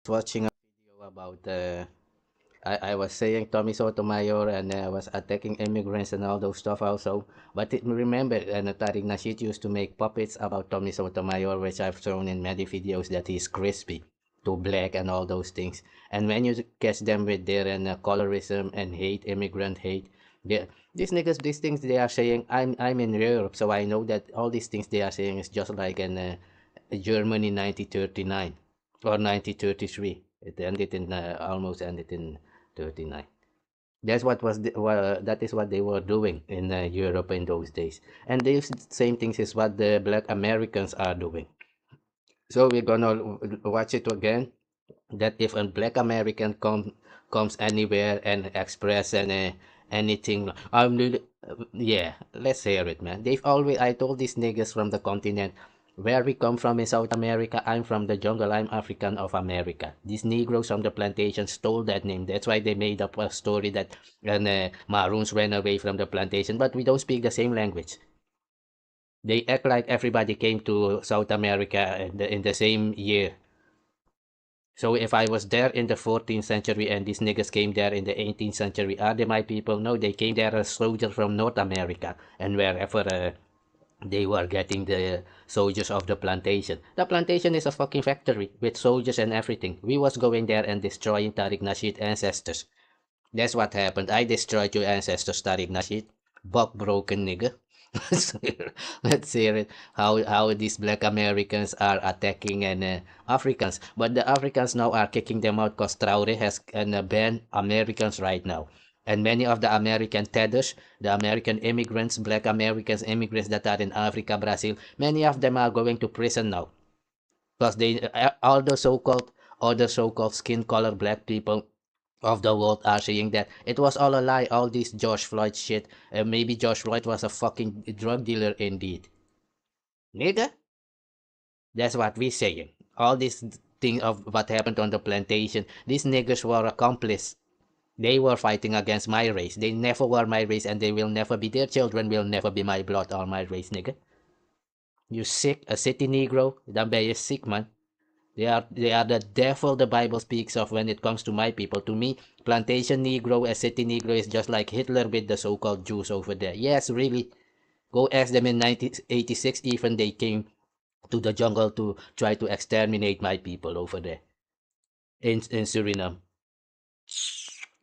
Watching a video about I was saying Tommy Sotomayor and was attacking immigrants and all those stuff also. But remember, Tariq Nasheed used to make puppets about Tommy Sotomayor, which I've shown in many videos that he's crispy to black and all those things. And when you catch them with their colorism and hate, immigrant hate, these niggas, these things they are saying, I'm in Europe, so I know that all these things they are saying is just like in Germany 1939 or 1933. It ended in almost ended in 39. That's what was that is what they were doing in Europe in those days, and these same things is what the Black Americans are doing. So we're gonna watch it again. That if a Black American comes anywhere and express anything, yeah, let's hear it, man. They've always I told these niggas from the continent where we come from in South America. I'm from the jungle. I'm African of America. These Negroes from the plantation stole that name. That's why they made up a story that Maroons ran away from the plantation. But we don't speak the same language. They act like everybody came to South America in the same year. So if I was there in the 14th century and these niggas came there in the 18th century, are they my people? No, they came there as soldiers from North America and wherever they were getting the soldiers of the plantation. The plantation is a fucking factory with soldiers and everything. We was going there and destroying Tariq Nasheed ancestors. That's what happened. I destroyed your ancestors, Tariq Nasheed. Buck broken nigga. Let's hear it. How these black Americans are attacking and Africans. But the Africans now are kicking them out because Traore has banned Americans right now. And many of the American tethers, the American immigrants, black Americans, immigrants that are in Africa, Brazil, many of them are going to prison now. Because they all the so-called other so-called skin color black people of the world are saying that it was all a lie, all this George Floyd shit. Maybe George Floyd was a fucking drug dealer indeed. Nigga, that's what we saying. All this thing of what happened on the plantation, these niggas were accomplices. They were fighting against my race. They never were my race and they will never be. Their children will never be my blood or my race, nigga. You sick, a city Negro, then be sick, man. They are the devil the Bible speaks of when it comes to my people. To me, plantation Negro, a city Negro is just like Hitler with the so-called Jews over there. Yes, really. Go ask them in 1986 even they came to the jungle to try to exterminate my people over there in Suriname.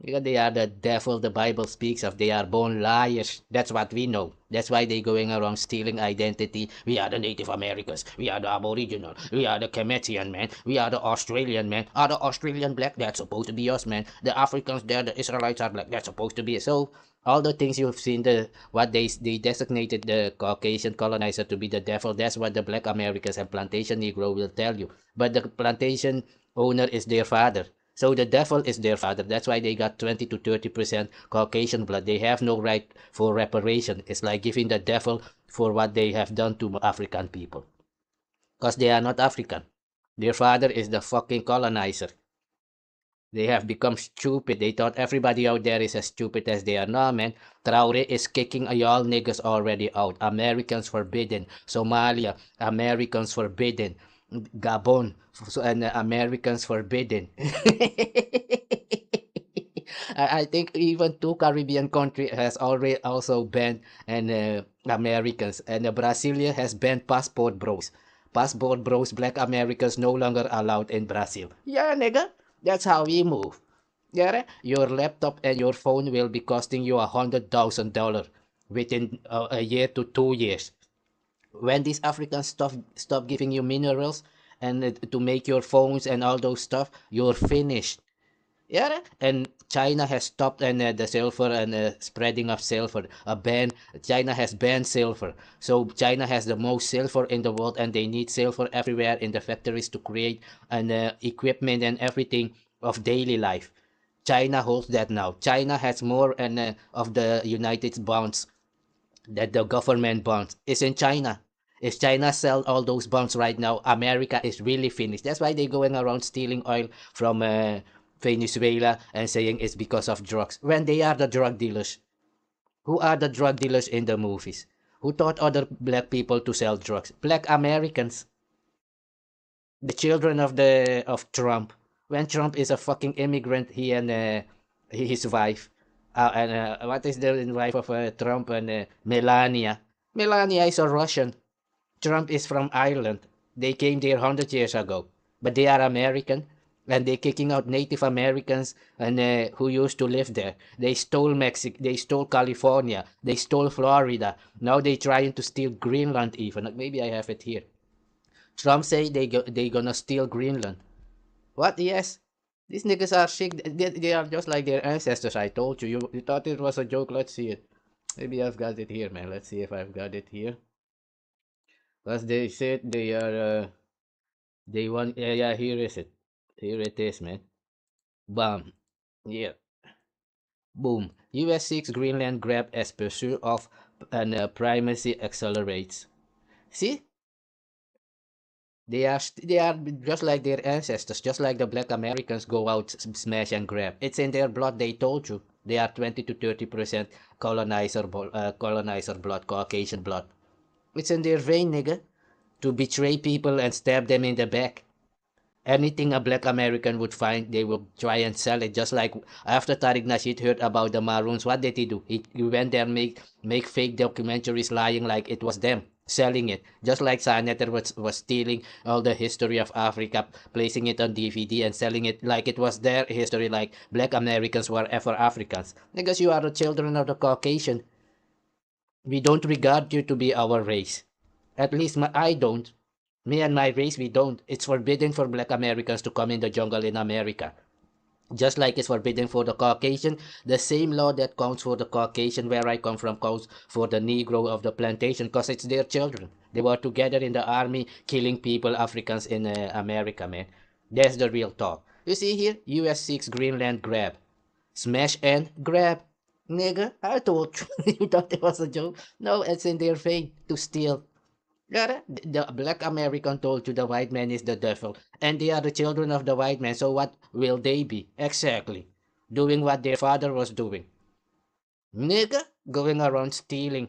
Because they are the devil the Bible speaks of. They are born liars. That's what we know. That's why they going around stealing identity. We are the Native Americans. We are the Aboriginal. We are the Kemetian, man. We are the Australian, man. Are the Australian black? That's supposed to be us, man. The Africans, they're the Israelites are black. That's supposed to be us. So all the things you've seen, what they designated the Caucasian colonizer to be the devil. That's what the black Americans and plantation Negro will tell you. But the plantation owner is their father. So the devil is their father. That's why they got 20 to 30% Caucasian blood. They have no right for reparation. It's like giving the devil for what they have done to African people. Because they are not African. Their father is the fucking colonizer. They have become stupid. They thought everybody out there is as stupid as they are. No, man. Traore is kicking y'all niggas already out. Americans forbidden. Somalia, Americans forbidden. Gabon, and Americans forbidden. I think even two Caribbean country has already also banned and Americans and Brasilia has banned passport bros. Passport bros, black Americans no longer allowed in Brazil. Yeah, nigga, that's how we move. Yeah, your laptop and your phone will be costing you $100,000 within a year to 2 years. When these Africans stop giving you minerals and to make your phones and all those stuff, you're finished. Yeah, and China has stopped and the silver and spreading of silver. A ban. China has banned silver, so China has the most silver in the world, and they need silver everywhere in the factories to create and equipment and everything of daily life. China holds that now. China has more and of the United bonds that the government bonds is in China. If China sell all those bonds right now, America is really finished. That's why they're going around stealing oil from Venezuela and saying it's because of drugs. When they are the drug dealers. Who are the drug dealers in the movies? Who taught other black people to sell drugs? Black Americans. The children of Trump. when Trump is a fucking immigrant, he and his wife, and what is the wife of Trump and Melania? Melania is a Russian. Trump is from Ireland. They came there 100 years ago, but they are American, and they're kicking out Native Americans and who used to live there. They stole Mexico, they stole California, they stole Florida. Now they trying to steal Greenland even. Maybe I have it here. Trump say they gonna steal Greenland. What? Yes. These niggas are sick. They are just like their ancestors. I told you. You thought it was a joke. Let's see it. Maybe I've got it here, man. Let's see if I've got it here. Because they said they are. They want. Yeah, yeah. Here is it. Here it is, man. Bam. Yeah. Boom. US 6 Greenland grab as pursuit of and primacy accelerates. See? They are just like their ancestors, just like the black Americans go out, smash and grab. It's in their blood. They told you they are 20 to 30% colonizer blood, Caucasian blood. It's in their vein, nigga, to betray people and stab them in the back. Anything a black American would find, they will try and sell it. Just like after Tariq Nasheed heard about the Maroons, what did he do? He went there and make fake documentaries lying like it was them selling it. Just like Saneter was stealing all the history of Africa, placing it on DVD and selling it like it was their history, like black Americans were ever Africans. Because you are the children of the Caucasian. We don't regard you to be our race. At least I don't. Me and my race, we don't. It's forbidden for black Americans to come in the jungle in America. Just like it's forbidden for the Caucasian, the same law that counts for the Caucasian where I come from counts for the Negro of the plantation because it's their children. They were together in the army killing people, Africans in America, man. That's the real talk. You see here, US 6 Greenland grab. Smash and grab. Nigga, I told you. You thought it was a joke? No, it's in their vein to steal. Yeah, the black American told you the white man is the devil, and they are the children of the white man, so what will they be? Exactly. Doing what their father was doing. Nigga, going around stealing.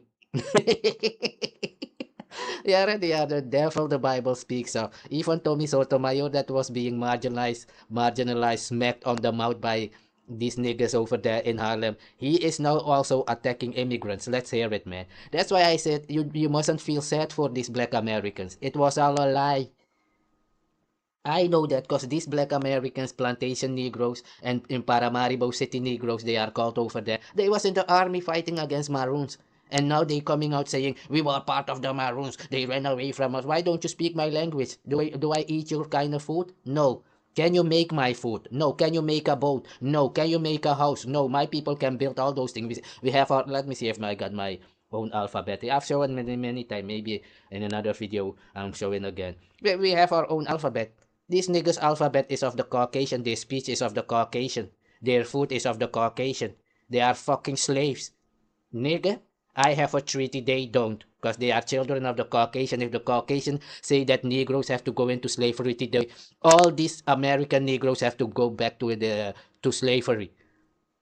Yeah, they are the devil the Bible speaks of. Even Tommy Sotomayor that was being marginalized, smacked on the mouth by these niggas over there in Harlem. He is now also attacking immigrants. Let's hear it, man. That's why I said you mustn't feel sad for these black Americans. It was all a lie. I know that because these black Americans, plantation Negroes, and in Paramaribo City Negroes, they are called over there. They was in the army fighting against Maroons. And now they coming out saying, we were part of the Maroons. They ran away from us. Why don't you speak my language? Do I eat your kind of food? No. Can you make my food? No. Can you make a boat? No. Can you make a house? No. My people can build all those things. We have our, let me see if I got my own alphabet. I've shown many times. Maybe in another video I'm showing again. We have our own alphabet. This niggas alphabet is of the Caucasian. Their speech is of the Caucasian. Their food is of the Caucasian. They are fucking slaves. Nigga, I have a treaty, they don't. Because they are children of the Caucasian. If the Caucasian say that Negroes have to go into slavery today, all these American Negroes have to go back to slavery.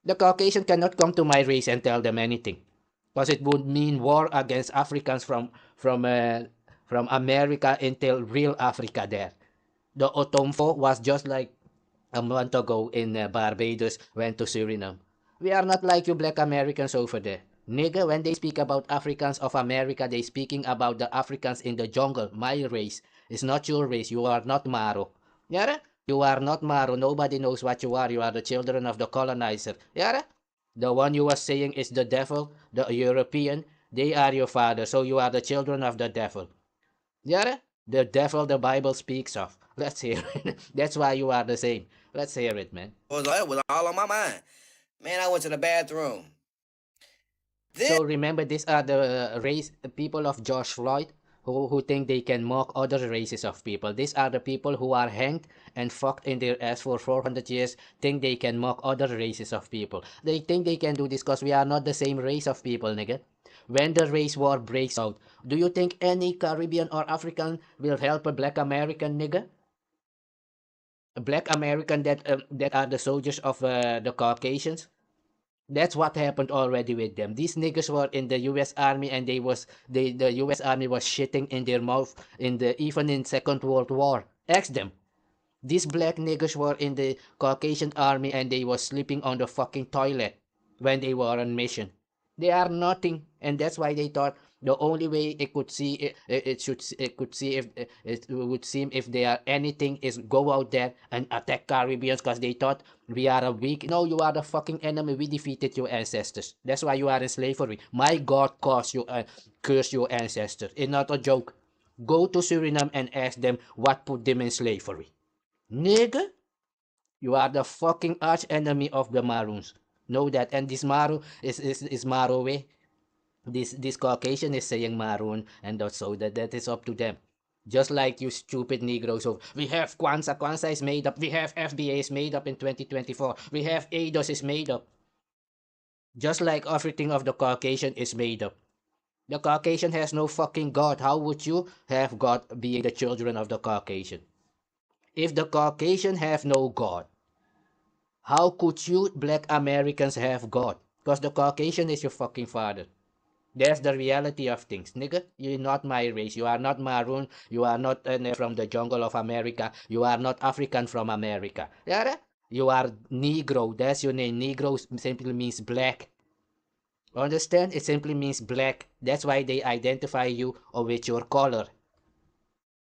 The Caucasian cannot come to my race and tell them anything. Because it would mean war against Africans from America until real Africa there. The Otomfo was just like a month ago in Barbados, went to Suriname. We are not like you black Americans over there. Nigga, when they speak about Africans of America, they speaking about the Africans in the jungle. My race. It's not your race. You are not Maro. Yara? You are not Maro. Nobody knows what you are. You are the children of the colonizer. Yara? The one you were saying is the devil, the European. They are your father. So you are the children of the devil. Yara? The devil the Bible speaks of. Let's hear it. That's why you are the same. Let's hear it, man. It was all on my mind. Man, I went to the bathroom. So remember, these are the people of George Floyd who think they can mock other races of people. These are the people who are hanged and fucked in their ass for 400 years, think they can mock other races of people. They think they can do this because we are not the same race of people, nigga. When the race war breaks out, do you think any Caribbean or African will help a black American, nigga? A black American that are the soldiers of the Caucasians? That's what happened already with them. These niggas were in the U.S. Army and the U.S. Army was shitting in their mouth even in Second World War. Ask them. These black niggas were in the Caucasian army and they were sleeping on the fucking toilet when they were on mission. They are nothing, and that's why they thought the only way it could see it could see if it would seem if they are anything is go out there and attack Caribbeans because they thought we are a weak. No, you are the fucking enemy. We defeated your ancestors. That's why you are in slavery. My God caused you curse your ancestors. It's not a joke. Go to Suriname and ask them what put them in slavery. Nigga, you are the fucking arch enemy of the Maroons. Know that. And this Maroon is Maroe. This Caucasian is saying Maroon, and so that is up to them. Just like you stupid Negroes of we have Kwanzaa. Kwanzaa is made up. We have FBA is made up in 2024. We have ADOS is made up. Just like everything of the Caucasian is made up. The Caucasian has no fucking God. How would you have God being the children of the Caucasian? If the Caucasian have no God, how could you black Americans have God? Because the Caucasian is your fucking father. That's the reality of things, nigga. You're not my race. You are not Maroon. You are not from the jungle of America. You are not African from America. Yeah? You are Negro. That's your name. Negro simply means black. Understand? It simply means black. That's why they identify you with your color.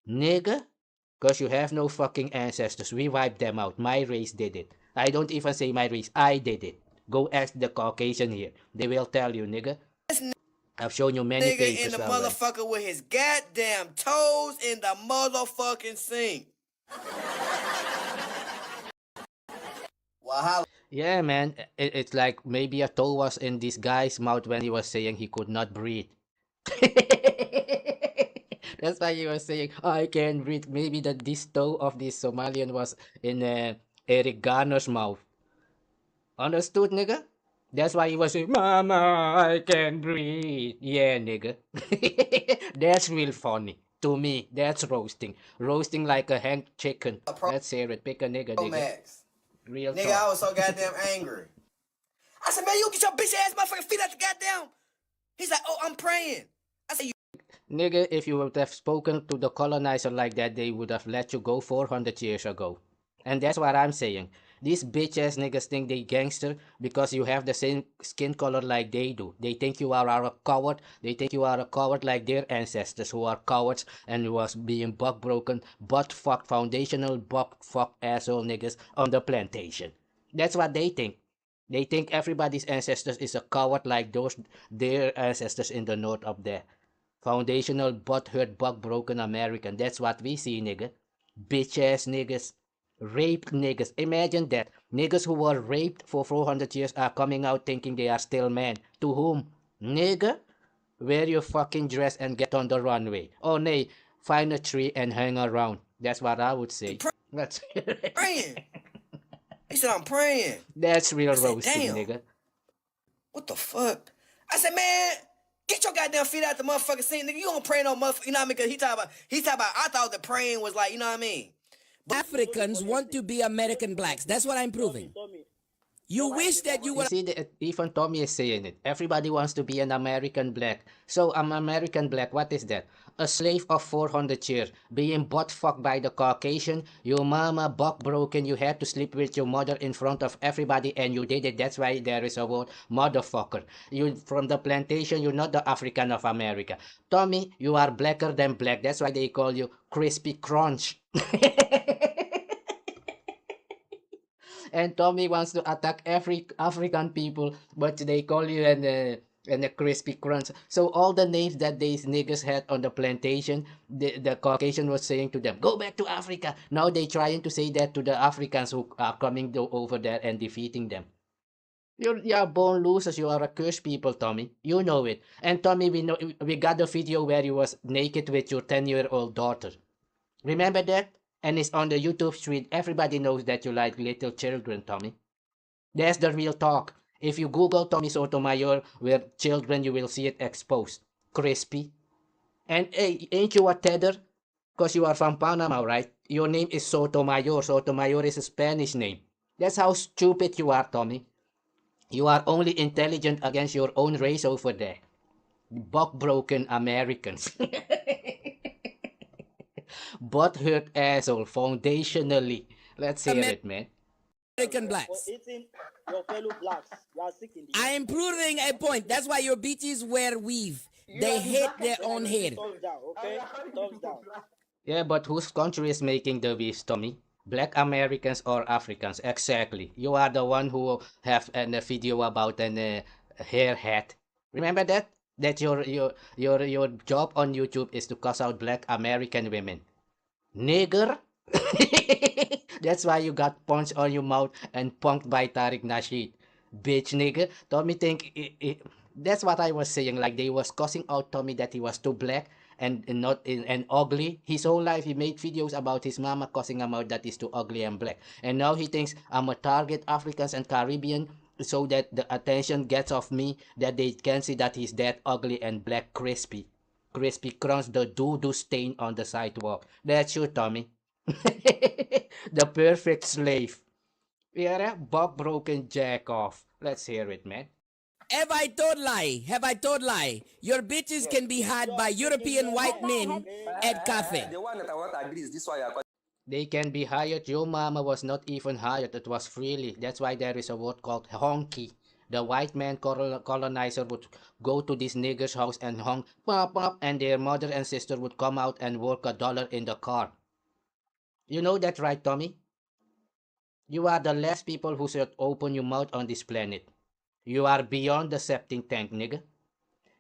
Nigga? Because you have no fucking ancestors. We wiped them out. My race did it. I don't even say my race. I did it. Go ask the Caucasian here. They will tell you, nigga. I've shown you many Nigga papers in the already. motherfucker with his goddamn toes in the motherfucking sink. Wow. Yeah, man. It's like maybe a toe was in this guy's mouth when he was saying he could not breathe. That's why he was saying, I can breathe. Maybe that this toe of this Somalian was in Eric Garner's mouth. Understood, nigga? That's why he was saying, Mama, I can breathe. Yeah, nigga. That's real funny. To me, that's roasting. Roasting like a hanged chicken. Let's hear it. Pick a nigga, nigga. Max. Real Nigga, talk. I was so goddamn angry. I said, man, you get your bitch ass motherfucking feet out the goddamn. He's like, oh, I'm praying. I said, Nigga, if you would have spoken to the colonizer like that, they would have let you go 400 years ago. And that's what I'm saying. These bitch ass niggas think they gangster because you have the same skin color like they do. They think you are a coward. They think you are a coward like their ancestors who are cowards and was being buck broken, butt fucked, foundational buck fuck asshole niggas on the plantation. That's what they think. They think everybody's ancestors is a coward like those their ancestors in the north up there. Foundational butthurt buck broken American. That's what we see, nigga. Bitch ass niggas. Raped niggas. Imagine that. Niggas who were raped for 400 years are coming out thinking they are still men. To whom? Nigga? Wear your fucking dress and get on the runway. Oh, nay. Find a tree and hang around. That's what I would say. That's praying. He said, I'm praying. That's real I said, roasting, damn. nigga. What the fuck? I said, man, get your goddamn feet out the motherfucking seat, nigga. You don't pray no motherfucker. You know what I mean? Because he talking about, I thought the praying was like, you know what I mean? Africans want to be American blacks. That's what I'm proving. You wish that you You were. see, even Tommy is saying it. Everybody wants to be an American black. So, an American black, what is that? A slave of 400 years, being butt fucked by the Caucasian, your mama buck broken, you had to sleep with your mother in front of everybody, and you did it. That's why there is a word, motherfucker. You from the plantation, you're not the African of America. Tommy, you are blacker than black. That's why they call you crispy crunch. And Tommy wants to attack every African people, but they call you a crispy crunch. So all the names that these niggas had on the plantation, the Caucasian was saying to them, go back to Africa. Now they trying to say that to the Africans who are coming over there and defeating them. You are born losers. You are a cursed people, Tommy. You know it. And Tommy, we got the video where you was naked with your 10-year-old daughter. Remember that? And it's on the YouTube street. Everybody knows that you like little children, Tommy. That's the real talk. If you Google Tommy Sotomayor with children, you will see it exposed. Crispy. And hey, ain't you a tether? Because you are from Panama, right? Your name is Sotomayor. Sotomayor is a Spanish name. That's how stupid you are, Tommy. You are only intelligent against your own race over there. Buck broken Americans. butthurt asshole, foundationally. Let's hear it, man. American blacks. Eating your fellow blacks. You are sick in the I head. am proving a point. That's why your bitches wear weave. They hate their Then I own will say hair. thumbs down, okay? Thumbs down. Yeah, but whose country is making the beef, Tommy? Black Americans or Africans? Exactly. You are the one who have a video about an hair hat. Remember that? That your job on YouTube is to cuss out Black American women. Nigger. That's why you got punched on your mouth and punked by Tariq Nasheed. Bitch nigga. Tommy think that's what I was saying. Like they was cussing out Tommy that he was too black and not and ugly. His whole life he made videos about his mama cussing him out that he's too ugly and black. And now he thinks I'm a target Africans and Caribbean so that the attention gets off me that they can see that he's that ugly and black crispy. Crispy crunch the doo-doo stain on the sidewalk. That's you, Tommy. The perfect slave. Yeah, Bob broken jack off. Let's hear it, man. Have I told lie? Have I told lie? Your bitches can be had by European white men at cafe. The one that I want to agree is this one. They can be hired. Your mama was not even hired. It was freely. That's why there is a word called honky. The white man colonizer would go to this nigger's house and honk, pop, pop, and their mother and sister would come out and work $1 in the car. You know that, right, Tommy? You are the last people who should open your mouth on this planet. You are beyond the septic tank, nigga.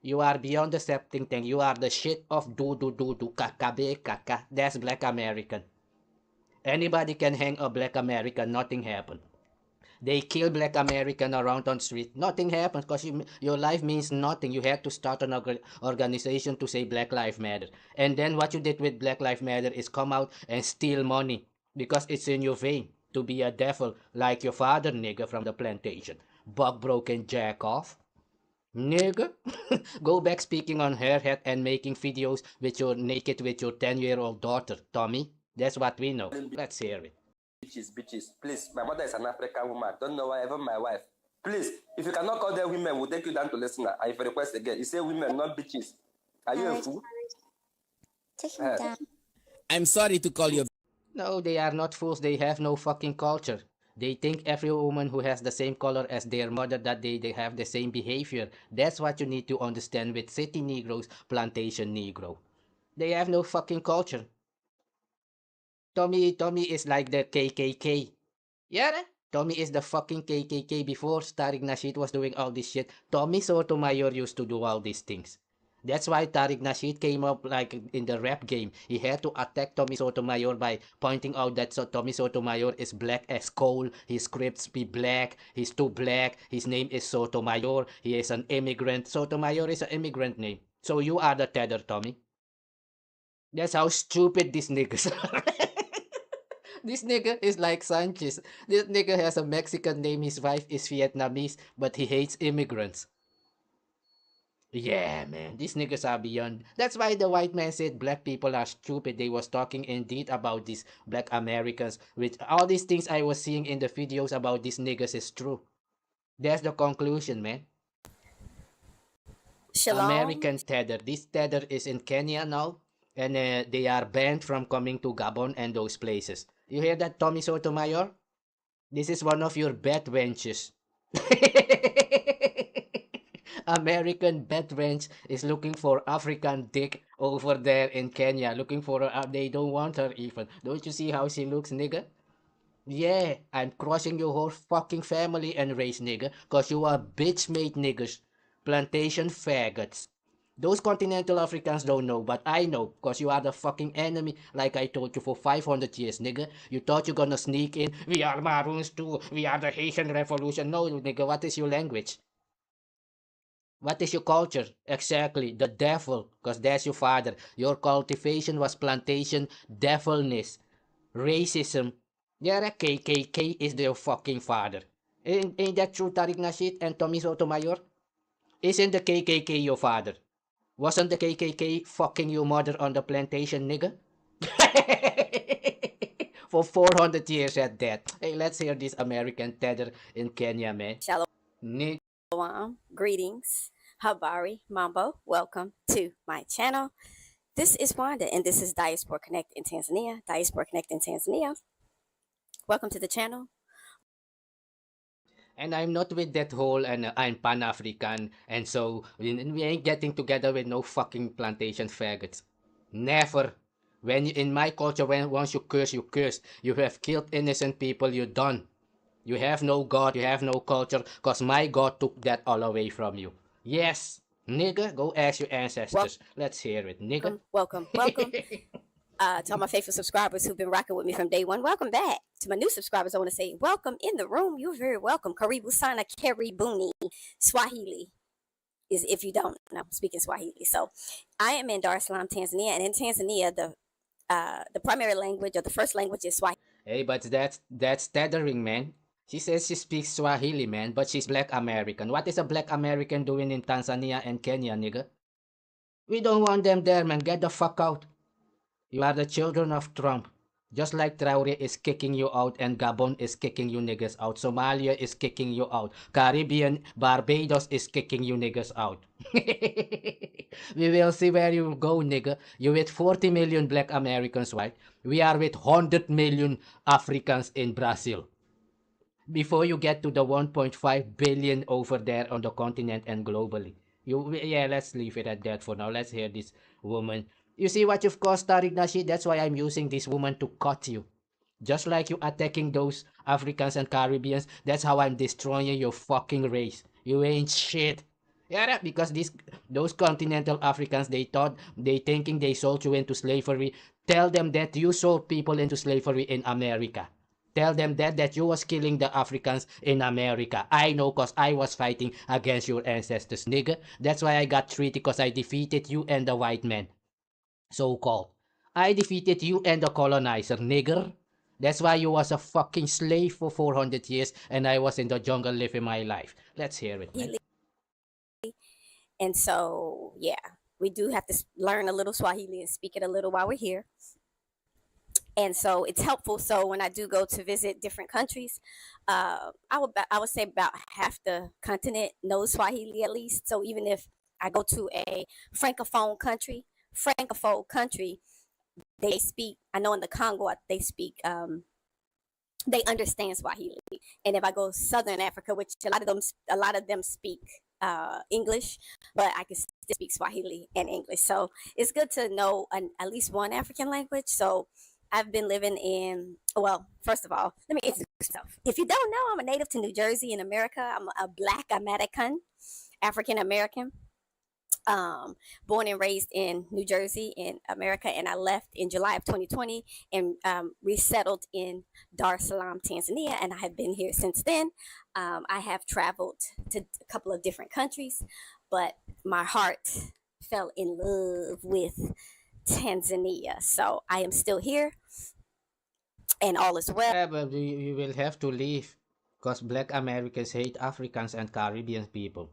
You are beyond the septic tank. You are the shit of do kakabe kaka. That's Black American. Anybody can hang a Black American, nothing happened. They kill Black American around on street, nothing happens because your life means nothing. You had to start an organization to say Black Lives Matter. And then what you did with Black Lives Matter is come out and steal money because it's in your vein to be a devil like your father, nigga, from the plantation. Bug broken jack off. Nigga, go back speaking on her head and making videos with your naked with your 10-year-old daughter, Tommy. That's what we know. Let's hear it. Bitches. Please, my mother is an African woman. Don't know why, even my wife. Please, if you cannot call them women, we'll take you down to listener. I request again. You say women, not bitches. Are you a fool? Take him down. I'm sorry to call you. No, they are not fools. They have no fucking culture. They think every woman who has the same color as their mother that they have the same behavior. That's what you need to understand with city Negroes, plantation Negro. They have no fucking culture. Tommy is like the KKK. Yeah, Tommy is the fucking KKK before Tariq Nasheed was doing all this shit. Tommy Sotomayor used to do all these things. That's why Tariq Nasheed came up like in the rap game. He had to attack Tommy Sotomayor by pointing out that Tommy Sotomayor is black as coal. His scripts be black. He's too black. His name is Sotomayor. He is an immigrant. Sotomayor is an immigrant name. So you are the tether, Tommy. That's how stupid these niggas are. This nigga is like Sanchez. This nigga has a Mexican name. His wife is Vietnamese, but he hates immigrants. Yeah, man, these niggas are beyond. That's why the white man said black people are stupid. They was talking indeed about these black Americans. With all these things I was seeing in the videos about these niggas is true. That's the conclusion, man. Shalom. American tether. This tether is in Kenya now, and they are banned from coming to Gabon and those places. You hear that, Tommy Sotomayor? This is one of your bed wenches. American bed wench is looking for African dick over there in Kenya. Looking for her. They don't want her even. Don't you see how she looks, nigga? Yeah, I'm crushing your whole fucking family and race, nigga. Cause you are bitch-made niggas. Plantation faggots. Those continental Africans don't know, but I know, cause you are the fucking enemy, like I told you for 500 years, nigga. You thought you're gonna sneak in, we are Maroons too, we are the Haitian Revolution. No, nigga, what is your language? What is your culture? Exactly, the devil, cause that's your father. Your cultivation was plantation devilness, racism. Yeah, KKK is their fucking father. Ain't that true, Tariq Nasheed and Tommy Sotomayor? Isn't the KKK your father? Wasn't the KKK fucking your mother on the plantation, nigga? For 400 years at that. Hey, let's hear this American tether in Kenya, man. Shalom. Greetings. Habari Mambo. Welcome to my channel. This is Wanda, and this is Diaspora Connect in Tanzania. Diaspora Connect in Tanzania. Welcome to the channel. And I'm not with that whole and I'm Pan-African and so we ain't getting together with no fucking plantation faggots. Never. When you, in my culture, when once you curse, you curse. You have killed innocent people, you're done. You have no God, you have no culture, cause my God took that all away from you. Yes, nigga, go ask your ancestors. Let's hear it, nigga. Welcome. To all my faithful subscribers who've been rocking with me from day one, welcome back. To my new subscribers, I want to say welcome in the room. You're very welcome. Karibu sana karibuni. Swahili is if you don't know, speaking Swahili. So I am in Dar es Salaam, Tanzania, and in Tanzania, the primary language or the first language is Swahili. Hey, but that's tethering, man. She says she speaks Swahili, man, but she's Black American. What is a Black American doing in Tanzania and Kenya, nigga? We don't want them there, man. Get the fuck out. You are the children of Trump. Just like Traore is kicking you out and Gabon is kicking you niggas out. Somalia is kicking you out. Caribbean, Barbados is kicking you niggas out. We will see where you go, nigga. You with 40 million Black Americans, right? We are with 100 million Africans in Brazil. Before you get to the 1.5 billion over there on the continent and globally. Yeah, let's leave it at that for now. Let's hear this woman. You see what you've caused, Tariq Nasheed? That's why I'm using this woman to cut you. Just like you attacking those Africans and Caribbeans, that's how I'm destroying your fucking race. You ain't shit. Yeah, because those continental Africans, they thinking they sold you into slavery. Tell them that you sold people into slavery in America. Tell them that you was killing the Africans in America. I know cause I was fighting against your ancestors, nigga. That's why I got treaty cause I defeated you and the white man. So-called. I defeated you and the colonizer, nigger. That's why you was a fucking slave for 400 years and I was in the jungle living my life. Let's hear it, man. And so, yeah, we do have to learn a little Swahili and speak it a little while we're here. And so it's helpful. So when I do go to visit different countries, I would say about half the continent knows Swahili at least. So even if I go to a francophone country, they speak. I know in the Congo they speak. They understand Swahili. And if I go Southern Africa, which a lot of them speak English, but I can still speak Swahili and English. So it's good to know at least one African language. So I've been living in, well, first of all, let me introduce myself. If you don't know, I'm a native to New Jersey in America. I'm a Black American, African American, born and raised in New Jersey in America. And I left in July of 2020 and resettled in Dar es Salaam, Tanzania. And I have been here since then. I have traveled to a couple of different countries, but my heart fell in love with Tanzania. So I am still here and all is well. Yeah, but you will have to leave because Black Americans hate Africans and Caribbean people.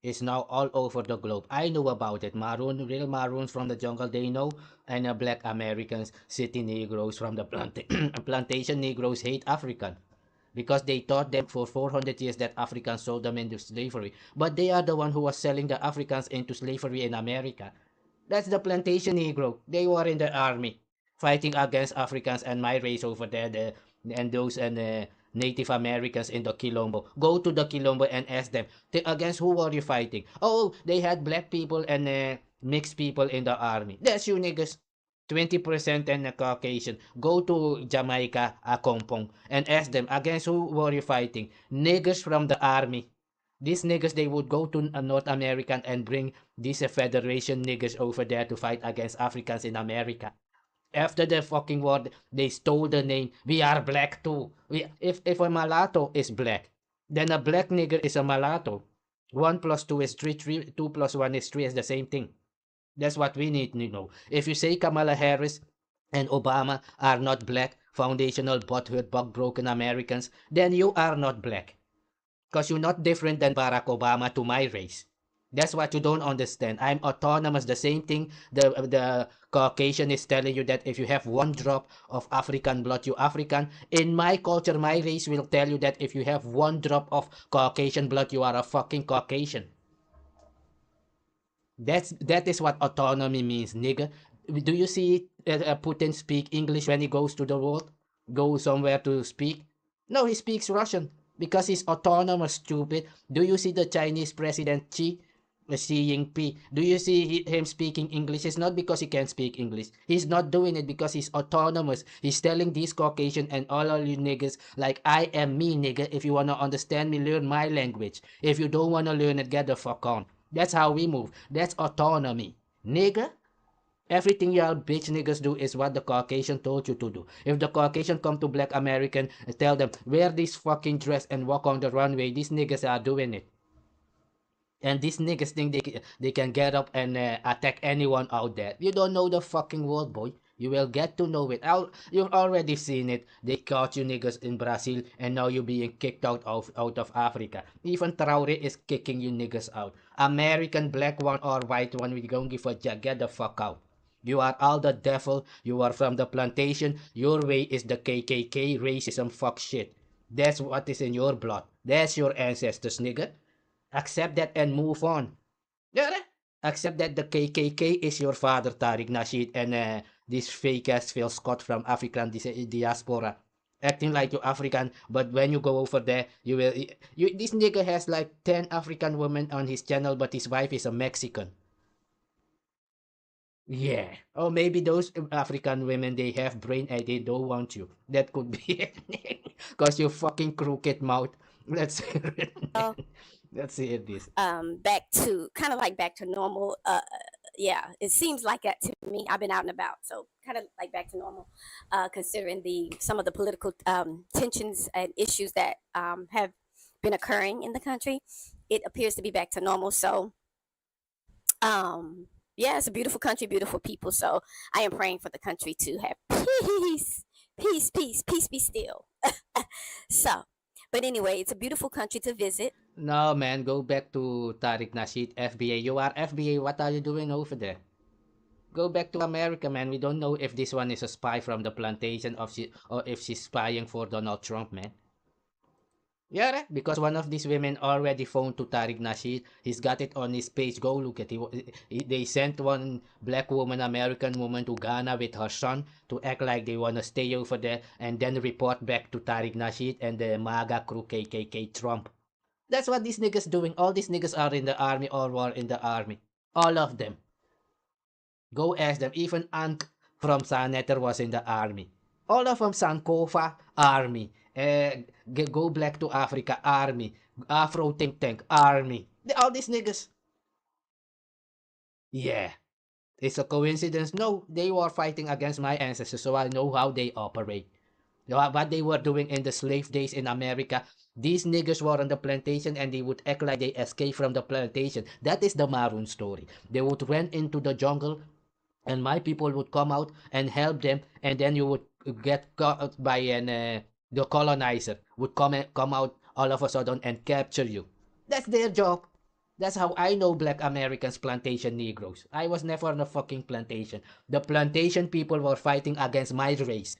It's now all over the globe. I know about it. Maroon, real Maroons from the jungle, they know. And Black Americans, city Negroes from the plantation Negroes hate African. Because they taught them for 400 years that Africans sold them into slavery. But they are the one who was selling the Africans into slavery in America. That's the plantation Negro. They were in the army, fighting against Africans and my race over there, and those Native Americans in the Quilombo. Go to the Quilombo and ask them, against who were you fighting? Oh, they had black people and mixed people in the army. That's you niggas. 20% and Caucasian. Go to Jamaica, Akompong, and ask them, against who were you fighting? Niggas from the army. These niggas, they would go to North America and bring these Federation niggas over there to fight against Africans in America. After the fucking war, they stole the name. We are black too. If a mulatto is black, then a black nigger is a mulatto. 1 plus 2 is 3, 2 plus 1 is 3 is the same thing. That's what we need to know. If you say Kamala Harris and Obama are not black, foundational butthurt bug-broken Americans, then you are not black. Because you're not different than Barack Obama to my race. That's what you don't understand. I'm autonomous. The same thing the Caucasian is telling you that if you have 1 drop of African blood, you African. In my culture, my race will tell you that if you have 1 drop of Caucasian blood, you are a fucking Caucasian. That is what autonomy means, nigga. Do you see Putin speak English when he goes to the world? Go somewhere to speak? No, he speaks Russian because he's autonomous, stupid. Do you see the Chinese president Xi Jinping? Do you see him speaking English? It's not because he can't speak English. He's not doing it because he's autonomous. He's telling these Caucasian and all of you niggas like I am me, nigga. If you wanna understand me, learn my language. If you don't wanna learn it, get the fuck on. That's how we move. That's autonomy, nigga. Everything y'all bitch niggas do is what the Caucasian told you to do. If the Caucasian come to black American and tell them, wear this fucking dress and walk on the runway, these niggas are doing it. And these niggas think they can get up and attack anyone out there. You don't know the fucking world, boy. You will get to know it. You've already seen it. They caught you niggas in Brazil and now you're being kicked out of Africa. Even Traore is kicking you niggas out. American black one or white one, we don't give a jack. Get the fuck out. You are all the devil. You are from the plantation. Your way is the KKK racism fuck shit. That's what is in your blood. That's your ancestors, nigga. Accept that and move on. Yeah, accept that the KKK is your father, Tariq Nasheed, and this fake ass Phil Scott from African Diaspora. Acting like you're African, but when you go over there, this nigga has like 10 African women on his channel, but his wife is a Mexican. Yeah. Or maybe those African women, they have brain and they don't want you. That could be it. Because you fucking crooked mouth. Let's hear it. Oh. Let's hear this. Back to kind of like back to normal. Yeah, it seems like that to me. I've been out and about, so kind of like back to normal. Considering some of the political tensions and issues that have been occurring in the country, it appears to be back to normal. So, yeah, it's a beautiful country, beautiful people. So I am praying for the country to have peace, peace, peace, peace be still. So, but anyway, it's a beautiful country to visit. No, man, go back to Tariq Nasheed, FBA. You are FBA, what are you doing over there? Go back to America, man. We don't know if this one is a spy from the plantation or if she's spying for Donald Trump, man. Yeah, because one of these women already phoned to Tariq Nasheed. He's got it on his page. Go look at it. They sent one black woman, American woman to Ghana with her son to act like they want to stay over there and then report back to Tariq Nasheed and the MAGA crew KKK Trump. That's what these niggas doing. All these niggas are in the army or were in the army. All of them. Go ask them. Even Ant from Saneter was in the army. All of them, Sankofa, army. Go Black to Africa, army. Afro Think Tank, army. All these niggas. Yeah. It's a coincidence? No, they were fighting against my ancestors, so I know how they operate. What they were doing in the slave days in America. These niggas were on the plantation and they would act like they escaped from the plantation. That is the Maroon story. They would run into the jungle and my people would come out and help them, and then you would get caught by the colonizer would come out all of a sudden and capture you. That's their job. That's how I know black Americans, plantation Negroes. I was never on a fucking plantation. The plantation people were fighting against my race.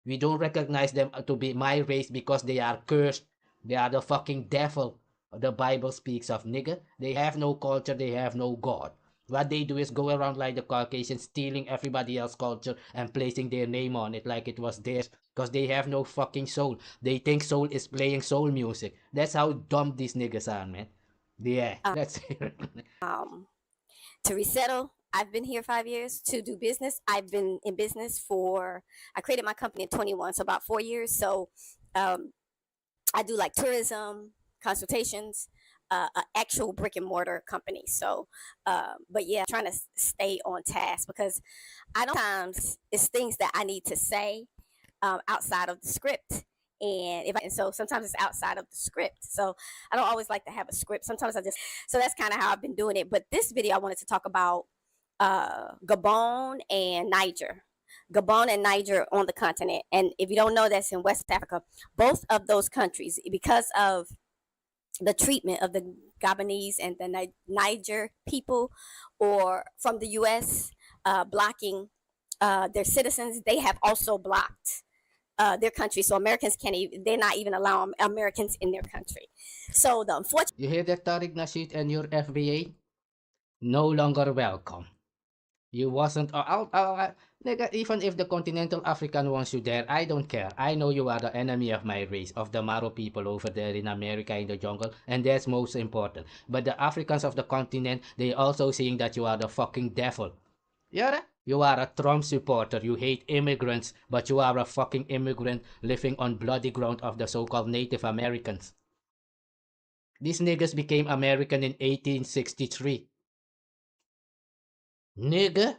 We don't recognize them to be my race because they are cursed. They are the fucking devil. The Bible speaks of, nigga. They have no culture. They have no God. What they do is go around like the Caucasians, stealing everybody else's culture and placing their name on it like it was theirs because they have no fucking soul. They think soul is playing soul music. That's how dumb these niggas are, man. Yeah, that's it. To resettle, I've been here 5 years. To do business, I've been in business I created my company in 21, so about 4 years. So I do like tourism, consultations, actual brick and mortar company. So, but yeah, trying to stay on task because sometimes it's things that I need to say outside of the script. And so sometimes it's outside of the script. So I don't always like to have a script. Sometimes so that's kind of how I've been doing it. But this video, I wanted to talk about Gabon and Niger. Gabon and Niger on the continent. And if you don't know, that's in West Africa. Both of those countries, because of the treatment of the Gabonese and the Niger people or from the U.S. Blocking their citizens, they have also blocked their country. So Americans they're not even allowing Americans in their country. So the unfortunate... You hear that, Tariq Nasheed and your FBA? No longer welcome. You wasn't nigga, even if the continental African wants you there, I don't care. I know you are the enemy of my race, of the Maro people over there in America in the jungle, and that's most important. But the Africans of the continent, they also seeing that you are the fucking devil. Yeah? You are a Trump supporter. You hate immigrants, but you are a fucking immigrant living on bloody ground of the so-called Native Americans. These niggas became American in 1863. Nigga?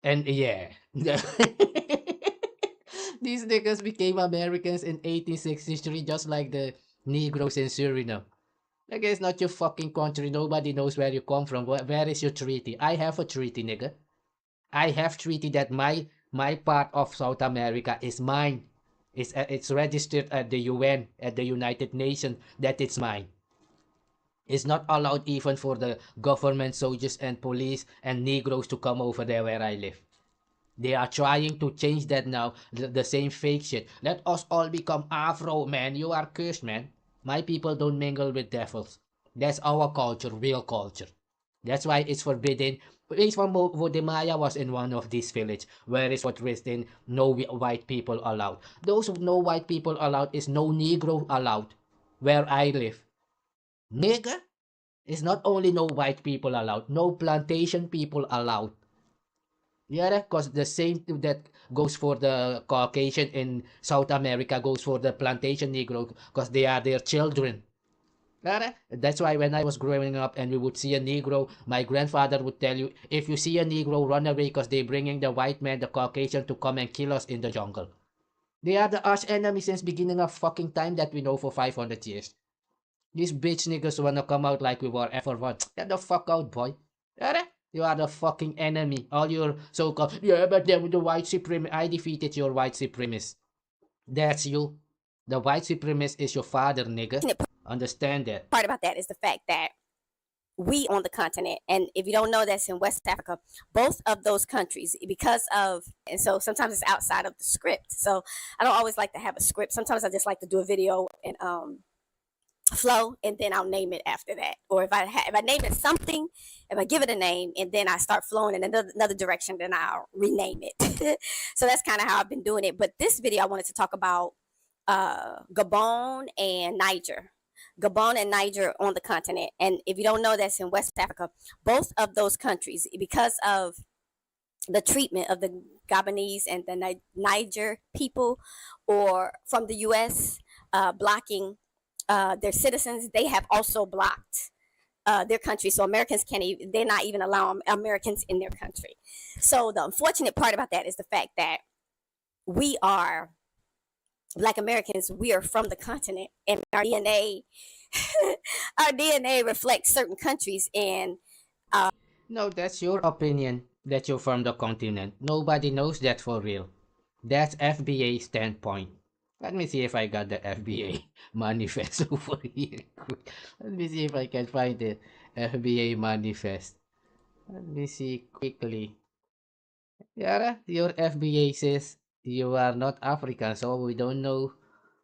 And yeah. These niggas became Americans in 1863 just like the Negroes in Suriname. Nigga, it's not your fucking country. Nobody knows where you come from. Where is your treaty? I have a treaty, nigga. I have treaty that my part of South America is mine. It's registered at the UN, at the United Nations, that it's mine. It's not allowed even for the government, soldiers and police and Negroes to come over there where I live. They are trying to change that now. The same fake shit. Let us all become Afro, man. You are cursed, man. My people don't mingle with devils. That's our culture, real culture. That's why it's forbidden. It's from Vodemaya was in one of these villages where it's what written no white people allowed. Those no white people allowed is no Negro allowed where I live. Nigga, it's not only no white people allowed, no plantation people allowed. Yeah, because the same that goes for the Caucasian in South America goes for the plantation Negro because they are their children. Yeah, that's why when I was growing up and we would see a Negro, my grandfather would tell you, if you see a Negro, run away because they're bringing the white man, the Caucasian, to come and kill us in the jungle. They are the arch enemy since beginning of fucking time that we know for 500 years. These bitch niggas wanna come out like we were ever one. Get the fuck out, boy. Yeah, you are the fucking enemy. All your so-called, yeah, but then the white supremacist, I defeated your white supremacist. That's you. The white supremacist is your father, nigga. Understand that. Part about that is the fact that we on the continent, and if you don't know, that's in West Africa, both of those countries, because of, and so sometimes it's outside of the script. So I don't always like to have a script. Sometimes I just like to do a video and flow, and then I'll name it after that. Or if I name it something, if I give it a name and then I start flowing in another direction, then I'll rename it. So that's kind of how I've been doing it. But this video I wanted to talk about Gabon and Niger. Gabon and Niger on the continent. And if you don't know, that's in West Africa. Both of those countries, because of the treatment of the Gabonese and the Niger people, or from the U.S. Blocking their citizens, they have also blocked their country. So Americans can't even, they're not even allowing Americans in their country. So the unfortunate part about that is the fact that we are Black Americans, we are from the continent, and our DNA, our DNA reflects certain countries. And no, that's your opinion that you're from the continent. Nobody knows that for real. That's FBA standpoint. Let me see if I got the FBA manifest over here. Let me see if I can find the FBA manifest. Let me see quickly. Yara, your FBA says you are not African, so we don't know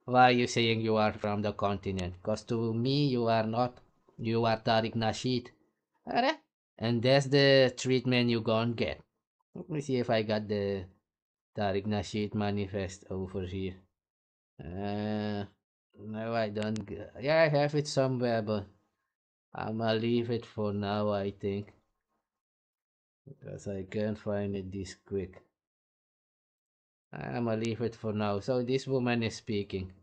why you're saying you are from the continent. Because to me, you are not. You are Tariq Nasheed. Yara? And that's the treatment you gonna get. Let me see if I got the Tariq Nasheed manifest over here. No, I don't. Yeah, I have it somewhere, but I'ma leave it for now, I think. Because I can't find it this quick. I'ma leave it for now. So this woman is speaking.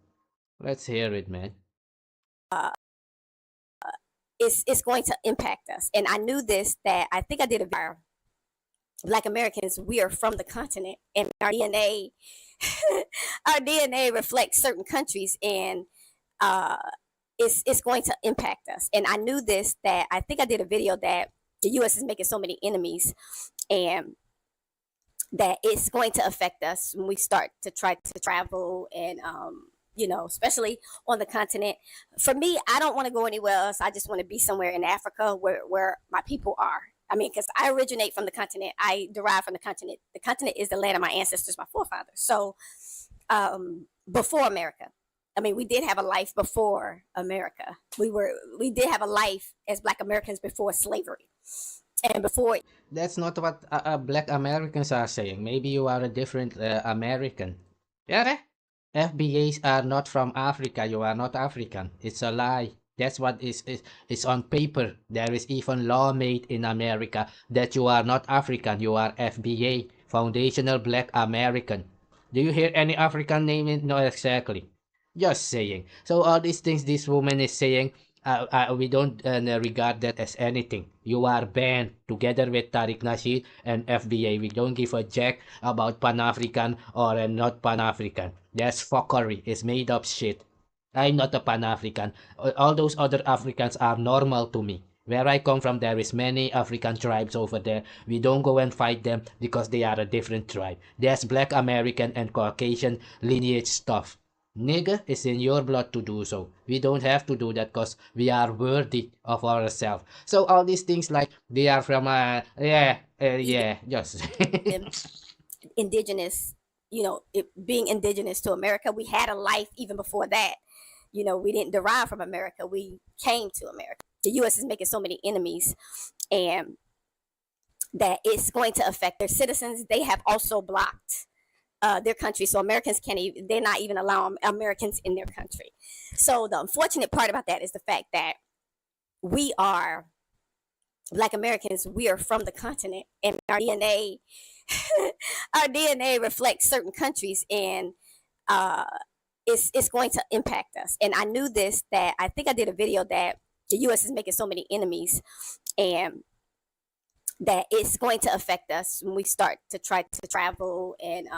Let's hear it, man. it's going to impact us. And I knew this, that I think I did a video. Black Americans, we are from the continent, and our DNA, our DNA reflects certain countries, and it's going to impact us. And I knew this, that I think I did a video that the U.S. is making so many enemies, and that it's going to affect us when we start to try to travel and especially on the continent. For me, I don't want to go anywhere else. I just want to be somewhere in Africa where my people are. I mean, because I originate from the continent. I derive from the continent. The continent is the land of my ancestors, my forefathers. So before America, I mean, we did have a life before America. We did have a life as Black Americans before slavery. And before That's not what black Americans are saying. Maybe you are a different American. Yeah, FBAs are not from Africa. You are not African. It's a lie. That's what is on paper. There is even law made in America that you are not African. You are FBA, Foundational Black American. Do you hear any African name? No, exactly. Just saying. So all these things this woman is saying, we don't regard that as anything. You are banned together with Tariq Nasheed and FBA. We don't give a jack about Pan-African or not Pan-African. That's fuckery. It's made up shit. I'm not a Pan-African. All those other Africans are normal to me. Where I come from, there is many African tribes over there. We don't go and fight them because they are a different tribe. There's Black American and Caucasian lineage stuff. Nigga, it's in your blood to do so. We don't have to do that because we are worthy of ourselves. So all these things like they are from just indigenous, being indigenous to America, we had a life even before that. We didn't derive from America. We came to America. The U.S. is making so many enemies, and that it's going to affect their citizens. They have also blocked their country, so Americans can't even, they're not even allowing Americans in their country. So the unfortunate part about that is the fact that we are Black Americans. We are from the continent, and our DNA our DNA reflects certain countries, and it's going to impact us. And I knew this, that I think I did a video that the U.S. is making so many enemies, and that it's going to affect us when we start to try to travel and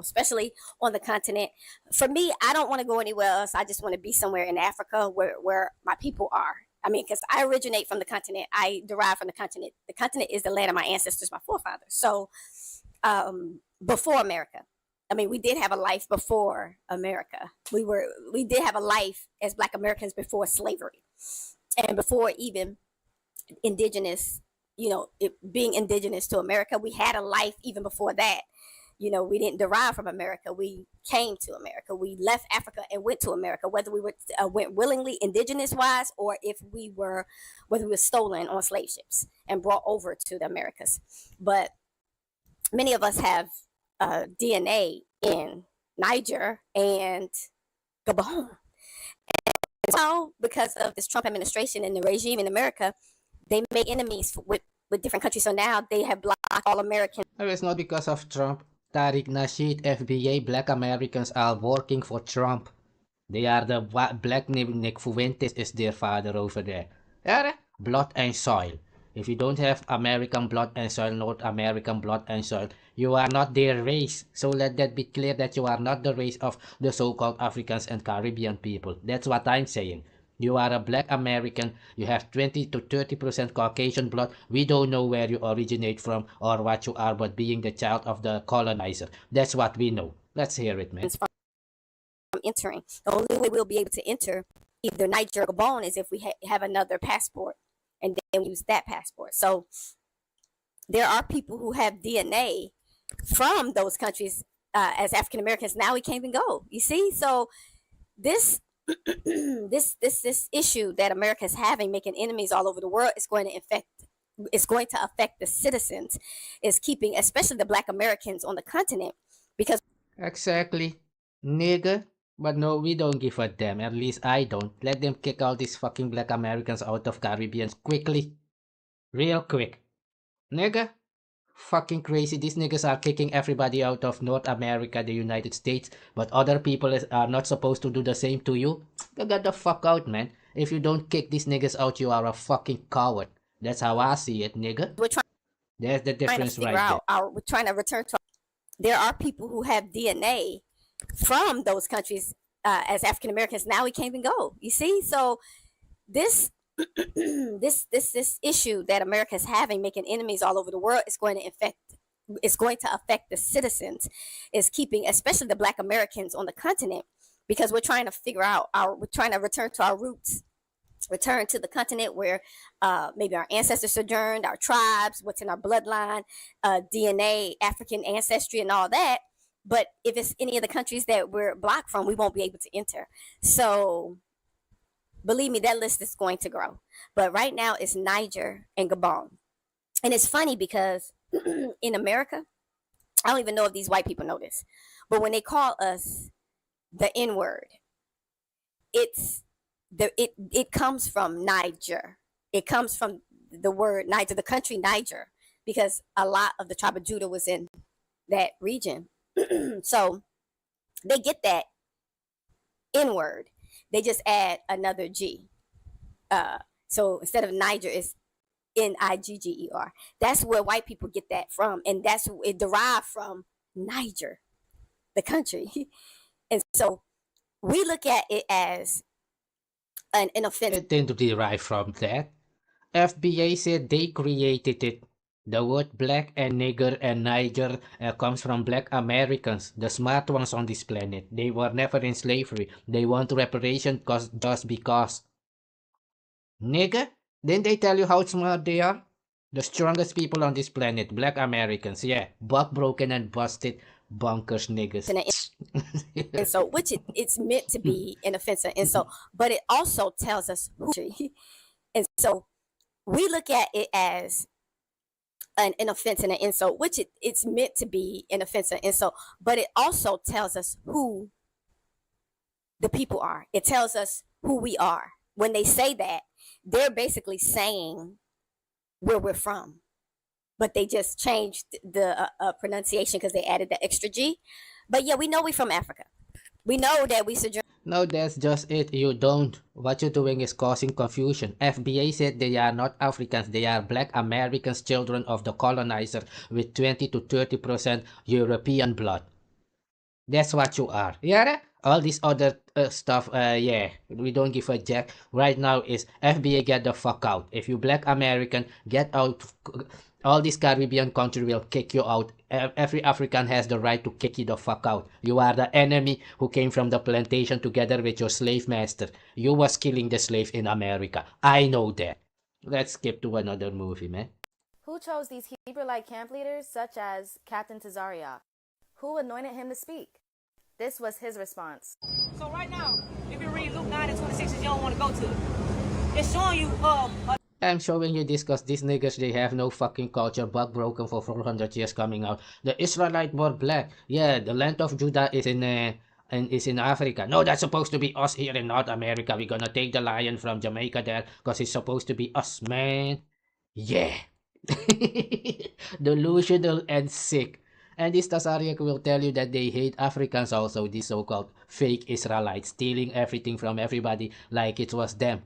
especially on the continent. For me, I don't want to go anywhere else. I just want to be somewhere in Africa where my people are. I mean, because I originate from the continent. I derive from the continent. The continent is the land of my ancestors, my forefathers. So before America, I mean, we did have a life before America. We did have a life as Black Americans before slavery, and before even indigenous, being indigenous to America. We had a life even before that. We didn't derive from America. We came to America. We left Africa and went to America, whether we went willingly, indigenous wise, or whether we were stolen on slave ships and brought over to the Americas. But many of us have DNA in Niger and Gabon. And so, because of this Trump administration and the regime in America, they make enemies with different countries. So now they have blocked all Americans. It's not because of Trump. Tariq Nasheed, FBA, Black Americans are working for Trump. They are the Black Nick Fuentes is their father over there. Yeah, blood and soil. If you don't have American blood and soil, North American blood and soil, you are not their race. So let that be clear that you are not the race of the so-called Africans and Caribbean people. That's what I'm saying. You are a Black American. You have 20 to 30% Caucasian blood. We don't know where you originate from or what you are, but being the child of the colonizer. That's what we know. Let's hear it, man. From entering. The only way we'll be able to enter either Niger or Gabon is if we have another passport, and then we use that passport. So there are people who have DNA from those countries as African Americans. Now we can't even go. You see? So this this issue that America is having, making enemies all over the world, is going to affect the citizens. Is keeping, especially the Black Americans on the continent, because exactly, nigga. But no, we don't give a damn. At least I don't. Let them kick all these fucking Black Americans out of Caribbeans quickly, real quick, nigga. Fucking crazy. These niggas are kicking everybody out of North America, the United States, but other people are not supposed to do the same to you. Get the fuck out, man. If you don't kick these niggas out, you are a fucking coward. That's how I see it, nigga. There's the difference right there. We're trying to return to. There are people who have DNA from those countries as African Americans. Now we can't even go. You see, so this this issue that America is having, making enemies all over the world, is going to affect the citizens. Is keeping, especially the Black Americans on the continent, because we're trying to figure out we're trying to return to our roots, return to the continent where maybe our ancestors sojourned, our tribes, what's in our bloodline, DNA, African ancestry, and all that. But if it's any of the countries that we're blocked from, we won't be able to enter. So believe me, that list is going to grow. But right now it's Niger and Gabon. And it's funny because in America, I don't even know if these white people know this, but when they call us the N word, it comes from Niger. It comes from the word Niger, the country Niger, because a lot of the tribe of Judah was in that region. So they get that N word. They just add another G. So instead of Niger, it's Nigger. That's where white people get that from, and that's it derived from Niger, the country. And so we look at it as an offense. It didn't derive from that. FBA said they created it. The word black and nigger and Niger comes from black Americans, the smart ones on this planet. They were never in slavery. They want reparation just because. Nigger? Didn't they tell you how smart they are? The strongest people on this planet, black Americans, yeah. Buck broken and busted bunkers niggas. And so, which it's meant to be an offensive insult, but it also tells us who. And so we look at it as an offense and an insult, which it's meant to be an offensive insult, but it also tells us who the people are. It tells us who we are. When they say that, they're basically saying where we're from, but they just changed the pronunciation because they added the extra G. But yeah, we know we're from Africa. We know that we sojourn. No, that's just it. You don't. What you're doing is causing confusion. FBA said they are not Africans. They are black Americans, children of the colonizer with 20 to 30% European blood. That's what you are. Yeah? All this other stuff, yeah, we don't give a jack. Right now is FBA, get the fuck out. If you black American, get out. All these Caribbean country will kick you out. Every African has the right to kick you the fuck out. You are the enemy who came from the plantation together with your slave master. You was killing the slave in America. I know that. Let's skip to another movie, man. Who chose these Hebrew-like camp leaders, such as Captain Tazariak? Who anointed him to speak? This was his response. So right now, if you read Luke 9 and 26, you don't want to go to it. It's showing you I'm showing you this because these niggas, they have no fucking culture, but broken for 400 years coming out. The Israelite were black. Yeah, the land of Judah is in Africa. No, that's supposed to be us here in North America. We're gonna take the lion from Jamaica there because it's supposed to be us, man. Yeah. Delusional and sick. And this Tariq will tell you that they hate Africans also, these so-called fake Israelites, stealing everything from everybody like it was them.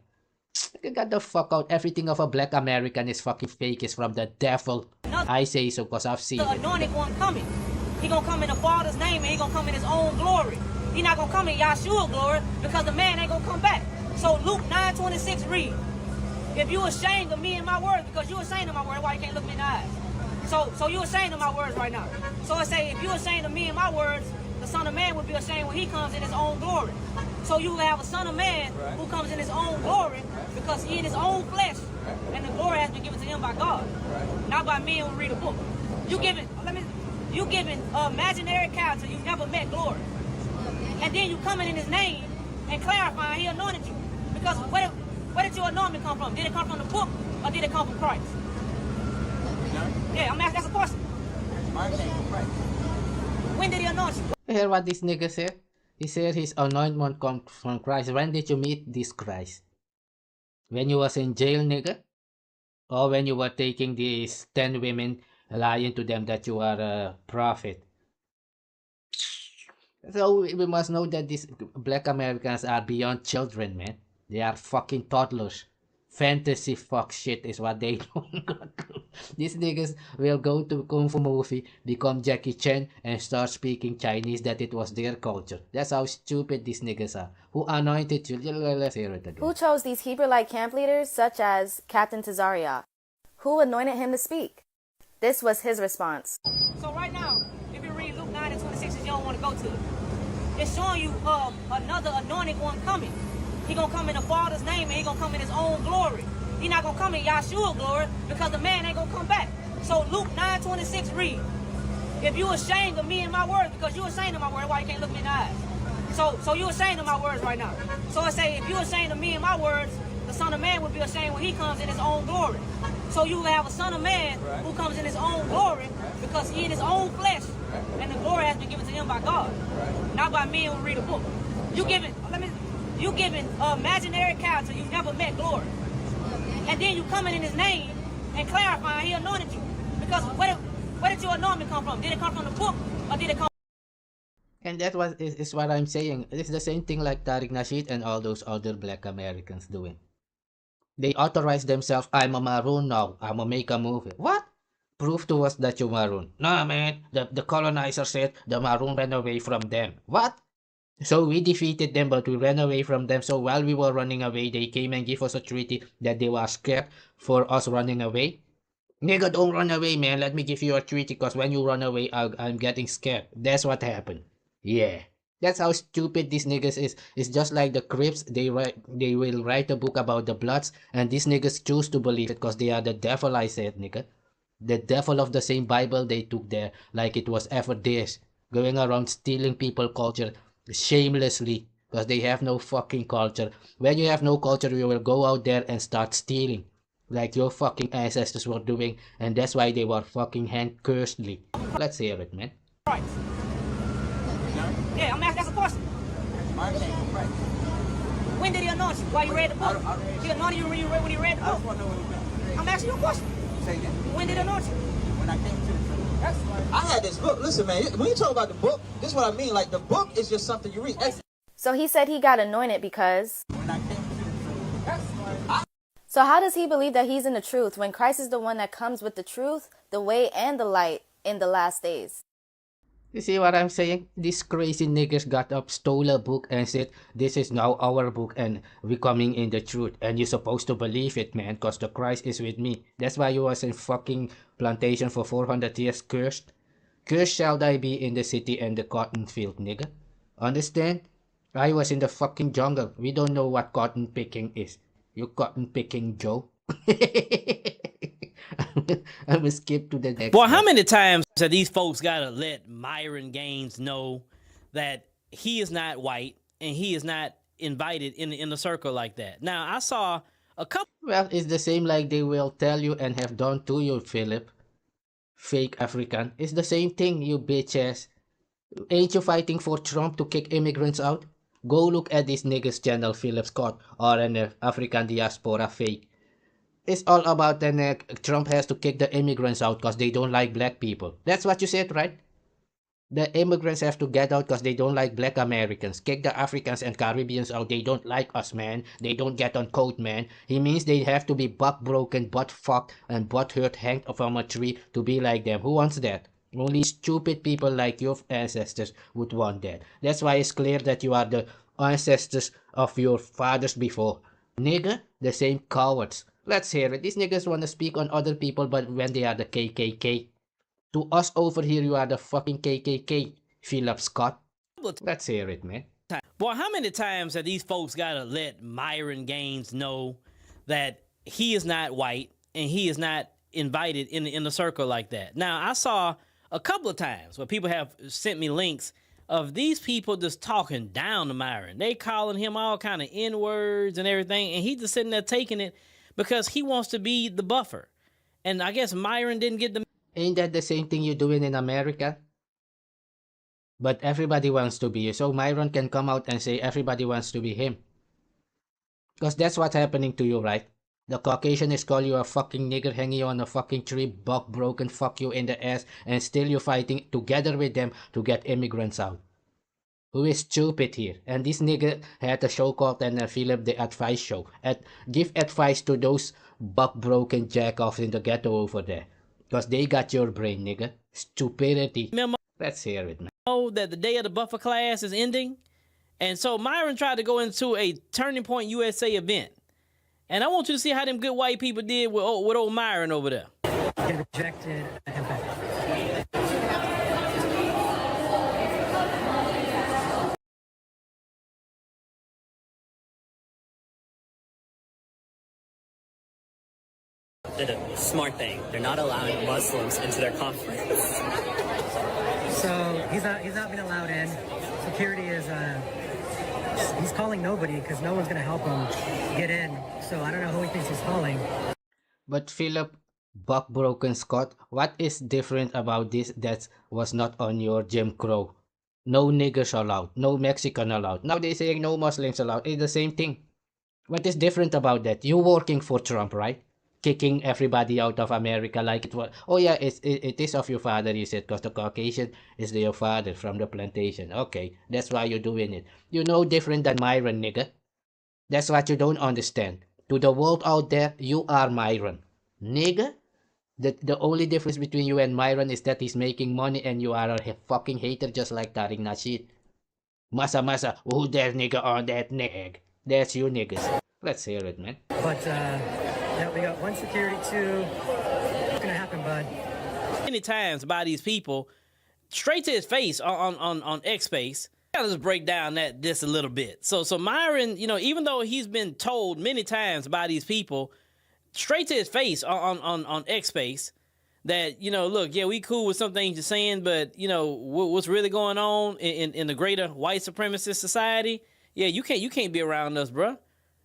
Get the fuck out. Everything of a black American is fucking fake. It's from the devil. I say so because I've seen the anointed one coming. He gonna come in the Father's name and he gonna come in his own glory. He not gonna come in Yahshua's glory because the man ain't gonna come back. So Luke 9:26 read, if you ashamed of me and my words, because you ashamed of my words, why you can't look me in the eyes? So you ashamed of my words right now. So I say, if you ashamed of me and my words, the Son of Man would be ashamed when he comes in his own glory. So you have a Son of Man who comes in his own glory because he in his own flesh, and the glory has been given to him by God, not by men who read a book. You giving imaginary character, you never met glory, and then you coming in his name and clarifying he anointed you. Because where did your anointment come from? Did it come from the book or did it come from Christ? Yeah, I'm asking, that's a question. When did he anoint you? You hear what this nigga said? He said his anointment comes from Christ. When did you meet this Christ? When you was in jail, nigga? Or when you were taking these 10 women, lying to them that you are a prophet? So we must know that these black Americans are beyond children, man. They are fucking toddlers. Fantasy fuck shit is what they do. These niggas will go to Kung Fu movie, become Jackie Chan, and start speaking Chinese that it was their culture. That's how stupid these niggas are. Who anointed you? Let's hear it again. Who chose these Hebrew-like camp leaders, such as Captain Tazariak? Who anointed him to speak? This was his response. So right now, if you read Luke 9 and 26, you don't want to go to it. It's showing you another anointed one coming. He gonna come in the Father's name and he gonna come in his own glory. He not gonna come in Yahshua's glory because the man ain't gonna come back. So Luke 9:26 read, if you ashamed of me and my words, because you ashamed of my words, why you can't look me in the eyes? So you ashamed of my words right now. So I say, if you ashamed of me and my words, the Son of Man would be ashamed when he comes in his own glory. So you have a Son of Man comes in his own glory because he in his own flesh, and the glory has been given to him by God, not by men who read a book. You giving imaginary character you never met glory, and then you coming in his name and clarifying he anointed you. Because where did your anointment come from? Did it come from the book or did it come? And that is what I'm saying. It's the same thing like Tariq, Nasheed, and all those other black Americans doing. They authorize themselves, I'm a maroon now, I'm gonna make a movie. What? Prove to us that you're maroon. Nah, man, the colonizer said the maroon ran away from them. What? So we defeated them, but we ran away from them. So while we were running away, they came and gave us a treaty that they were scared for us running away. Nigga, don't run away, man. Let me give you a treaty, because when you run away, I'm getting scared. That's what happened. Yeah. That's how stupid these niggas is. It's just like the Crips. They will write a book about the Bloods, and these niggas choose to believe it because they are the devil, I said, nigga. The devil of the same Bible they took there, like it was ever theirs. Going around stealing people culture shamelessly, because they have no fucking culture. When you have no culture, you will go out there and start stealing, like your fucking ancestors were doing, and that's why they were fucking hand-cursedly. Let's hear it, man. Right. Yeah, I'm asking that's a question. When did he anoint you? While you read the book? He anointed you when you read the book? I'm asking you a question. When did he anoint you? When I came to the truth. I had this book. Listen, man, when you talk about the book, this is what I mean. Like, the book is just something you read. So he said he got anointed because... When I came to the truth. So how does he believe that he's in the truth when Christ is the one that comes with the truth, the way, and the light in the last days? You see what I'm saying? These crazy niggas got up, stole a book, and said, this is now our book, and we coming in the truth. And you're supposed to believe it, man, because the Christ is with me. That's why you was in fucking Plantation for 400 years cursed. Cursed shall I be in the city and the cotton field, nigga. Understand? I was in the fucking jungle. We don't know what cotton picking is. You cotton picking Joe. I'm gonna skip to the next. Boy, how many times have these folks gotta let Myron Gaines know that he is not white and he is not invited in the circle like that? Now, I saw a couple. Well, it's the same like they will tell you and have done to you, Philip. Fake African. It's the same thing, you bitches. Ain't you fighting for Trump to kick immigrants out? Go look at this niggas channel, Philip Scott, or an African Diaspora fake. It's all about Trump has to kick the immigrants out because they don't like black people. That's what you said, right? The immigrants have to get out because they don't like black Americans. Kick the Africans and Caribbeans out. They don't like us, man. They don't get on code, man. He means they have to be butt broken, butt fucked, and butt hurt hanged from a tree to be like them. Who wants that? Only stupid people like your ancestors would want that. That's why it's clear that you are the ancestors of your fathers before. Nigga, the same cowards. Let's hear it. These niggas want to speak on other people, but when they are the KKK. To us over here, you are the fucking KKK, Philip Scott. Let's hear it, man. Boy, how many times have these folks gotta let Myron Gaines know that he is not white and he is not invited in the circle like that? Now, I saw a couple of times where people have sent me links of these people just talking down to Myron. They calling him all kind of N-words and everything, and he just sitting there taking it because he wants to be the buffer. And I guess Myron didn't get the... Ain't that the same thing you're doing in America? But everybody wants to be you. So Myron can come out and say everybody wants to be him. Because that's what's happening to you, right? The Caucasians call you a fucking nigger, hang you on a fucking tree, buck broken, fuck you in the ass, and still you're fighting together with them to get immigrants out. Who is stupid here? And this nigga had a show called Philip the Advice Show. Give advice to those buck broken jackoffs in the ghetto over there. Because they got your brain, nigga. Stupidity. Let's hear it, man. Know that the day of the buffer class is ending. And so Myron tried to go into a Turning Point USA event. And I want you to see how them good white people did with old Myron over there. Get rejected and back. Did a smart thing. They're not allowing Muslims into their conference. So he's not being allowed in. Security is he's calling nobody because no one's gonna help him get in. So I don't know who he thinks he's calling. But Philip, Buck Broken Scott, what is different about this that was not on your Jim Crow? No niggers allowed, no Mexican allowed. Now they saying no Muslims allowed. It's the same thing. What is different about that? You working for Trump, right? Kicking everybody out of America like it was. Oh yeah, it is of your father, you said, because the Caucasian is your father from the plantation. Okay, that's why you're doing it. You know different than Myron, nigga. That's what you don't understand. To the world out there, you are Myron. Nigga, the only difference between you and Myron is that he's making money and you are a fucking hater just like Tariq Nasheed. Masa, who that nigga on that neg? That's you niggas. Let's hear it, man. But, yeah, we got 1 security, 2. What's gonna happen, bud? Many times by these people, straight to his face on X Space. Let's break down this a little bit. So Myron, you know, even though he's been told many times by these people, straight to his face on X Space, that, you know, look, yeah, we cool with some things you're saying, but, you know, what's really going on in the greater white supremacist society? Yeah, you can't be around us, bruh.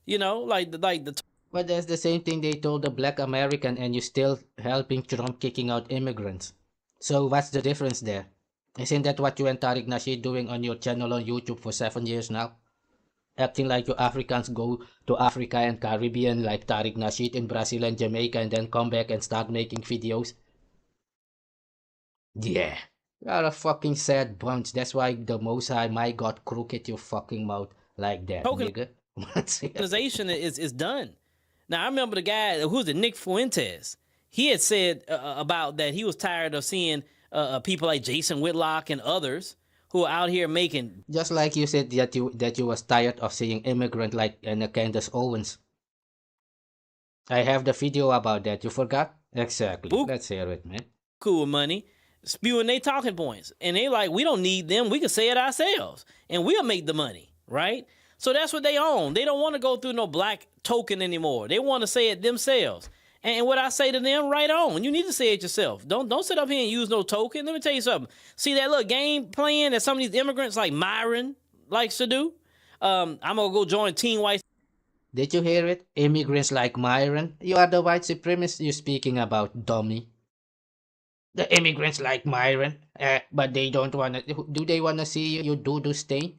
You know, like the. But that's the same thing they told the black American, and you still helping Trump kicking out immigrants. So what's the difference there? Isn't that what you and Tariq Nasheed doing on your channel on YouTube for 7 years now? Acting like you Africans go to Africa and Caribbean like Tariq Nasheed in Brazil and Jamaica and then come back and start making videos. Yeah, you are a fucking sad bunch. That's why the Most High, my God, crooked your fucking mouth like that, nigga. Organization is done. Now I remember the guy who's the Nick Fuentes. He had said about that he was tired of seeing people like Jason Whitlock and others who are out here making. Just like you said that you was tired of seeing immigrant like Candace Owens. I have the video about that. You forgot? Exactly. Ooh. Let's hear it, man. Cool money, spewing their talking points, and they like, we don't need them. We can say it ourselves, and we'll make the money, right? So that's what they own. They don't want to go through no black token anymore. They want to say it themselves. And what I say to them, right on. You need to say it yourself. Don't sit up here and use no token. Let me tell you something. See that little game playing that some of these immigrants like Myron likes to do? I'm going to go join Teen White. Did you hear it? Immigrants like Myron? You are the white supremacist you're speaking about, dummy. The immigrants like Myron? But they don't want to... Do they want to see you do stain?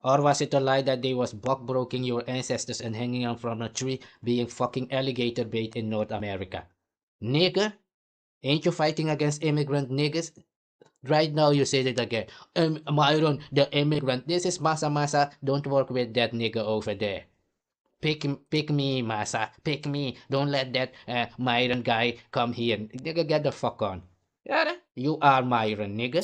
Or was it a lie that they was buck-broking your ancestors and hanging out from a tree being fucking alligator bait in North America? Nigger? Ain't you fighting against immigrant niggas? Right now you said it again. Myron, the immigrant. This is Masa. Don't work with that nigger over there. Pick me, Masa. Pick me. Don't let that Myron guy come here. Nigga, get the fuck on. You are Myron, nigga.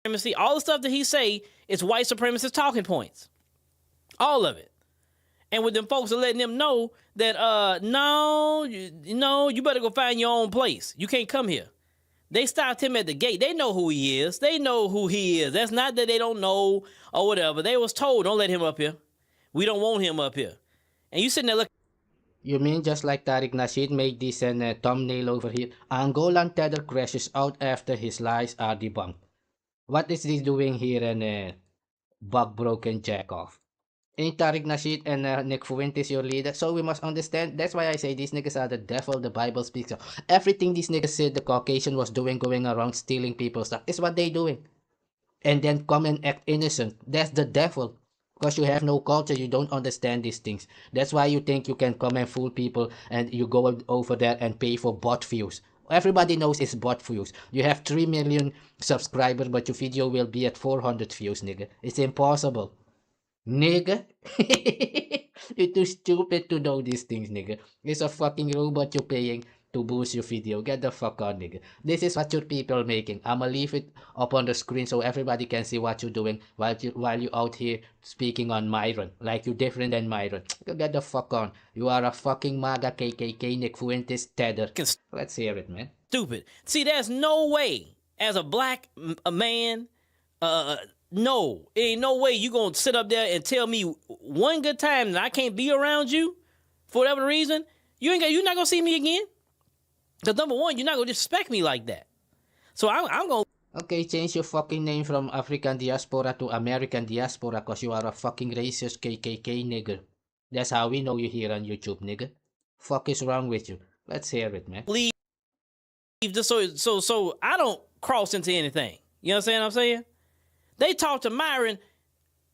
Supremacy, all the stuff that he say is white supremacist talking points. All of it. And with them folks are letting them know that, no, you better go find your own place. You can't come here. They stopped him at the gate. They know who he is. They know who he is. That's not that they don't know or whatever. They was told, don't let him up here. We don't want him up here. And you sitting there looking. You mean just like Tariq Nasheed made this thumbnail over here? Angolan tether crashes out after his lies are debunked. What is this doing here in Bug Broken Jackoff? Ain't Tariq Nasheed and Nick Fuentes your leader? So we must understand. That's why I say these niggas are the devil the Bible speaks of. Everything these niggas said the Caucasian was doing, going around stealing people's stuff, is what they doing. And then come and act innocent. That's the devil. Because you have no culture, you don't understand these things. That's why you think you can come and fool people and you go over there and pay for bot views. Everybody knows it's bot views. You have 3 million subscribers, but your video will be at 400 views, nigga. It's impossible. Nigga. You're too stupid to know these things, nigga. It's a fucking robot you're paying to boost your video. Get the fuck on, nigga. This is what your people making. I'ma leave it up on the screen so everybody can see what you're doing while you out here speaking on Myron. Like you're different than Myron. Get the fuck on. You are a fucking MAGA KKK Nick Fuentes tether. Let's hear it, man. Stupid. See, there's no way as a black man, no, ain't no way you gonna sit up there and tell me one good time that I can't be around you for whatever reason. You're not gonna see me again. Because number one, you're not going to disrespect me like that. So I'm going to... Okay, change your fucking name from African Diaspora to American Diaspora because you are a fucking racist KKK nigger. That's how we know you here on YouTube, nigga. Fuck is wrong with you? Let's hear it, man. Leave just so I don't cross into anything. You understand what I'm saying? They talk to Myron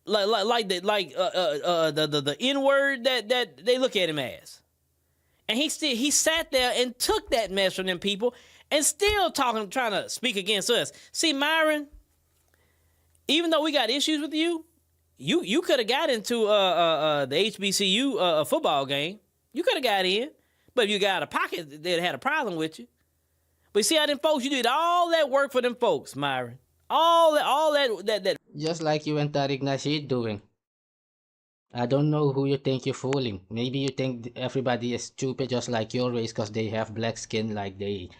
like the N-word that they look at him as. And he sat there and took that mess from them people and still trying to speak against us. See, Myron, even though we got issues with you could have got into the HBCU football game. You could have got in. But if you got a pocket, they'd had a problem with you. But see how them folks, you did all that work for them folks, Myron. All that. Just like you and Tariq Nasheed doing. I don't know who you think you're fooling. Maybe you think everybody is stupid just like your race because they have black skin like they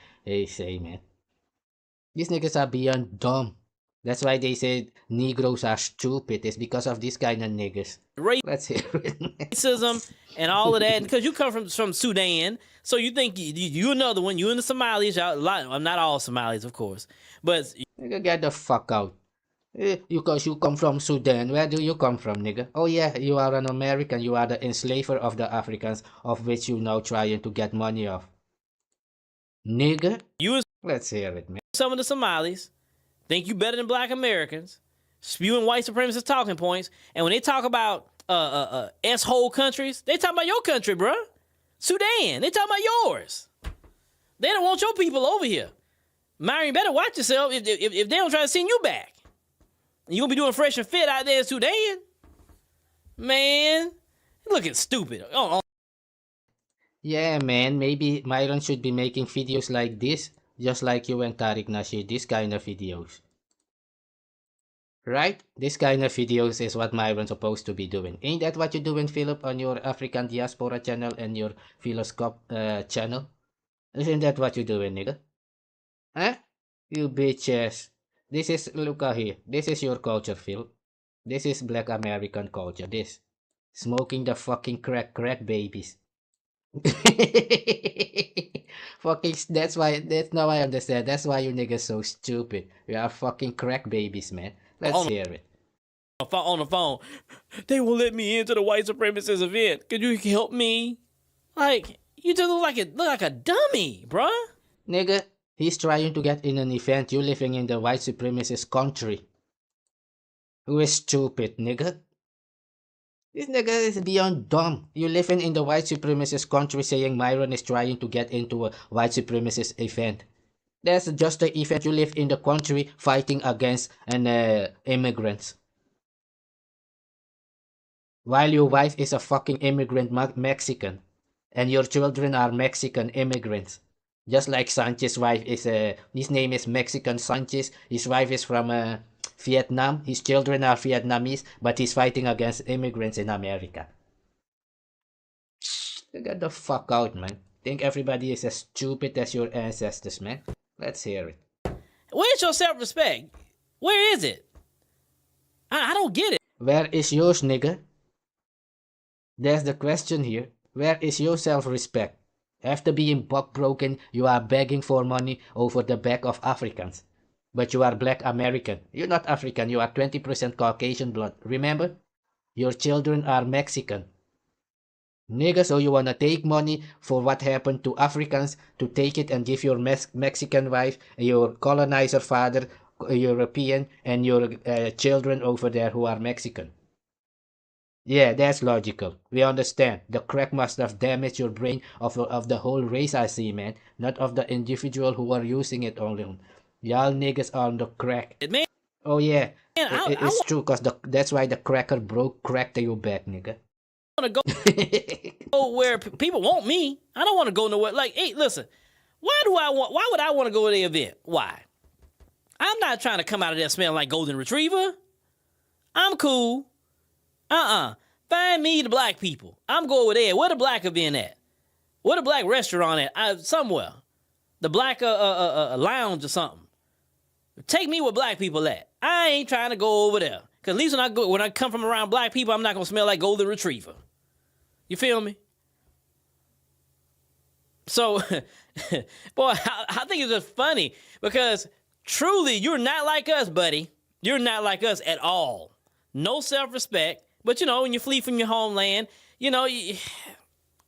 say, man. These niggas are beyond dumb. That's why they say Negroes are stupid. It's because of these kind of niggas. Let's hear it. Racism and all of that. Because you come from Sudan, so you think you another one. You and the Somalis. I'm not all Somalis, of course. But nigga, get the fuck out. Because you come from Sudan. Where do you come from, nigga? Oh yeah, you are an American. You are the enslaver of the Africans, of which you now trying to get money off. Nigga? Let's hear it, man. Some of the Somalis think you better than black Americans, spewing white supremacist talking points, and when they talk about S-hole countries, they talk about your country, bruh. Sudan, they talk about yours. They don't want your people over here. Myron, you better watch yourself if they don't try to send you back. You gonna be doing fresh and fit out there in Sudan? Man, you're looking stupid. Yeah, man, maybe Myron should be making videos like this, just like you and Tariq Nasheed, this kind of videos. Right? This kind of videos is what Myron's supposed to be doing. Ain't that what you're doing, Philip, on your African Diaspora channel and your Philoscope channel? Isn't that what you're doing, nigga? Huh? You bitches. This is, look at here. This is your culture, Phil. This is black American culture. This. Smoking the fucking crack babies. Fucking, that's now I understand. That's why you niggas so stupid. You are fucking crack babies, man. Let's hear it. On the phone, they won't let me into the white supremacist event. Could you help me? Like, you just look like a dummy, bruh. Nigga, he's trying to get in an event. You living in the white supremacist country. Who is stupid, nigga? This nigga is beyond dumb. You living in the white supremacist country saying Myron is trying to get into a white supremacist event. That's just the event. You live in the country fighting against immigrants. While your wife is a fucking immigrant Mexican. And your children are Mexican immigrants. Just like Sanchez's wife is, his name is Mexican Sanchez. His wife is from Vietnam. His children are Vietnamese, but he's fighting against immigrants in America. Get the fuck out, man. Think everybody is as stupid as your ancestors, man. Let's hear it. Where's your self-respect? Where is it? I don't get it. Where is yours, nigga? That's the question here. Where is your self-respect? After being buck-broken, you are begging for money over the back of Africans. But you are black American. You're not African. You are 20% Caucasian blood. Remember? Your children are Mexican. Nigga, so you wanna take money for what happened to Africans to take it and give your Mexican wife, your colonizer father, European, and your children over there who are Mexican. Yeah, that's logical. We understand. The crack must have damaged your brain of the whole race, I see, man. Not of the individual who are using it only. Y'all niggas are on the crack. Oh yeah, it's true, cause that's why the cracker cracked your back, nigga. I want to go where people want me. I don't want to go nowhere. Like, hey, listen, why would I want to go to the event? Why? I'm not trying to come out of there smelling like golden retriever. I'm cool. Find me the black people. I'm going over there. Where the black event at? Where the black restaurant at? Somewhere. The black lounge or something. Take me where black people at. I ain't trying to go over there. Cause at least when I come from around black people, I'm not gonna smell like golden retriever. You feel me? So, boy, I think it's just funny because truly, you're not like us, buddy. You're not like us at all. No self-respect. But, you know, when you flee from your homeland, you know,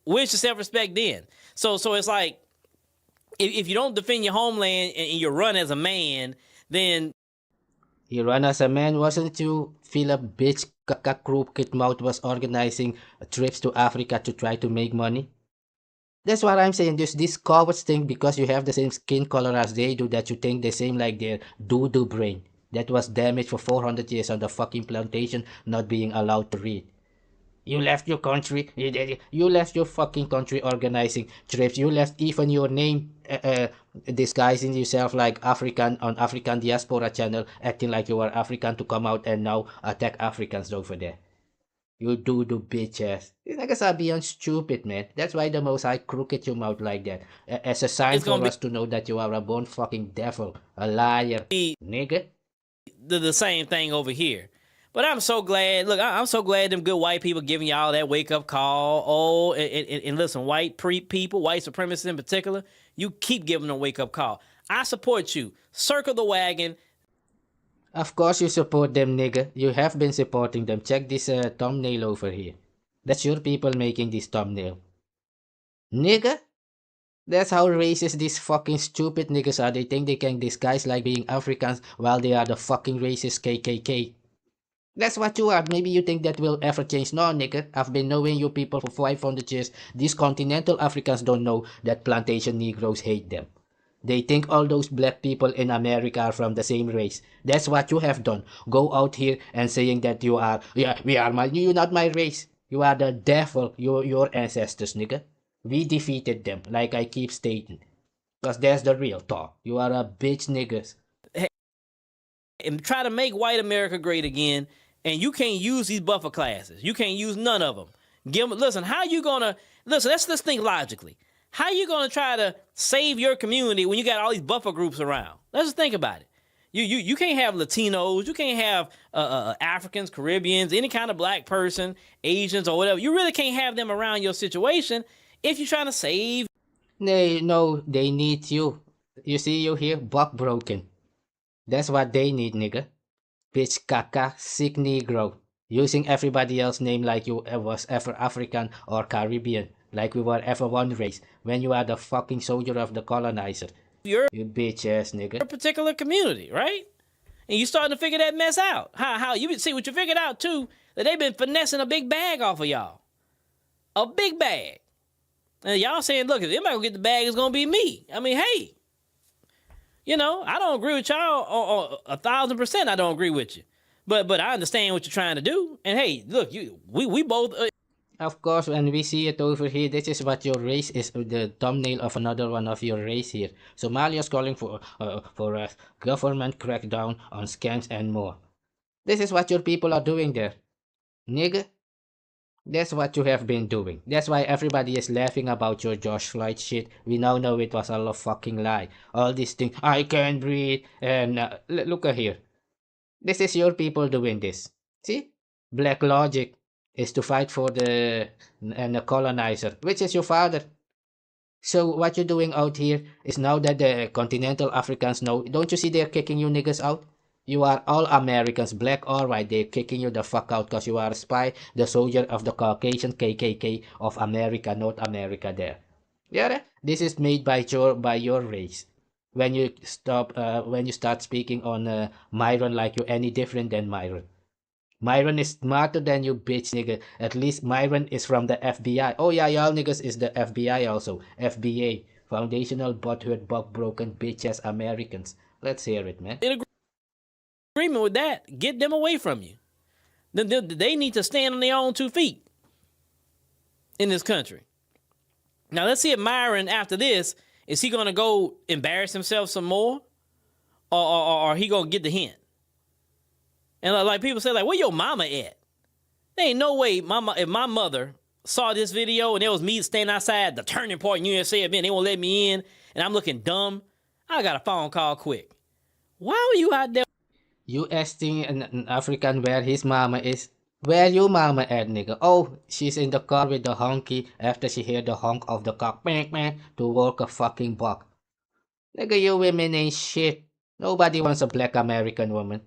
where's your self-respect then? So it's like if you don't defend your homeland and you run as a man, then You run as a man, wasn't you? Philip bitch crooked mouth was organizing trips to Africa to try to make money. That's what I'm saying. Just these cowards think because you have the same skin color as they do that you think the same like their doo-doo brain that was damaged for 400 years on the fucking plantation, not being allowed to read. You left your country. You left your fucking country organizing trips. You left even your name disguising yourself like African on African Diaspora channel, acting like you are African to come out and now attack Africans over there. You do bitch ass. These niggas are beyond stupid, man. That's why the Most High crooked your mouth like that. As a sign for us to know that you are a born fucking devil. A liar. Nigga. The same thing over here. But I'm so glad. Look, I'm so glad them good white people giving y'all that wake up call. Oh, and listen, white people, white supremacists in particular, you keep giving them a wake up call. I support you. Circle the wagon. Of course you support them, nigga. You have been supporting them. Check this thumbnail over here. That's your people making this thumbnail. Nigga? That's how racist these fucking stupid niggas are. They think they can disguise like being Africans while they are the fucking racist KKK. That's what you are. Maybe you think that will ever change. No, nigga. I've been knowing you people for 500 years. These continental Africans don't know that plantation Negroes hate them. They think all those black people in America are from the same race. That's what you have done. Go out here and saying that you are, you're not my race. You are the devil, your ancestors, nigga. We defeated them, like I keep stating. Because that's the real talk. You are a bitch, niggas. And try to make white America great again. And you can't use these buffer classes. You can't use none of them. Listen, how you gonna, let's think logically. How you gonna try to save your community when you got all these buffer groups around? Let's just think about it. You can't have Latinos, you can't have Africans, Caribbeans, any kind of black person, Asians or whatever. You really can't have them around your situation if you're trying to save. No, they need you. You see you here, buck broken. That's what they need, nigga. Bitch caca, sick Negro. Using everybody else's name like you was ever African or Caribbean. Like we were ever one race. When you are the fucking soldier of the colonizer. You bitch ass nigga. Your particular community, right? And you starting to figure that mess out. How you see what you figured out too, that they've been finessing a big bag off of y'all. A big bag. And y'all saying, look, if anybody gonna get the bag, it's gonna be me. I mean, hey. You know, I don't agree with y'all 1,000%. I don't agree with you, but I understand what you're trying to do. And hey, look, we both. Of course, when we see it over here, this is what your race is. The thumbnail of another one of your race here. Somalia is calling for a government crackdown on scams and more. This is what your people are doing there, nigga. That's what you have been doing. That's why everybody is laughing about your George Floyd shit. We now know it was all a fucking lie. All these things, I can't breathe, and look at here. This is your people doing this. See? Black logic is to fight for the colonizer, which is your father. So what you're doing out here is now that the continental Africans know, don't you see they're kicking you niggas out? You are all Americans, black or white. They're kicking you the fuck out because you are a spy, the soldier of the Caucasian KKK of America, North America there. Yeah, this is made by your race. When you start speaking on Myron like you're any different than Myron. Myron is smarter than you, bitch nigga. At least Myron is from the FBI. Oh yeah, y'all niggas is the FBI also. FBA. Foundational butthurt buck broken bitch ass Americans. Let's hear it, man. Agreement with that, get them away from you. They need to stand on their own 2 feet in this country. Now let's see if Myron, after this, is he gonna go embarrass himself some more, or he gonna get the hint? And like people say, like, where your mama at? There ain't no way, if my mother saw this video and there was me standing outside the Turning Point USA event, they won't let me in, and I'm looking dumb, I got a phone call quick. Why were you out there? You asking an African where his mama is? Where your mama at, nigga? Oh, she's in the car with the honky after she heard the honk of the cock to walk a fucking buck. Nigga, you women ain't shit. Nobody wants a black American woman.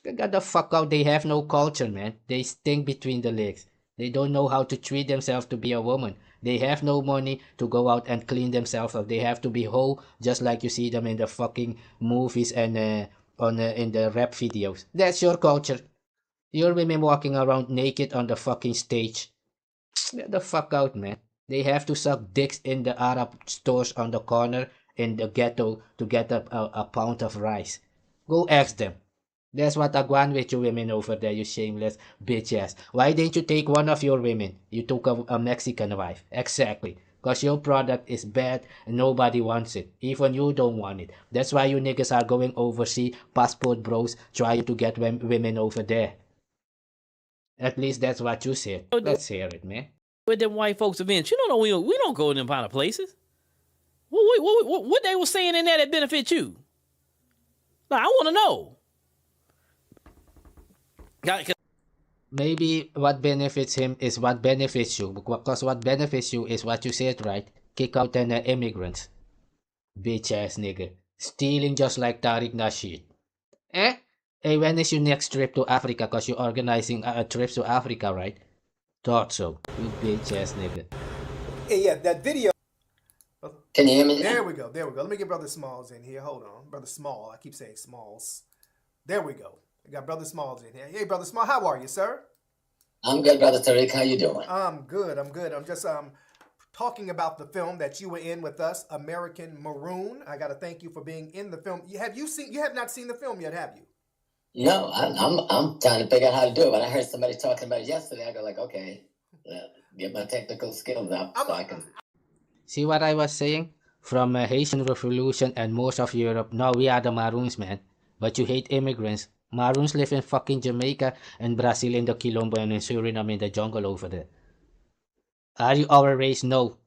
They got the fuck out. They have no culture, man. They stink between the legs. They don't know how to treat themselves to be a woman. They have no money to go out and clean themselves up. They have to be whole, just like you see them in the fucking movies and in the rap videos. That's your culture. Your women walking around naked on the fucking stage. Get the fuck out, man. They have to suck dicks in the Arab stores on the corner in the ghetto to get a pound of rice. Go ask them. That's what I want with you women over there, you shameless bitch ass. Why didn't you take one of your women? You took a Mexican wife. Exactly. Because your product is bad and nobody wants it. Even you don't want it. That's why you niggas are going overseas, passport bros, trying to get women over there. At least that's what you said. Let's hear it, man. With them white folks events, you don't know we don't go to them kind of places. What they were saying in there that benefit you? Like, I want to know. Maybe what benefits him is what benefits you. Because what benefits you is what you said, right? Kick out an immigrants. Bitch ass nigga. Stealing just like Tariq Nasheed. Eh? Hey, when is your next trip to Africa? Because you're organizing a trip to Africa, right? Thought so. You bitch ass nigga. Hey, yeah, that video. Can you hear me? There we go. There we go. Let me get Brother Smalls in here. Hold on. Brother Small. I keep saying Smalls. There we go. I got Brother Smalls in here. Hey, Brother Small, how are you, sir? I'm good, Brother Tariq. How you doing? I'm good. I'm good. I'm just talking about the film that you were in with us, American Maroon. I got to thank you for being in the film. You have not seen the film yet, have you? No, I'm trying to figure out how to do it. When I heard somebody talking about it yesterday, I go like, okay, get my technical skills up so I can. See what I was saying? From Haitian Revolution and most of Europe, now we are the Maroons, man. But you hate immigrants. Maroons live in fucking Jamaica and Brazil in the Quilombo and in Suriname in the jungle over there. Are you our race? No.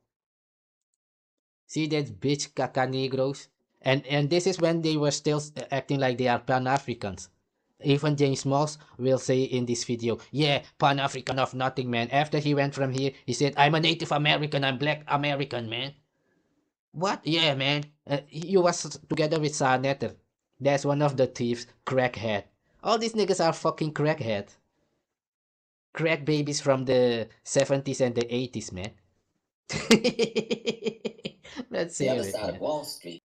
See that bitch caca negros? And this is when they were still acting like they are Pan-Africans. Even James Smalls will say in this video, yeah, Pan-African of nothing, man. After he went from here, he said, I'm a Native American, I'm Black American, man. What? Yeah, man. You was together with Sarnetter. That's one of the thieves, crackhead. All these niggas are fucking crackhead. Crack babies from the 70s and the 80s, man. Let's see. The other side of Wall Street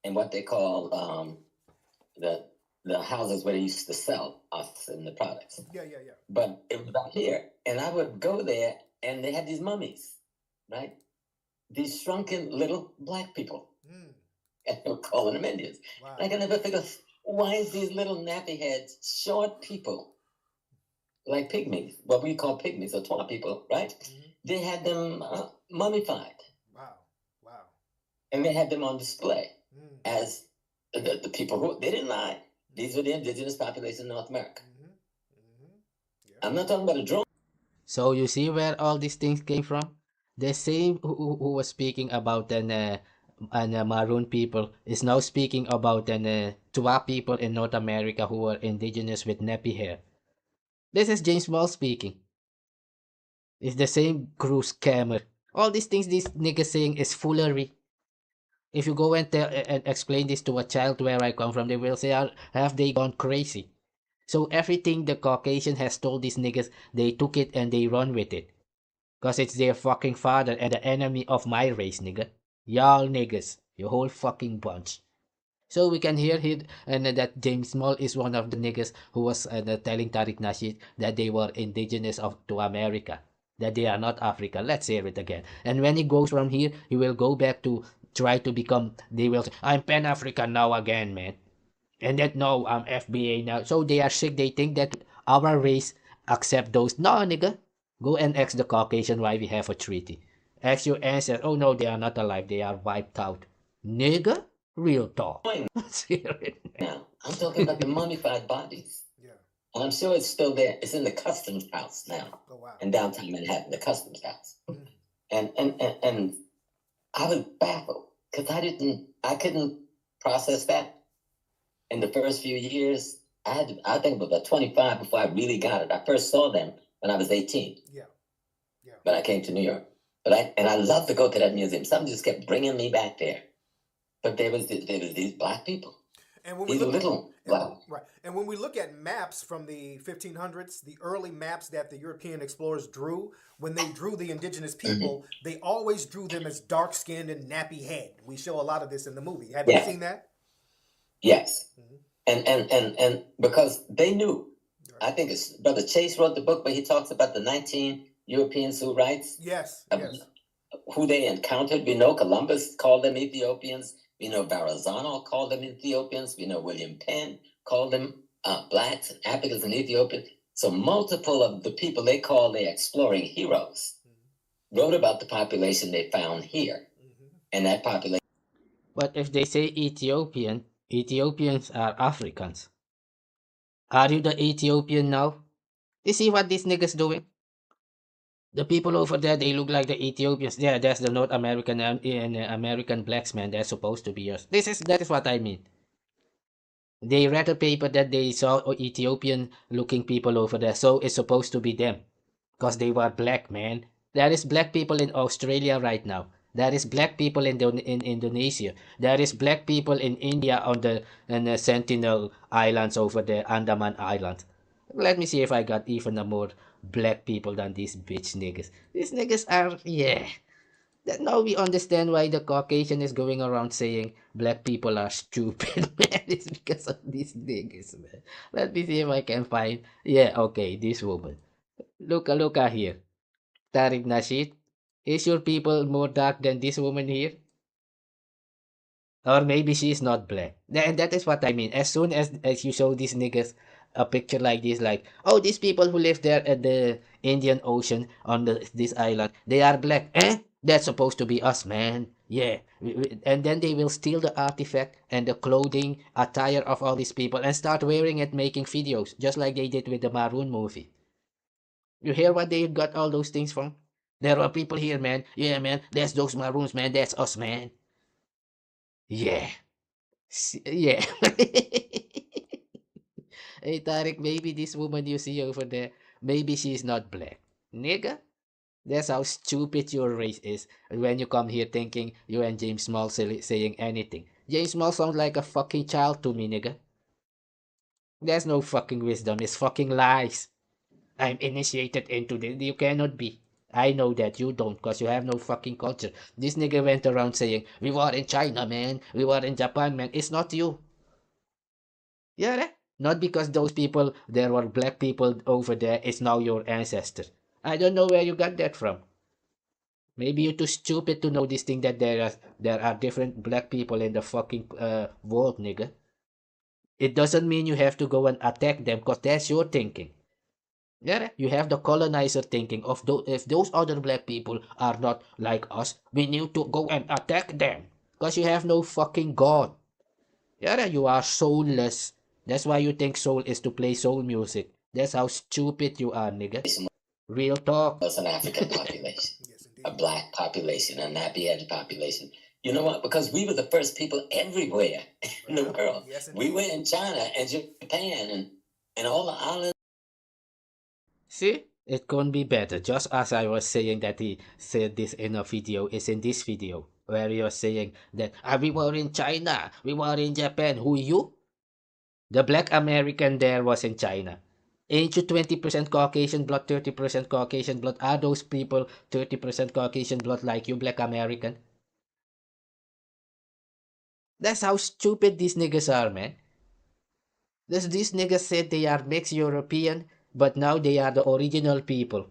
and what they call the houses where they used to sell us and the products. Yeah. But it was out here. And I would go there and they had these mummies, right? These shrunken little black people. And they were calling them Indians. Wow. I can never figure, why is these little nappy heads, short people, like pygmies, what we call pygmies or tall people, right? Mm-hmm. They had them mummified. Wow. And they had them on display as the people who, they didn't lie. These were the indigenous population in North America. Yeah. I'm not talking about a drone. So you see where all these things came from? The same who was speaking about an Maroon people is now speaking about Twa people in North America who are indigenous with nappy hair. This is James Ball speaking. It's the same crew scammer. All these things these niggas saying is foolery. If you go and tell and explain this to a child where I come from, they will say, have they gone crazy? So everything the Caucasian has told these niggas, they took it and they run with it. Cause it's their fucking father and the enemy of my race, nigga. Y'all niggas, your whole fucking bunch. So we can hear here and that James Small is one of the niggas who was telling Tariq Nasheed that they were indigenous to America. That they are not Africa. Let's hear it again. And when he goes from here, he will go back to try to become, they will say, I'm Pan-African now again, man. And that, no, I'm FBA now. So they are sick. They think that our race accept those. No, nigga. Go and ask the Caucasian why we have a treaty. Ask your ancestors. Oh, no, they are not alive. They are wiped out. Nigga? Real talk. Let's hear it. Now, I'm talking about the mummified bodies. Yeah. And I'm sure it's still there. It's in the customs house now. Oh, wow. In downtown Manhattan, the customs house. And I was baffled because I couldn't process that. In the first few years, I think about 25 before I really got it. I first saw them when I was 18. Yeah. But I came to New York. I love to go to that museum. Something just kept bringing me back there. But there was these black people. And when He's a little black. Right. And when we look at maps from the 1500s, the early maps that the European explorers drew, when they drew the indigenous people, they always drew them as dark-skinned and nappy-head. We show a lot of this in the movie. Have you seen that? Yes. And because they knew. I think it's Brother Chase wrote the book, but he talks about the 19 Europeans who writes. Yes. Who they encountered. We know Columbus called them Ethiopians. We know Verrazano called them Ethiopians. We know William Penn called them blacks and Africans and Ethiopians. So multiple of the people they call the exploring heroes wrote about the population they found here. And that population. But if they say Ethiopian, Ethiopians are Africans. Are you the Ethiopian now? You see what these niggas doing? The people over there, they look like the Ethiopians. Yeah, that's the North American and American blacks, man. They're supposed to be yours. That is what I mean. They read a paper that they saw Ethiopian-looking people over there, so it's supposed to be them, because they were black, man. There is black people in Australia right now. There is black people in Indonesia. There is black people in India on the Sentinel Islands over there, Andaman Islands. Let me see if I got even more black people than these bitch niggas. These niggas are, yeah. Now we understand why the Caucasian is going around saying black people are stupid, man. It's because of these niggas, man. Let me see if I can find, yeah, okay, this woman. Look at here. Tariq Nasheed. Is your people more dark than this woman here? Or maybe she's not black. And that is what I mean. As soon as you show these niggas a picture like this, like, oh, these people who live there at the Indian Ocean on this island, they are black. That's supposed to be us, man. Yeah. And then they will steal the artifact and the clothing, attire of all these people and start wearing it, making videos, just like they did with the Maroon movie. You hear what they got all those things from? There are people here, man. Yeah, man. That's those Maroons, man. That's us, man. Yeah. Yeah. Hey, Tariq, maybe this woman you see over there, maybe she's not black. Nigga? That's how stupid your race is when you come here thinking you and James Small saying anything. James Small sounds like a fucking child to me, nigga. There's no fucking wisdom. It's fucking lies. I'm initiated into this. You cannot be. I know that you don't, because you have no fucking culture. This nigga went around saying, we were in China, man. We were in Japan, man. It's not you. Yeah, not because those people, there were black people over there, it's now your ancestor. I don't know where you got that from. Maybe you're too stupid to know this thing that there are different black people in the fucking world, nigga. It doesn't mean you have to go and attack them, because that's your thinking. Yeah, you have the colonizer thinking of if those other black people are not like us, we need to go and attack them. Because you have no fucking God. Yeah, you are soulless. That's why you think soul is to play soul music. That's how stupid you are, nigga. Real talk. It's an African population, a black population, a nappy-headed population. You know what? Because we were the first people everywhere in the world. Yes, we were in China and Japan and all the islands. See? It couldn't be better. Just as I was saying that he said this in a video, is in this video. Where he was saying that we were in China, we were in Japan. Who you? The black American there was in China. Ain't you 20% Caucasian blood, 30% Caucasian blood? Are those people 30% Caucasian blood like you, black American? That's how stupid these niggas are, man. These niggas said they are mixed European, but now they are the original people.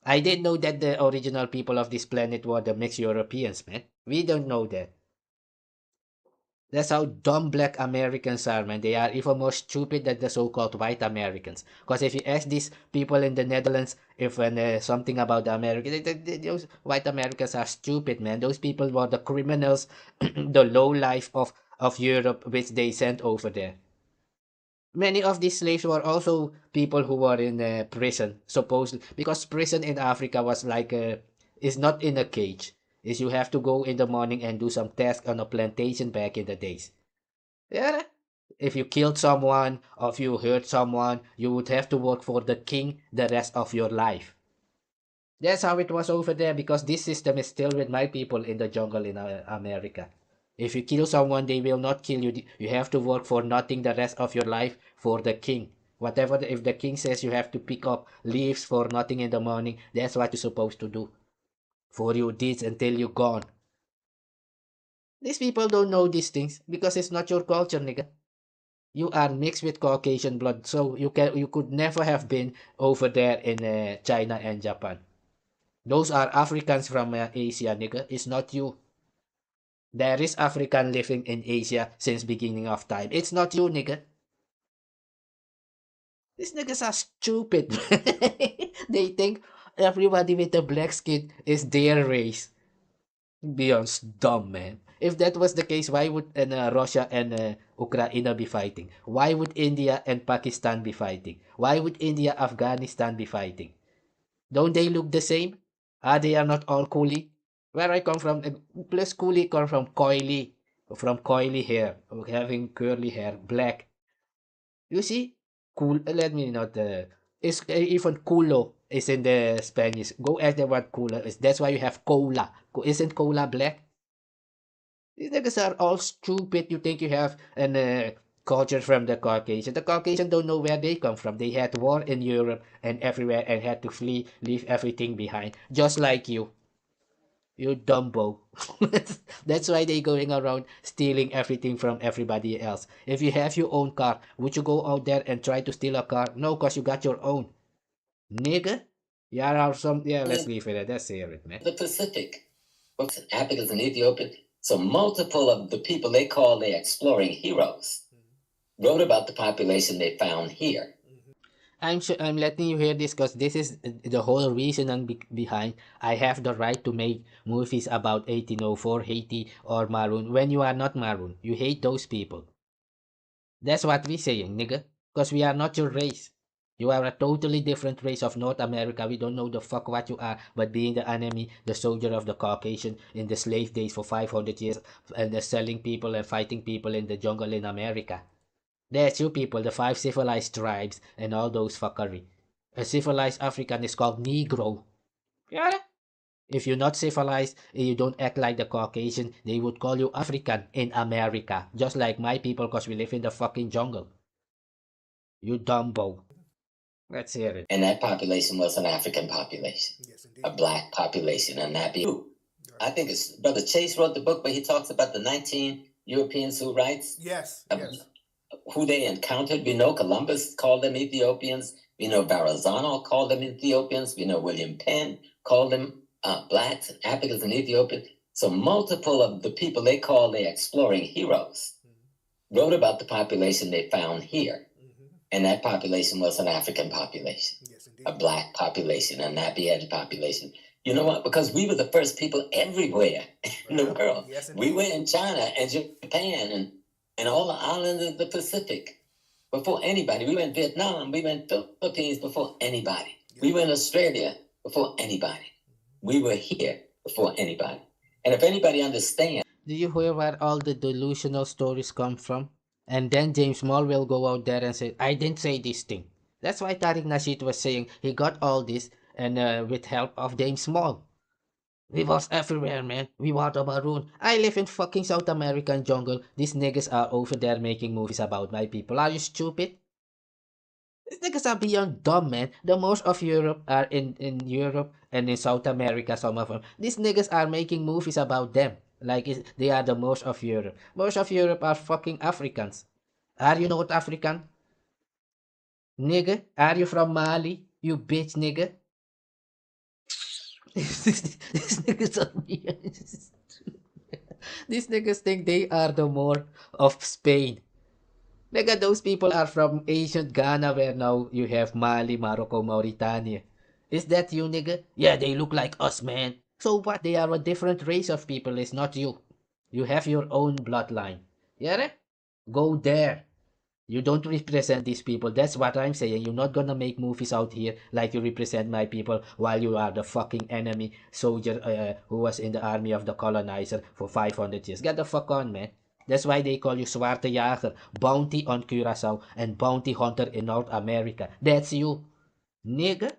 I didn't know that the original people of this planet were the mixed Europeans, man. We don't know that. That's how dumb black Americans are, man. They are even more stupid than the so-called white Americans. Because if you ask these people in the Netherlands if something about the Americans, those white Americans are stupid, man. Those people were the criminals, the low life of Europe, which they sent over there. Many of these slaves were also people who were in prison, supposedly. Because prison in Africa was like is not in a cage. Is you have to go in the morning and do some task on a plantation back in the days. Yeah. If you killed someone or if you hurt someone, you would have to work for the king the rest of your life. That's how it was over there, because this system is still with my people in the jungle in America. If you kill someone, they will not kill you. You have to work for nothing the rest of your life for the king. Whatever, if the king says you have to pick up leaves for nothing in the morning, that's what you're supposed to do. For your deeds until you're gone. These people don't know these things because it's not your culture, nigga. You are mixed with Caucasian blood, so you could never have been over there in China and Japan. Those are Africans from Asia, nigga. It's not you. There is African living in Asia since beginning of time. It's not you, nigga. These niggas are stupid. They think everybody with a black skin is their race. Beyond dumb, man. If that was the case, why would Russia and Ukraine be fighting? Why would India and Pakistan be fighting? Why would India, Afghanistan be fighting? Don't they look the same? They are not all coolie. Where I come from, plus coolie come from coily hair, having curly hair, black. You see, cool. Let me not. It's even culo is in the Spanish. Go ask them what culo is. That's why you have cola. Isn't cola black? These niggas are all stupid. You think you have an culture from the Caucasian. The Caucasian don't know where they come from. They had war in Europe and everywhere and had to flee, leave everything behind. Just like you. You dumbo. That's why they going around stealing everything from everybody else. If you have your own car, would you go out there and try to steal a car? No, cause you got your own. Nigga? Yeah, let's leave it. That's it, man. The Pacific. Africans and Ethiopians. So multiple of the people they call the exploring heroes wrote about the population they found here. I'm letting you hear this because this is the whole reason behind I have the right to make movies about 1804, Haiti, or Maroon when you are not Maroon. You hate those people. That's what we saying, nigga. Because we are not your race. You are a totally different race of North America. We don't know the fuck what you are, but being the enemy, the soldier of the Caucasian in the slave days for 500 years, and selling people and fighting people in the jungle in America. That's you people, the 5 civilized tribes and all those fuckery. A civilized African is called Negro. Yeah? If you're not civilized and you don't act like the Caucasian, they would call you African in America. Just like my people because we live in the fucking jungle. You dumbo. Let's hear it. And that population was an African population. Yes, a black population, and that be I think it's Brother Chase wrote the book where he talks about the 19 Europeans who writes. Yes. Who they encountered. We know Columbus called them Ethiopians. We know Verrazano called them Ethiopians. We know William Penn called them blacks and Africans and Ethiopians. So multiple of the people they call the exploring heroes wrote about the population they found here. And that population was an African population, a black population, a nappy-headed population. You know what? Because we were the first people everywhere in the world. Yes, we were in China and Japan and all the islands of the Pacific before anybody. We were in Vietnam, we were in Philippines before anybody. We were in Australia before anybody. We were here before anybody. And if anybody understands... Do you hear where all the delusional stories come from? And then James Small will go out there and say, I didn't say this thing. That's why Tariq Nasheed was saying he got all this and with help of James Small. We was everywhere, man. We were the Maroon. I live in fucking South American jungle. These niggas are over there making movies about my people. Are you stupid? These niggas are beyond dumb, man. The most of Europe are in Europe and in South America, some of them. These niggas are making movies about them. Like they are the most of Europe. Most of Europe are fucking Africans. Are you North African? Nigga? Are you from Mali? You bitch nigga? These niggas are These niggas think they are the more of Spain. Nigga, those people are from ancient Ghana where now you have Mali, Morocco, Mauritania. Is that you, nigga? Yeah, they look like us, man. So what? They are a different race of people. It's not you. You have your own bloodline. Yeah? Go there. You don't represent these people. That's what I'm saying. You're not gonna make movies out here like you represent my people while you are the fucking enemy soldier who was in the army of the colonizer for 500 years. Get the fuck on, man. That's why they call you Zwarte Jager, bounty on Curaçao, and bounty hunter in North America. That's you. Nigga.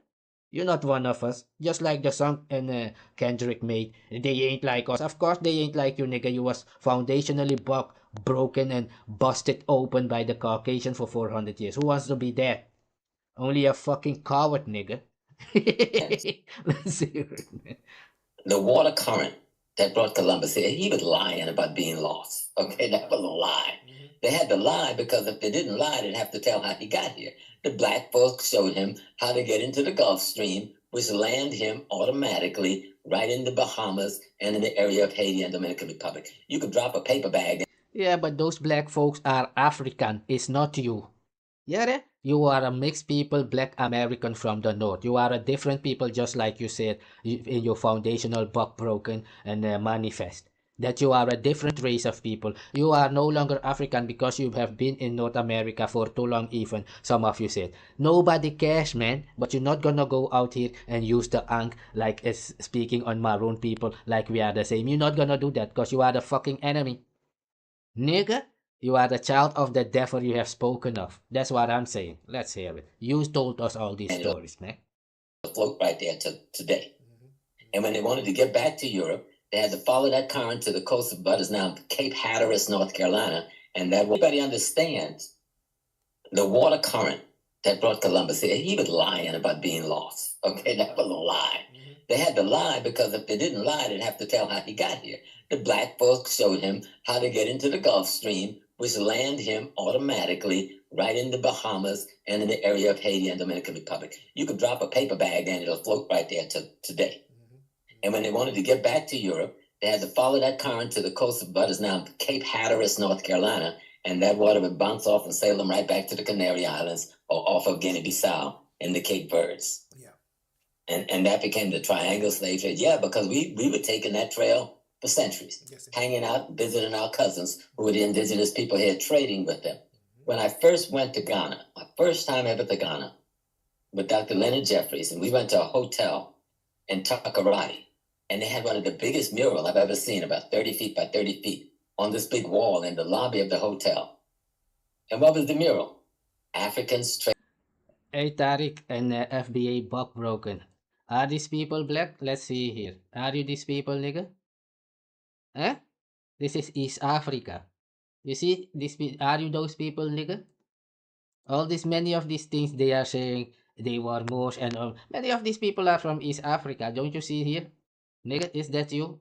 You're not one of us. Just like the song and Kendrick made. They ain't like us. Of course they ain't like you, nigga. You was foundationally broken and busted open by the Caucasian for 400 years. Who wants to be that? Only a fucking coward, nigga. Let's hear it, man. The water current that brought Columbus here, he was lying about being lost. Okay, that was a lie. They had to lie because if they didn't lie, they'd have to tell how he got here. The black folks showed him how to get into the Gulf Stream, which landed him automatically right in the Bahamas and in the area of Haiti and Dominican Republic. You could drop a paper bag. Yeah, but those black folks are African. It's not you. Yeah, you are a mixed people, black American from the north. You are a different people, just like you said in your foundational buck broken and manifest. That you are a different race of people. You are no longer African because you have been in North America for too long, even some of you said. Nobody cares, man. But you're not gonna go out here and use the ang like speaking on maroon people like we are the same. You're not gonna do that because you are the fucking enemy. Nigga, you are the child of the devil you have spoken of. That's what I'm saying. Let's hear it. You told us all these stories, man. Float right there to today. And when they wanted to get back to Europe, they had to follow that current to the coast of what is now Cape Hatteras, North Carolina. And that everybody understands the water current that brought Columbus here. He was lying about being lost. Okay, that was a lie. They had to lie because if they didn't lie, they'd have to tell how he got here. The black folks showed him how to get into the Gulf Stream, which landed him automatically right in the Bahamas and in the area of Haiti and Dominican Republic. You could drop a paper bag and it'll float right there to today. And when they wanted to get back to Europe, they had to follow that current to the coast of what is now Cape Hatteras, North Carolina, and that water would bounce off and sail them right back to the Canary Islands or off of Guinea-Bissau in the Cape Verdes. Yeah. And that became the triangle slave trade. Yeah, because we were taking that trail for centuries, hanging out, visiting our cousins who were the indigenous people here, trading with them. When I first went to Ghana, my first time ever to Ghana, with Dr. Leonard Jeffries, and we went to a hotel in Takoradi, and they had one of the biggest murals I've ever seen, about 30 feet by 30 feet, on this big wall in the lobby of the hotel. And what was the mural? Africans trade. Hey, Tariq and FBA Buck Broken. Are these people black? Let's see here. Are you these people, nigga? Huh? This is East Africa. You see, are you those people, nigga? Many of these things they are saying they were Moors and many of these people are from East Africa. Don't you see here? Nigga, is that you?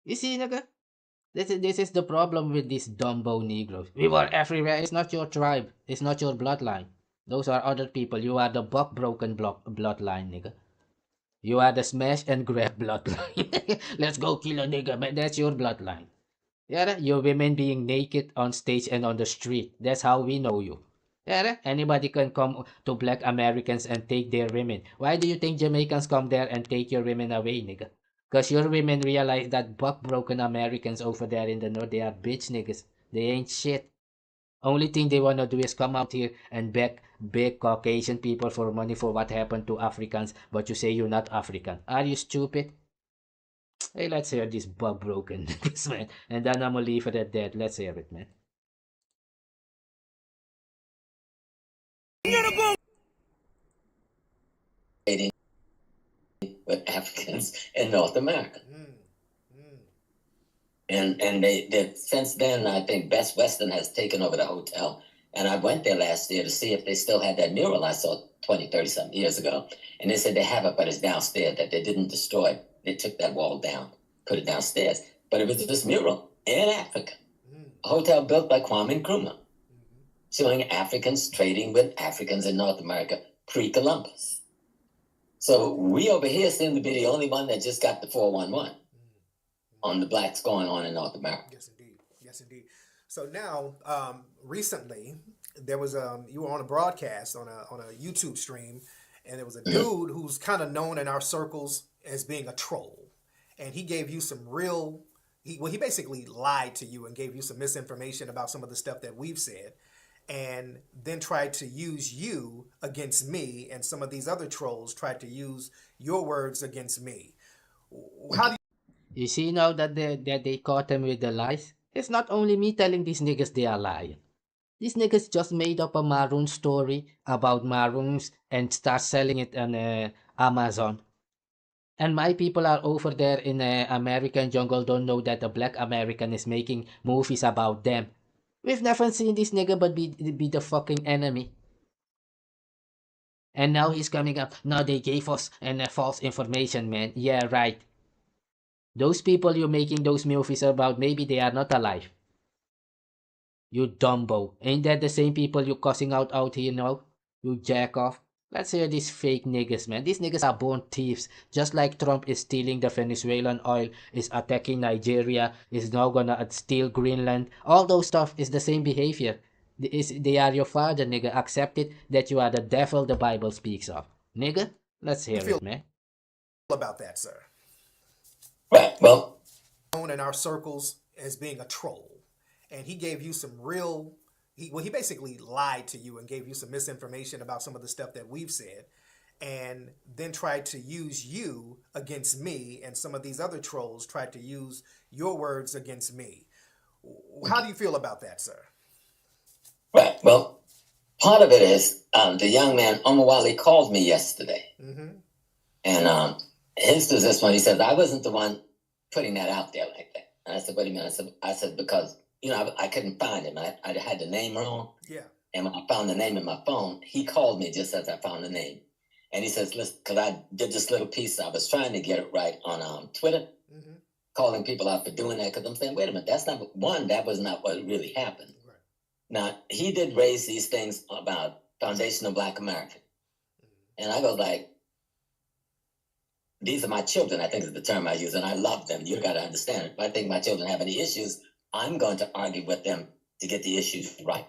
You see, nigga? This is the problem with these Dumbo Negroes. We were everywhere. It's not your tribe. It's not your bloodline. Those are other people. You are the buck broken bloodline, nigga. You are the smash and grab bloodline. Let's go kill a nigga, man. That's your bloodline. Yeah, your women being naked on stage and on the street. That's how we know you. Yeah, anybody can come to black Americans and take their women. Why do you think Jamaicans come there and take your women away, nigga? Because your women realize that buck broken Americans over there in the north, they are bitch niggas. They ain't shit. Only thing they wanna do is come out here and beg Caucasian people for money for what happened to Africans, but you say you're not African. Are you stupid? Hey, let's hear this buck broken niggas, man. And then I'm gonna leave it at that. Let's hear it, man. With Africans in North America. And they since then, I think Best Western has taken over the hotel. And I went there last year to see if they still had that mural I saw 20, 30 something years ago. And they said they have it, but it's downstairs, that they didn't destroy. They took that wall down, put it downstairs. But it was this mural in Africa, a hotel built by Kwame Nkrumah, showing Africans trading with Africans in North America pre-Columbus. So we over here seem to be the only one that just got the 411 on the blacks going on in North America. Yes, indeed. Yes, indeed. So now, recently, there was you were on a broadcast on a YouTube stream, and there was a dude who's kind of known in our circles as being a troll, and he gave you some real. He basically lied to you and gave you some misinformation about some of the stuff that we've said, and then tried to use you against me, and some of these other trolls tried to use your words against me. How do you see now that they caught them with the lies? It's not only me telling these niggas they are lying. These niggas just made up a Maroon story about Maroons and start selling it on Amazon. And my people are over there in American jungle don't know that a black American is making movies about them. We've never seen this nigga but be the fucking enemy. And now he's coming up. No, they gave us false information, man. Yeah, right. Those people you're making those movies about, maybe they are not alive. You dumbo. Ain't that the same people you cussing out here now? You jack off. Let's hear these fake niggas, man. These niggas are born thieves. Just like Trump is stealing the Venezuelan oil, is attacking Nigeria, is now gonna steal Greenland. All those stuff is the same behavior. They are your father, nigga. Accept it that you are the devil the Bible speaks of. Nigga, let's hear it, man. About that, sir. Right, well. Known in our circles as being a troll. And he gave you some real, he basically lied to you and gave you some misinformation about some of the stuff that we've said, and then tried to use you against me, and some of these other trolls tried to use your words against me. How do you feel about that, sir? Right, well, part of it is the young man, Omawali, called me yesterday. And his position when he said, I wasn't the one putting that out there like that. And I said, what do you mean? I said because, you know, I couldn't find him. I had the name wrong. Yeah. And when I found the name in my phone, he called me just as I found the name. And he says, listen, because I did this little piece, I was trying to get it right on Twitter, calling people out for doing that, because I'm saying, wait a minute, that's not, one, that was not what really happened. Right. Now, he did raise these things about Foundation of Black America. And I go like, these are my children, I think is the term I use, and I love them. You got to understand it. If I think my children have any issues, I'm going to argue with them to get the issues right.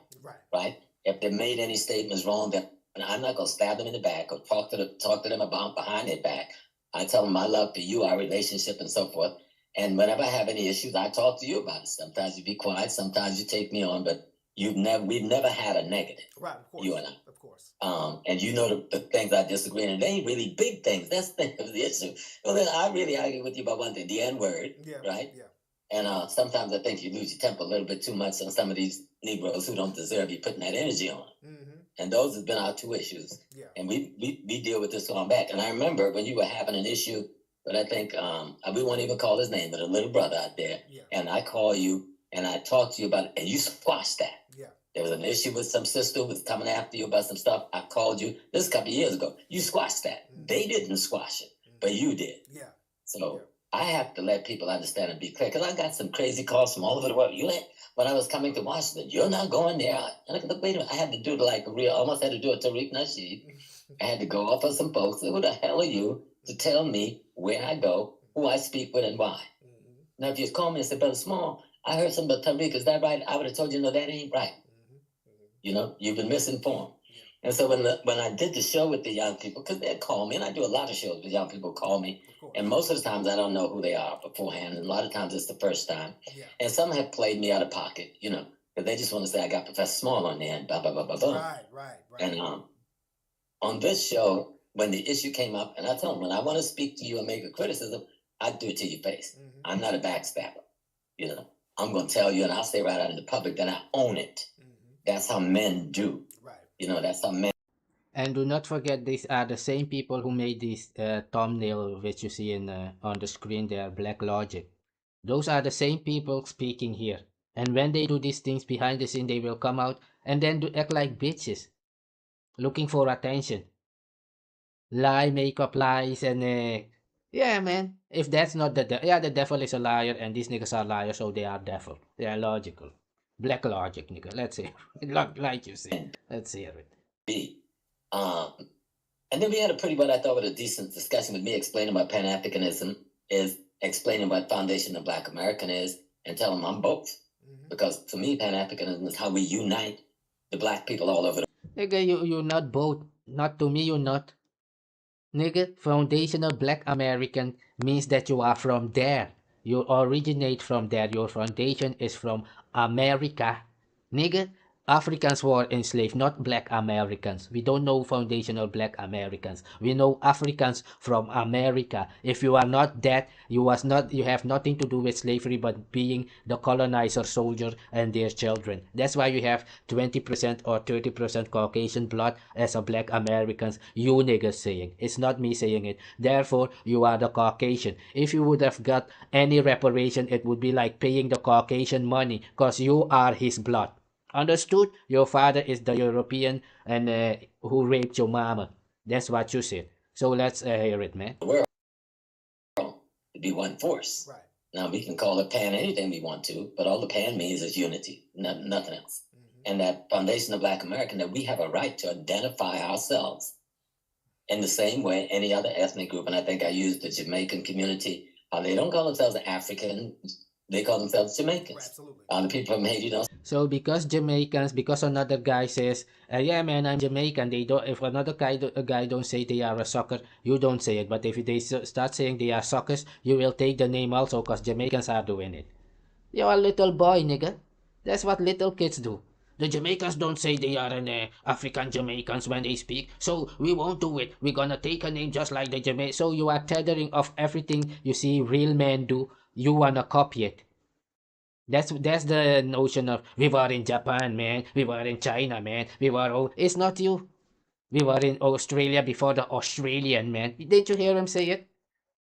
Right? If they made any statements wrong, then I'm not going to stab them in the back or talk to them about behind their back. I tell them my love for you, our relationship, and so forth. And whenever I have any issues, I talk to you about it. Sometimes you be quiet, sometimes you take me on, but we've never had a negative. Right, of course. You and I. Of course. And you know the things I disagree, and they ain't really big things. That's the issue. Well, then I really argue with you about one thing, the N-word, right? Yeah. And sometimes I think you lose your temper a little bit too much on some of these Negroes who don't deserve you putting that energy on. And those have been our two issues. Yeah. And we deal with this on back. And I remember when you were having an issue, but I think we won't even call his name, but a little brother out there. Yeah. And I call you and I talked to you about it, and you squashed that. Yeah. There was an issue with some sister who was coming after you about some stuff. I called you this a couple of years ago. You squashed that. They didn't squash it, but you did. Yeah. So I have to let people understand and be clear, because I got some crazy calls from all over the world. When I was coming to Washington, you're not going there. And I go, wait a minute, I had to do like a real, almost had to do a Tariq Nasheed. I had to go off of some folks. Who the hell are you to tell me where I go, who I speak with, and why? Now, if you call me and say, Brother Small, I heard something about Tariq, is that right? I would have told you, no, that ain't right. You know, you've been misinformed. And so when I did the show with the young people, because they'd call me, and I do a lot of shows with young people call me, and most of the times I don't know who they are beforehand, and a lot of times it's the first time. Yeah. And some have played me out of pocket, you know, because they just want to say, I got Professor Small on there, and blah, blah, blah, blah, blah. Right. And on this show, when the issue came up, and I told them, when I want to speak to you and make a criticism, I do it to your face. I'm not a backstabber. You know, I'm going to tell you, and I'll say right out in the public that I own it. That's how men do. You know, that's how men. And do not forget, these are the same people who made this thumbnail which you see on the screen there, Black Logic. Those are the same people speaking here. And when they do these things behind the scene, they will come out and then act like bitches, looking for attention. Lie, make up lies, and yeah, man. If that's not the devil is a liar, and these niggas are liars, so they are devil. They are logical. Black Logic, nigga. Let's hear it. Like you said. Let's hear it. And then we had a pretty, what I thought was a decent discussion with me explaining what Pan-Africanism is, explaining what Foundation of Black American is, and telling them I'm both. Because to me, Pan-Africanism is how we unite the black people all over the world. Nigga, you're not both. Not to me, you're not. Nigga, Foundation of Black American means that you are from there. You originate from there. Your foundation is from America. Nigga, Africans were enslaved, not black Americans. We don't know foundational black Americans. We know Africans from America. If you are not that, you have nothing to do with slavery but being the colonizer soldier and their children. That's why you have 20% or 30% Caucasian blood as a black Americans. You niggas saying. It's not me saying it. Therefore, you are the Caucasian. If you would have got any reparation, it would be like paying the Caucasian money because you are his blood. Understood? Your father is the European and who raped your mama. That's what you said. So let's hear it, man. The world to be one force. Right. Now we can call it Pan anything we want to, but all the Pan means is unity, nothing else. And that foundation of Black American, that we have a right to identify ourselves in the same way any other ethnic group. And I think I used the Jamaican community. They don't call themselves African. They call themselves Jamaicans. Absolutely. The people from Haiti don't. So because Jamaicans, because another guy says, yeah man, I'm Jamaican, they don't. If another guy don't say they are a sucker, you don't say it. But if they start saying they are suckers, you will take the name also because Jamaicans are doing it. You're a little boy, nigga. That's what little kids do. The Jamaicans don't say they are an African Jamaicans when they speak, so we won't do it. We're gonna take a name just like the Jamaican. So you are tethering of everything you see real men do. You wanna copy it. That's the notion of we were in Japan, man. We were in China, man. It's not you. We were in Australia before the Australian, man. Didn't you hear him say it?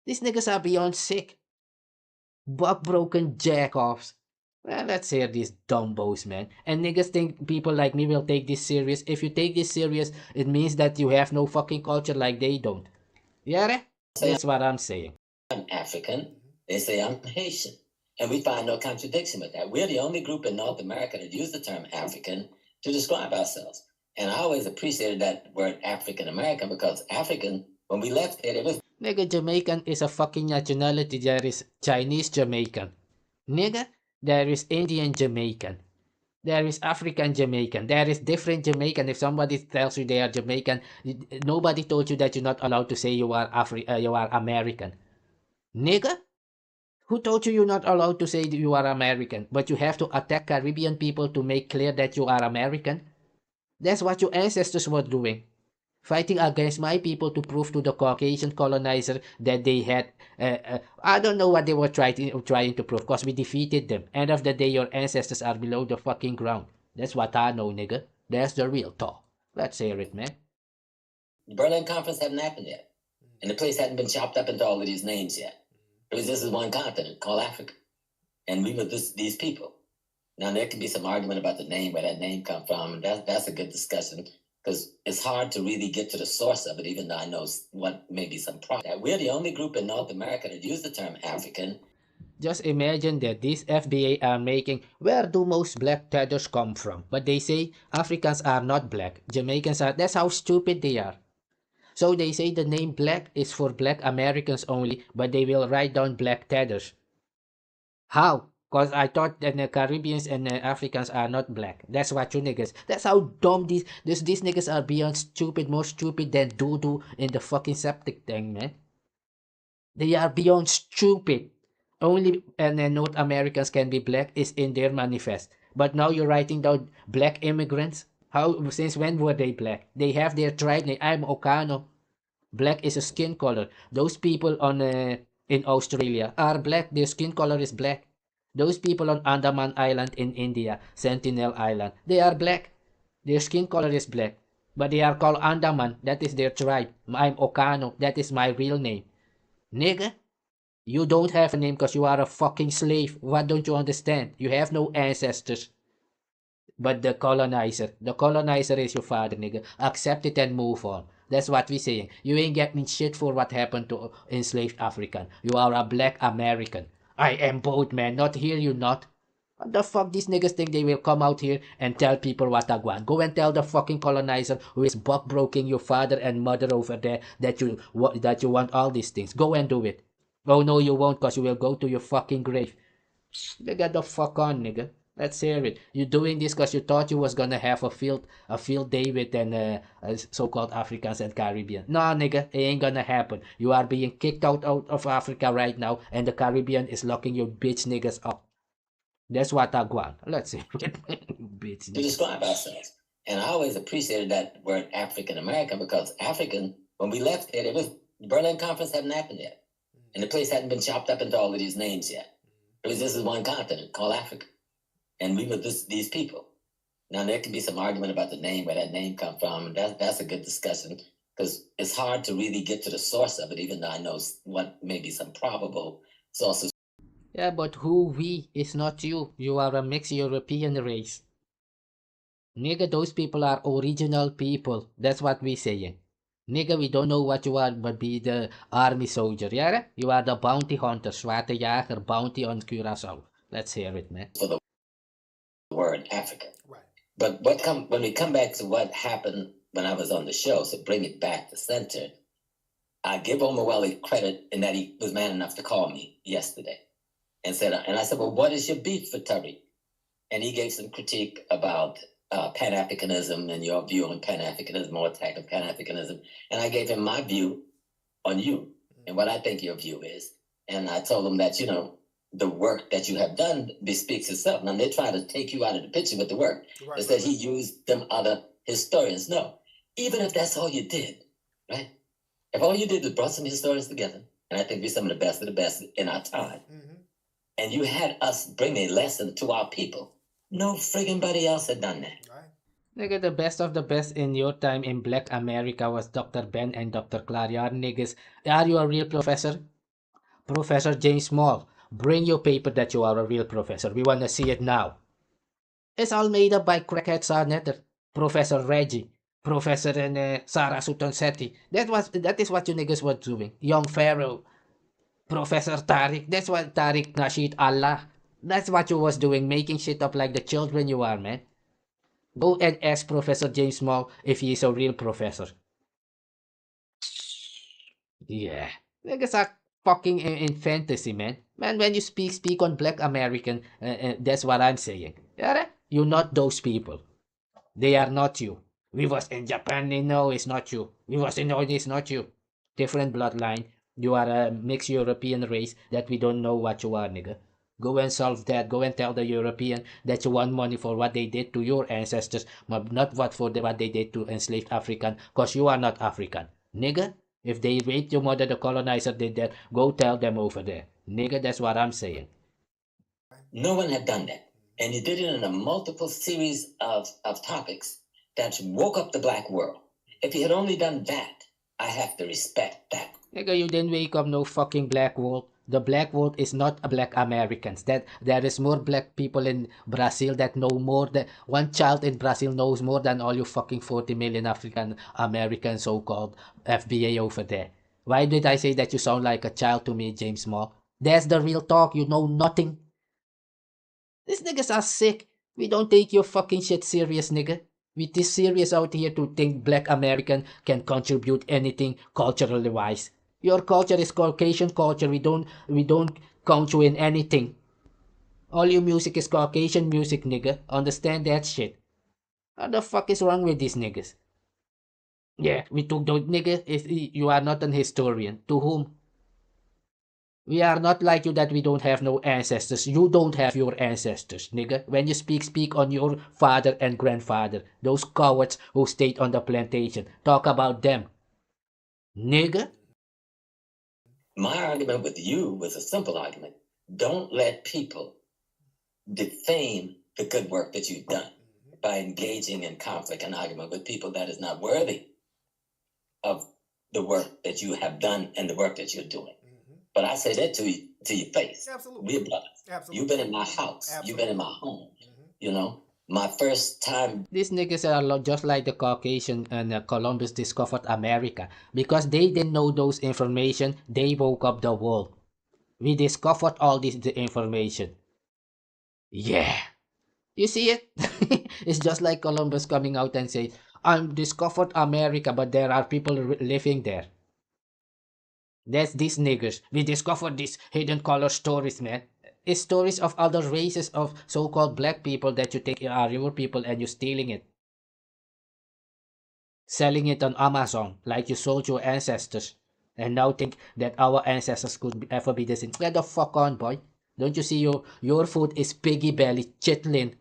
These niggas are beyond sick. Buck-broken jack-offs. Well, let's hear these dumbos, man. And niggas think people like me will take this serious. If you take this serious, it means that you have no fucking culture like they don't. Yeah? That's what I'm saying. I'm African. They say I'm Haitian. And we find no contradiction with that. We're the only group in North America that use the term African to describe ourselves. And I always appreciated that word African American because African, when we left it was... Nigga, Jamaican is a fucking nationality. There is Chinese Jamaican. Nigga, there is Indian Jamaican. There is African Jamaican. There is different Jamaican. If somebody tells you they are Jamaican, nobody told you that you're not allowed to say you are American. Nigga? Who told you you're not allowed to say you are American, but you have to attack Caribbean people to make clear that you are American? That's what your ancestors were doing. Fighting against my people to prove to the Caucasian colonizer that they had... I don't know what they were trying to prove, because we defeated them. End of the day, your ancestors are below the fucking ground. That's what I know, nigga. That's the real talk. Let's hear it, man. The Berlin Conference hadn't happened yet. And the place hadn't been chopped up into all of these names yet. It was just one continent called Africa. And we were these people. Now, there can be some argument about the name, where that name come from. And that's a good discussion. Because it's hard to really get to the source of it, even though I know what maybe some problem. We're the only group in North America that use the term African. Just imagine that these FBA are making, where do most black tethers come from? But they say Africans are not black. Jamaicans are. That's how stupid they are. So they say the name black is for black Americans only, but they will write down black tethers. How? Because I thought that the Caribbeans and the Africans are not black. That's what you niggas. That's how dumb these niggas are beyond stupid, more stupid than doo-doo in the fucking septic tank, man. They are beyond stupid. Only North Americans can be black is in their manifest. But now you're writing down black immigrants. How? Since when were they black? They have their tribe name. I'm Ohkano. Black is a skin color. Those people in Australia are black. Their skin color is black. Those people on Andaman Island in India, Sentinel Island, they are black. Their skin color is black. But they are called Andaman. That is their tribe. I'm Ohkano. That is my real name. Nigga, you don't have a name because you are a fucking slave. What don't you understand? You have no ancestors. But the colonizer is your father, nigga. Accept it and move on. That's what we saying. You ain't getting shit for what happened to enslaved African. You are a black American. I am both, man. Not here, you not. What the fuck these niggas think they will come out here and tell people what I want? Go and tell the fucking colonizer who is buck-broking your father and mother over there that you want all these things. Go and do it. Oh no, you won't, because you will go to your fucking grave. Get the fuck on, nigga. Let's hear it. You doing this because you thought you was gonna have a field day with so-called Africans and Caribbean. Nah, nigga, it ain't gonna happen. You are being kicked out of Africa right now, and the Caribbean is locking your bitch niggas up. That's what I want. Let's hear it. Bitch. to describe ourselves. And I always appreciated that word African American because African, when we left there, the Berlin Conference hadn't happened yet. And the place hadn't been chopped up into all of these names yet. It was just one continent called Africa. And we were these people. Now, there can be some argument about the name, where that name come from. And that's a good discussion because it's hard to really get to the source of it, even though I know what maybe some probable sources. Yeah, but who we is not you. You are a mixed European race. Nigga, those people are original people. That's what we saying. Nigga, we don't know what you are, but be the army soldier, yeah? You are the bounty hunter, zwarte jager, bounty on Curaçao. Let's hear it, man. For the word Africa. Right. But when we come back to what happened when I was on the show, so bring it back to center, I give Omaweli credit in that he was man enough to call me yesterday and I said, well, what is your beef for Tariq? And he gave some critique about Pan-Africanism and your view on Pan-Africanism or attack of Pan-Africanism. And I gave him my view on you and what I think your view is. And I told him that, the work that you have done bespeaks itself. Now, they try to take you out of the picture with the work. Right, they said he used them other historians. No, even if that's all you did, right? If all you did was brought some historians together, and I think we're some of the best in our time, and you had us bring a lesson to our people, no friggin' body else had done that. Right. Nigga, the best of the best in your time in Black America was Dr. Ben and Dr. Clarion. Niggas, are you a real professor? Professor James Small, bring your paper that you are a real professor. We want to see it now. It's all made up by crackheads on it. Professor Reggie, Professor Sarah Sutton Sethi. That is what you niggas were doing. Young Pharaoh, Professor Tariq. That's what Tariq, Nasheed, Allah. That's what you was doing, making shit up like the children you are, man. Go and ask Professor James Small if he is a real professor. Yeah. Niggas are fucking in fantasy, man. Man, when you speak on Black American, that's what I'm saying. Yeah? You're not those people. They are not you. We was in Japan, no, it's not you. We was in Norway, it's not you. Different bloodline. You are a mixed European race that we don't know what you are, nigga. Go and solve that. Go and tell the European that you want money for what they did to your ancestors, but not what they did to enslaved African, because you are not African. Nigga, if they raped your mother, the colonizer did that, go tell them over there. Nigga, that's what I'm saying. No one had done that. And you did it in a multiple series of topics that woke up the black world. If you had only done that, I have to respect that. Nigga, you didn't wake up no fucking black world. The black world is not black Americans. That there is more black people in Brazil that know more than one child in Brazil knows more than all you fucking 40 million African American so-called FBA over there. Why did I say that you sound like a child to me, James Small? That's the real talk. You know nothing. These niggas are sick. We don't take your fucking shit serious, nigga. We this serious out here to think Black American can contribute anything culturally wise. Your culture is Caucasian culture. We don't count you in anything. All your music is Caucasian music, nigga. Understand that shit. What the fuck is wrong with these niggas? Yeah, we took those nigga. If you are not an historian, to whom? We are not like you that we don't have no ancestors. You don't have your ancestors, nigga. When you speak on your father and grandfather. Those cowards who stayed on the plantation. Talk about them. Nigga. My argument with you was a simple argument. Don't let people defame the good work that you've done by engaging in conflict and argument with people that is not worthy of the work that you have done and the work that you're doing. But I say that to your face. Absolutely. We're brothers. Absolutely. You've been in my house. You've been in my home. My first time. These niggas are just like the Caucasian and Columbus discovered America. Because they didn't know those information, they woke up the world. We discovered all the information. Yeah. You see it? It's just like Columbus coming out and saying, I discovered America, but there are people living there. That's these niggers. We discovered these hidden color stories, man. It's stories of other races of so-called black people that you think are your people and you're stealing it. Selling it on Amazon like you sold your ancestors. And now think that our ancestors could ever be the same. Get the fuck on, boy. Don't you see your food is piggy belly chitlin?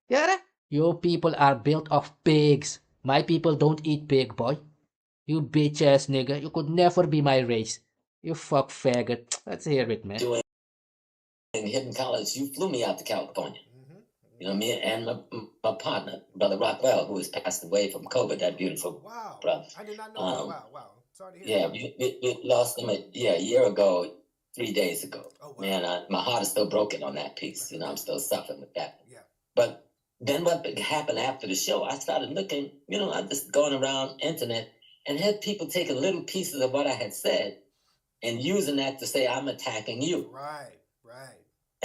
Yeah? Your people are built of pigs. My people don't eat pig, boy. You bitch ass nigga. You could never be my race. You fuck faggot. Let's hear it, man. Doing in Hidden College, you flew me out to California. You know, me and my partner, Brother Rockwell, who has passed away from COVID, that beautiful brother. I did not know that. Wow. Sorry to hear Yeah, we lost him a year ago, 3 days ago. Oh, wow. Man, my heart is still broken on that piece. You know, I'm still suffering with that. Yeah. But then what happened after the show, I started looking, you know, I just going around internet and had people taking little pieces of what I had said and using that to say, I'm attacking you. Right.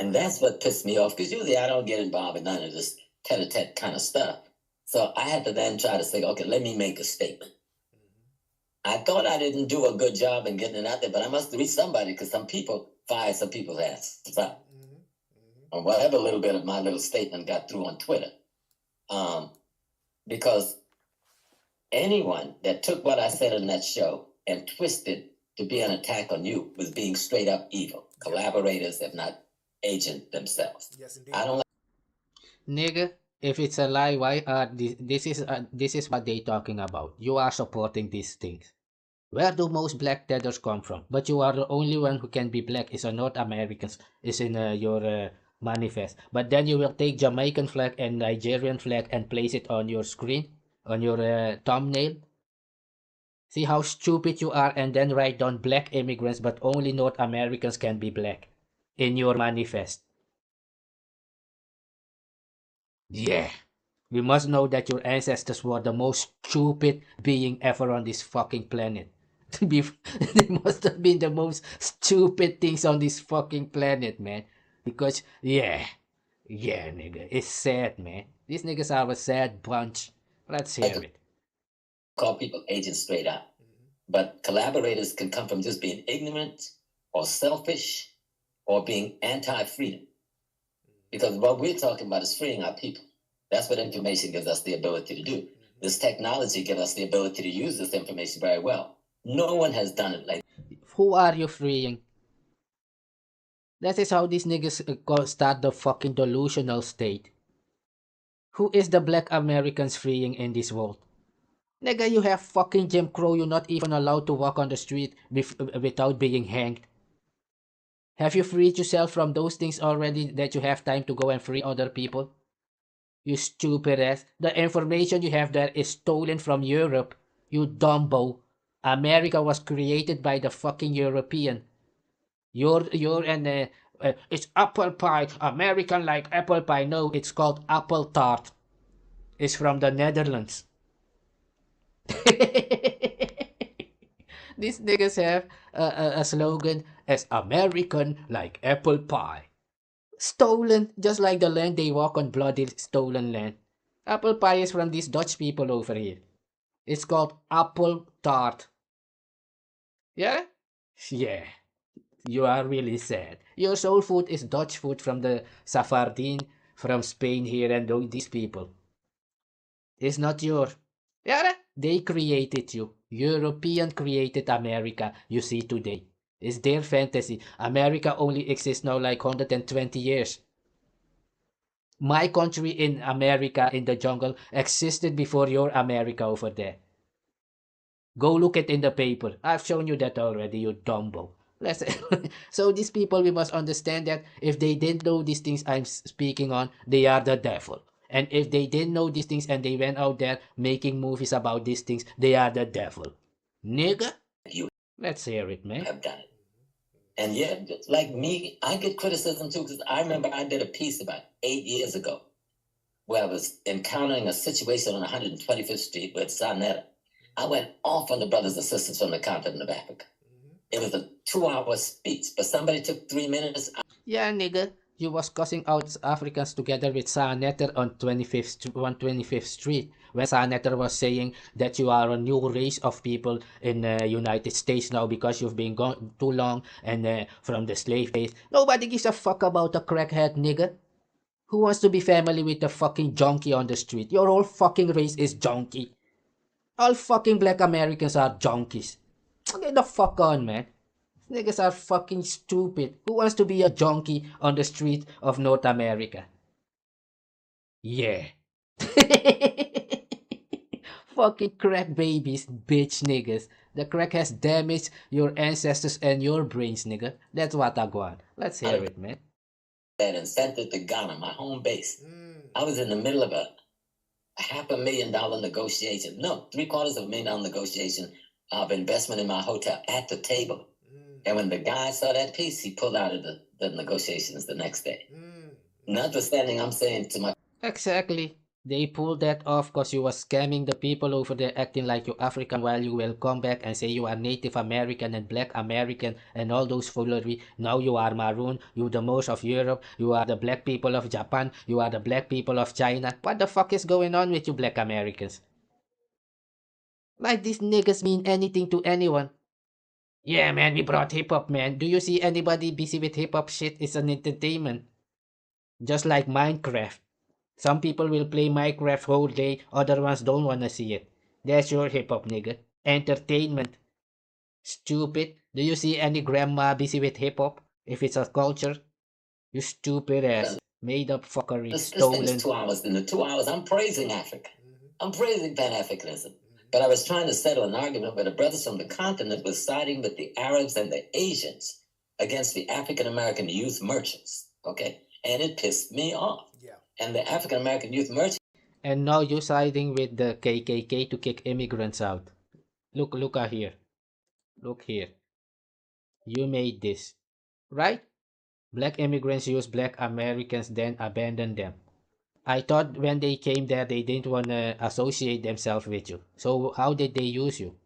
And that's what pissed me off, because usually I don't get involved in none of this tete-a-tete kind of stuff. So I had to then try to say, okay, let me make a statement. I thought I didn't do a good job in getting it out there, but I must reach somebody, because some people fired some people's asses up. Or whatever little bit of my little statement got through on Twitter. Because anyone that took what I said in that show and twisted to be an attack on you was being straight up evil. Collaborators, if not agent themselves. Yes, indeed. I don't Nigga, if it's a lie, why are this is what they talking about. You are supporting these things. Where do most black tethers come from? But you are the only one who can be black is a North Americans is in your manifest. But then you will take Jamaican flag and Nigerian flag and place it on your screen, on your thumbnail. See how stupid you are, and then write down black immigrants, but only North Americans can be black in your manifest. Yeah. We must know that your ancestors were the most stupid being ever on this fucking planet. They must have been the most stupid things on this fucking planet, man. Because, yeah, nigga, it's sad, man. These niggas are a sad bunch. Let's hear it. call people agents straight out. But collaborators can come from just being ignorant or selfish or being anti-freedom. Because what we're talking about is freeing our people. That's what information gives us the ability to do. This technology gives us the ability to use this information very well. No one has done it like Who are you freeing? That is how these niggas start the fucking delusional state. Who is the black Americans freeing in this world? Nigga, you have fucking Jim Crow. You're not even allowed to walk on the street without being hanged. Have you freed yourself from those things already that you have time to go and free other people? You stupid ass. The information you have there is stolen from Europe. You dumbo. America was created by the fucking European. It's apple pie. American like apple pie. No, it's called apple tart. It's from the Netherlands. These niggas have a slogan as American like apple pie. Stolen, just like the land they walk on, bloody stolen land. Apple pie is from these Dutch people over here. It's called apple tart. Yeah? Yeah. You are really sad. Your soul food is Dutch food from the Safardine, from Spain here and these people. It's not your. Yeah? They created you. European created America you see today. It's their fantasy. America only exists now like 120 years. My country in America in the jungle existed before your America over there. Go look it in the paper. I've shown you that already, you dumbo. So these people, we must understand that if they didn't know these things I'm speaking on, they are the devil. And if they didn't know these things and they went out there making movies about these things, they are the devil. Nigga? Let's hear it, man. Have done it. And yeah, like me, I get criticism too, because I remember I did a piece about 8 years ago where I was encountering a situation on 125th Street with Sanetta. I went off on the brothers and sisters from the continent of Africa. It was a 2-hour speech, but somebody took 3 minutes. Yeah, nigga. You was cussing out Africans together with Sanetter on 125th Street, when Sanetter was saying that you are a new race of people in the United States now because you've been gone too long and from the slave days. Nobody gives a fuck about a crackhead, nigga. Who wants to be family with a fucking junkie on the street? Your whole fucking race is junkie. All fucking black Americans are junkies. Get the fuck on, man. Niggas are fucking stupid. Who wants to be a junkie on the street of North America? Yeah. Fucking crack babies, bitch niggas. The crack has damaged your ancestors and your brains, nigga. That's what I want. Let's hear it, man. And sent it to Ghana, my home base. I was in the middle of a $500,000 negotiation. No, $750,000 negotiation of investment in my hotel at the table. And when the guy saw that piece, he pulled out of the negotiations the next day. Notwithstanding, I'm saying to my... Exactly. They pulled that off because you was scamming the people over there acting like you're African while you will come back and say you are Native American and Black American and all those foolery. Now you are maroon, you the most of Europe, you are the black people of Japan, you are the black people of China. What the fuck is going on with you Black Americans? Like these niggas mean anything to anyone. Yeah man, we brought hip hop man. Do you see anybody busy with hip hop shit? It's an entertainment. Just like Minecraft. Some people will play Minecraft whole day, other ones don't wanna see it. That's your hip-hop, nigga. Entertainment. Stupid. Do you see any grandma busy with hip-hop? If it's a culture? You stupid ass. Made up fuckery. This Stolen. thing is 2 hours. In the 2 hours, I'm praising Africa. I'm praising Pan-Africanism. But I was trying to settle an argument where the brothers from the continent were siding with the Arabs and the Asians against the African-American youth merchants. Okay? And it pissed me off. And the African-American youth merchants. And now you're siding with the KKK to kick immigrants out. Look here. Look here. You made this. Right? Black immigrants use Black Americans, then abandon them. I thought when they came there, they didn't want to associate themselves with you. So how did they use you?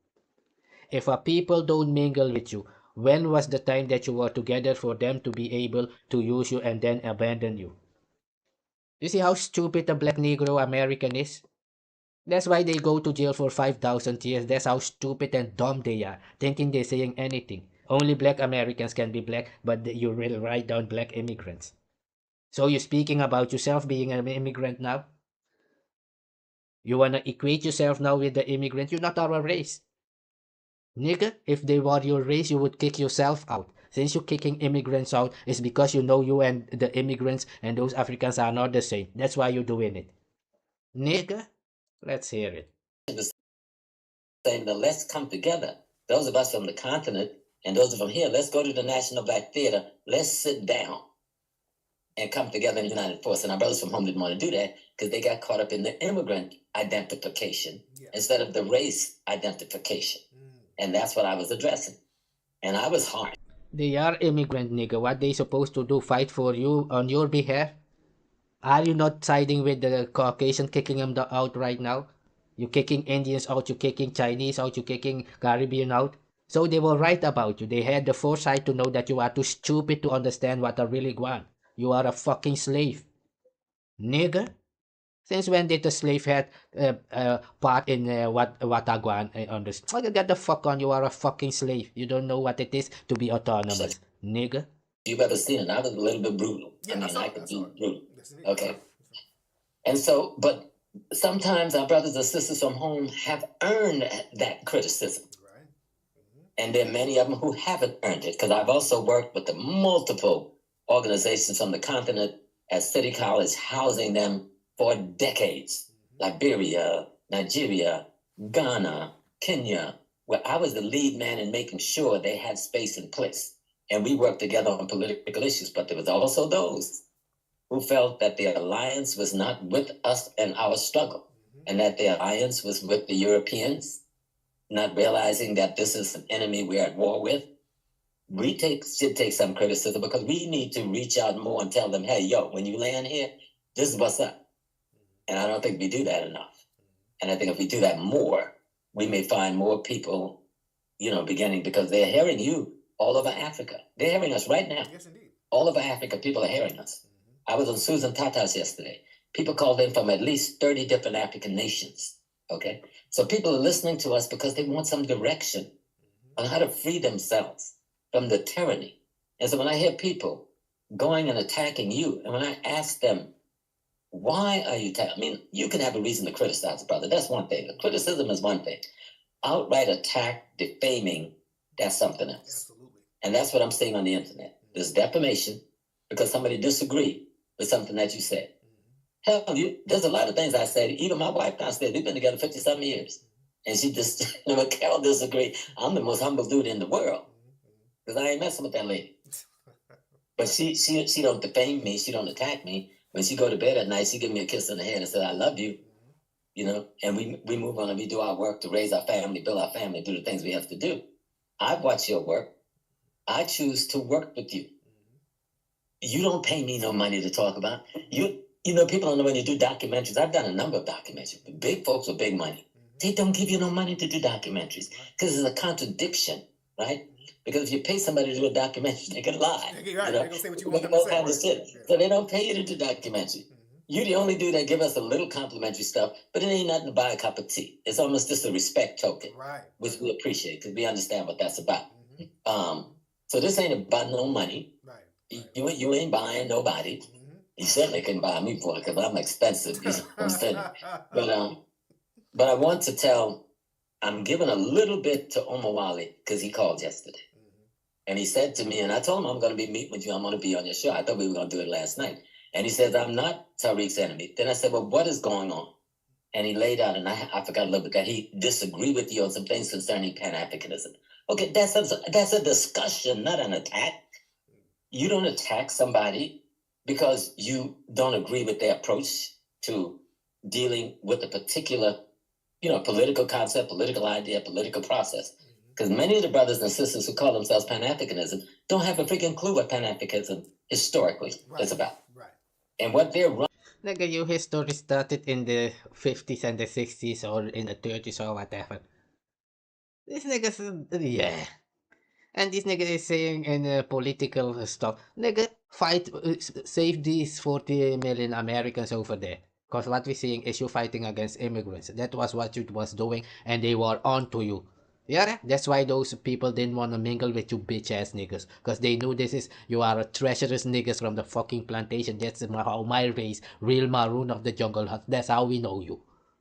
If a people don't mingle with you, when was the time that you were together for them to be able to use you and then abandon you? You see how stupid a Black Negro American is? That's why they go to jail for 5,000 years. That's how stupid and dumb they are, thinking they're saying anything. Only Black Americans can be black, but you will write down Black immigrants. So you're speaking about yourself being an immigrant now? You wanna equate yourself now with the immigrant? You're not our race. Nigga, if they were your race, you would kick yourself out. Since you're kicking immigrants out, it's because you know you and the immigrants and those Africans are not the same. That's why you're doing it. Nigga, let's hear it. Saying that let's come together. Those of us from the continent and those from here, let's go to the National Black Theater. Let's sit down and come together in united force. And our brothers from home didn't want to do that because they got caught up in the immigrant identification instead of the race identification. And that's what I was addressing. And I was hard. They are immigrant, nigga. What they supposed to do? Fight for you on your behalf? Are you not siding with the Caucasian kicking them out right now? You kicking Indians out, you kicking Chinese out, you kicking Caribbean out? So they were right about you. They had the foresight to know that you are too stupid to understand what I really want. You are a fucking slave. Nigga? Since when did the slave had part in what I want understand? Get the fuck on, you are a fucking slave. You don't know what it is to be autonomous. Nigga? You've ever seen it. I was a little bit brutal. Yeah, I could be brutal. Okay. And so, but sometimes our brothers and sisters from home have earned that criticism. Right. And there are many of them who haven't earned it, because I've also worked with the multiple organizations from the continent at City College, housing them for decades. Liberia, Nigeria, Ghana, Kenya, where I was the lead man in making sure they had space and place. And we worked together on political issues, but there was also those who felt that the alliance was not with us and our struggle, and that the alliance was with the Europeans, not realizing that this is an enemy we're at war with. We should take some criticism, because we need to reach out more and tell them, hey, yo, when you land here, this is what's up. And I don't think we do that enough. And I think if we do that more, we may find more people, beginning, because they're hearing you all over Africa. They're hearing us right now. Yes, indeed. All over Africa, people are hearing us. I was on Susan Tata's yesterday. People called in from at least 30 different African nations. Okay? So people are listening to us because they want some direction on how to free themselves from the tyranny. And so when I hear people going and attacking you, and when I ask them, why are you attacking? I mean, you can have a reason to criticize a brother. That's one thing. The criticism is one thing. Outright attack, defaming, that's something else. Absolutely. And that's what I'm seeing on the internet. There's defamation because somebody disagreed with something that you said. Hell, there's a lot of things I say. Even my wife downstairs, we've been together 50-something years. And she just, when Carol disagreed, I'm the most humble dude in the world. Because I ain't messing with that lady. But she don't defame me. She don't attack me. When she go to bed at night, she give me a kiss on the head and said, I love you. You know, and we move on and we do our work to raise our family, build our family, do the things we have to do. I watch your work. I choose to work with you. You don't pay me no money to talk about. You know, people don't know when you do documentaries. I've done a number of documentaries. Big folks with big money. They don't give you no money to do documentaries because it's a contradiction, right? Because if you pay somebody to do a documentary, they can lie. Right. You They're know? going to say what you want them All to kinds of say. shit. So they don't pay you to do documentary. You the only dude that give us a little complimentary stuff, but it ain't nothing to buy a cup of tea. It's almost just a respect token, which we appreciate because we understand what that's about. So this ain't about no money. You ain't buying nobody. You certainly couldn't buy me for it because I'm expensive. You know what I'm saying? But I want to tell, I'm giving a little bit to Omawale because he called yesterday. And he said to me, and I told him I'm going to be meeting with you. I'm going to be on your show. I thought we were going to do it last night. And he says, I'm not Tariq's enemy. Then I said, well, what is going on? And he laid out, and I forgot a little bit, that he disagreed with you on some things concerning Pan-Africanism. Okay, that's a discussion, not an attack. You don't attack somebody because you don't agree with their approach to dealing with a particular, political concept, political idea, political process. Because many of the brothers and sisters who call themselves Pan-Africanism don't have a freaking clue what Pan-Africanism historically is about. And what they're running. Nigga, your history started in the 50s and the 60s or in the 30s or whatever. This nigga's, yeah. And this nigga is saying in political stuff, nigga, fight, save these 40 million Americans over there. Because what we're seeing is you fighting against immigrants. That was what you was doing, and they were on to you. Yeah, that's why those people didn't want to mingle with you bitch ass niggas. Because they knew you are a treacherous niggas from the fucking plantation. That's how my race, real maroon of the jungle hunt. That's how we know you.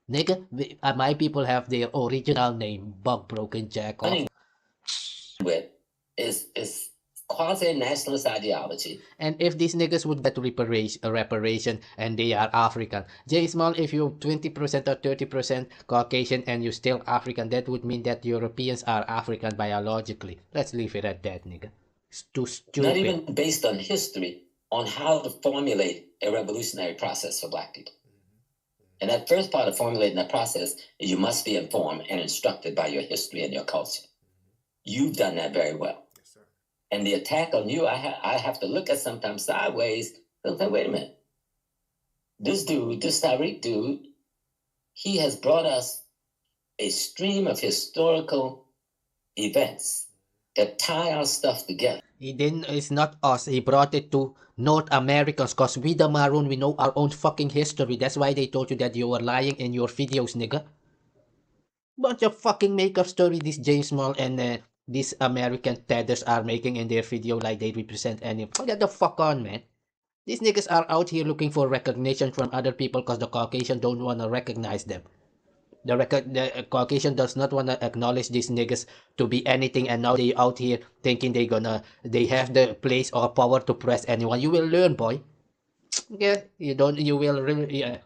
Nigga, my people have their original name, Bug Broken Jack off. With is quasi-nationalist ideology. And if these niggas would get reparation and they are African, J Small, if you're 20% or 30% Caucasian and you're still African, that would mean that Europeans are African biologically. Let's leave it at that, nigga. It's too stupid. Not even based on history, on how to formulate a revolutionary process for Black people. And that first part of formulating that process is you must be informed and instructed by your history and your culture. You've done that very well. Yes, sir. And the attack on you, I have to look at sometimes sideways and think, wait a minute. This Tariq dude, he has brought us a stream of historical events that tie our stuff together. It's not us. He brought it to North Americans because we the Maroon, we know our own fucking history. That's why they told you that you were lying in your videos, nigga. Bunch of fucking make-up story this James Small and these American tethers are making in their video like they represent any. Get the fuck on, man. These niggas are out here looking for recognition from other people because the Caucasian don't want to recognize them. The Caucasian does not want to acknowledge these niggas to be anything, and now they out here thinking they have the place or power to press anyone. You will learn, boy. Yeah, you will really, yeah.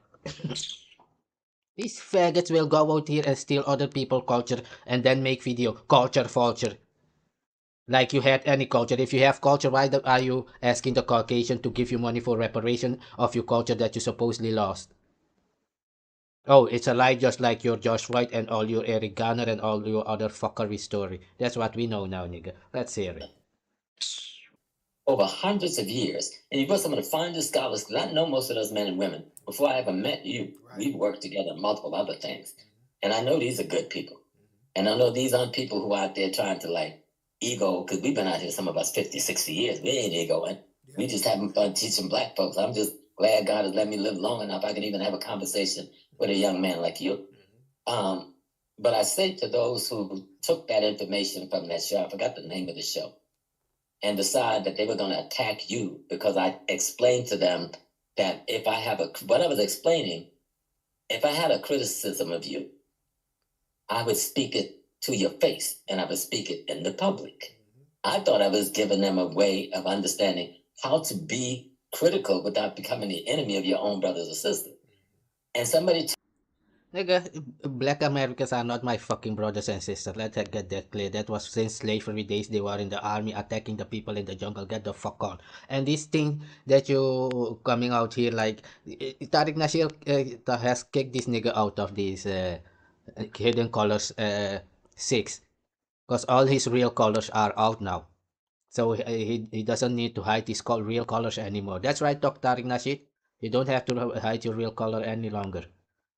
These faggots will go out here and steal other people's culture and then make video culture vulture. Like you had any culture. If you have culture, why are you asking the Caucasian to give you money for reparation of your culture that you supposedly lost? Oh, it's a lie just like your Josh White and all your Eric Garner and all your other fuckery story. That's what we know now, nigga. Let's hear it. Over hundreds of years. And you put some of the finest scholars, because I know most of those men and women. Before I ever met you, we've worked together on multiple other things. And I know these are good people. And I know these aren't people who are out there trying to ego, because we've been out here, some of us 50, 60 years. We ain't egoing. We just having fun teaching Black folks. I'm just glad God has let me live long enough I can even have a conversation with a young man like you. But I say to those who took that information from that show, I forgot the name of the show, and decide that they were going to attack you because I explained to them that if I have what I was explaining, if I had a criticism of you, I would speak it to your face and I would speak it in the public. I thought I was giving them a way of understanding how to be critical without becoming the enemy of your own brothers or sisters. And somebody Nigga, black Americans are not my fucking brothers and sisters. Let's get that clear. That was since slavery days. They were in the army attacking the people in the jungle. Get the fuck on. And this thing that you coming out here like Tariq Nasheed has kicked this nigga out of these hidden colors 6 because all his real colors are out now. So he doesn't need to hide his real colors anymore. That's right, Dr. Tariq Nasheed. You don't have to hide your real color any longer.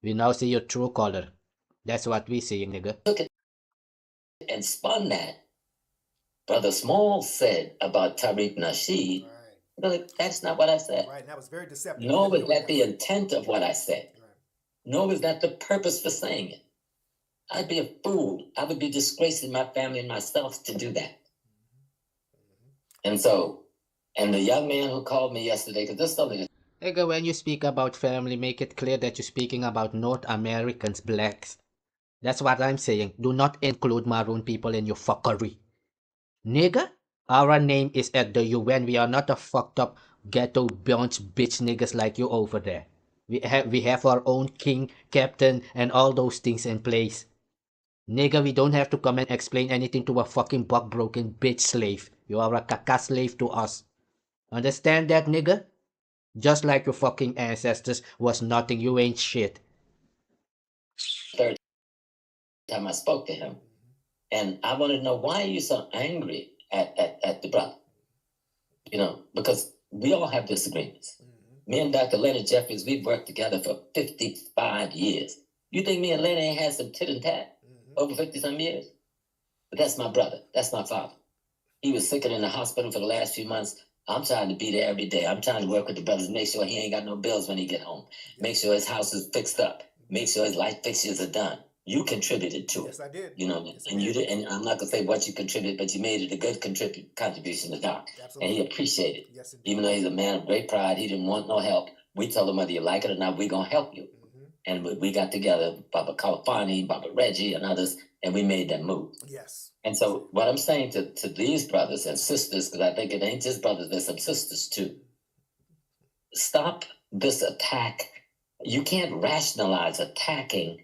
We now see your true color. That's what we see, nigga. took it and spun that. Brother Small said about Tariq Nasheed. Right. That's not what I said. Right, and that was very deceptive. Nor was that the intent of what I said. Right. Nor was that the purpose for saying it. I'd be a fool. I would be disgracing my family and myself to do that. And so, and the young man who called me yesterday, because this is something. Nigga, when you speak about family, make it clear that you're speaking about North Americans, blacks. That's what I'm saying. Do not include maroon people in your fuckery. Nigga, our name is at the UN. We are not a fucked up ghetto bunch bitch niggas like you over there. We have our own king, captain, and all those things in place. Nigga, we don't have to come and explain anything to a fucking buck-broken bitch slave. You are a caca slave to us. Understand that, nigga? Just like your fucking ancestors was nothing, you ain't shit. Third time I spoke to him, and I want to know why are you so angry at the brother? You know, because we all have disagreements. Me and Dr. Leonard Jeffries, we've worked together for 55 years. You think me and Leonard ain't had some tit and tat over 50-some years? But that's my brother. That's my father. He was sick and in the hospital for the last few months. I'm trying to be there every day. I'm trying to work with the brothers, make sure he ain't got no bills when he get home. Make sure his house is fixed up. Make sure his light fixtures are done. You contributed to it. Yes, I did. You know, yes, and you did. And I'm not gonna say what you contributed, but you made it a good contribution to Doc. Absolutely. And he appreciated it. Yes, even though he's a man of great pride, he didn't want no help. We told him whether you like it or not, we're gonna help you. And we got together, Baba Kalafani, Baba Reggie, and others, and we made that move. Yes. And so what I'm saying to these brothers and sisters, because I think it ain't just brothers, there's some sisters too. Stop this attack. You can't rationalize attacking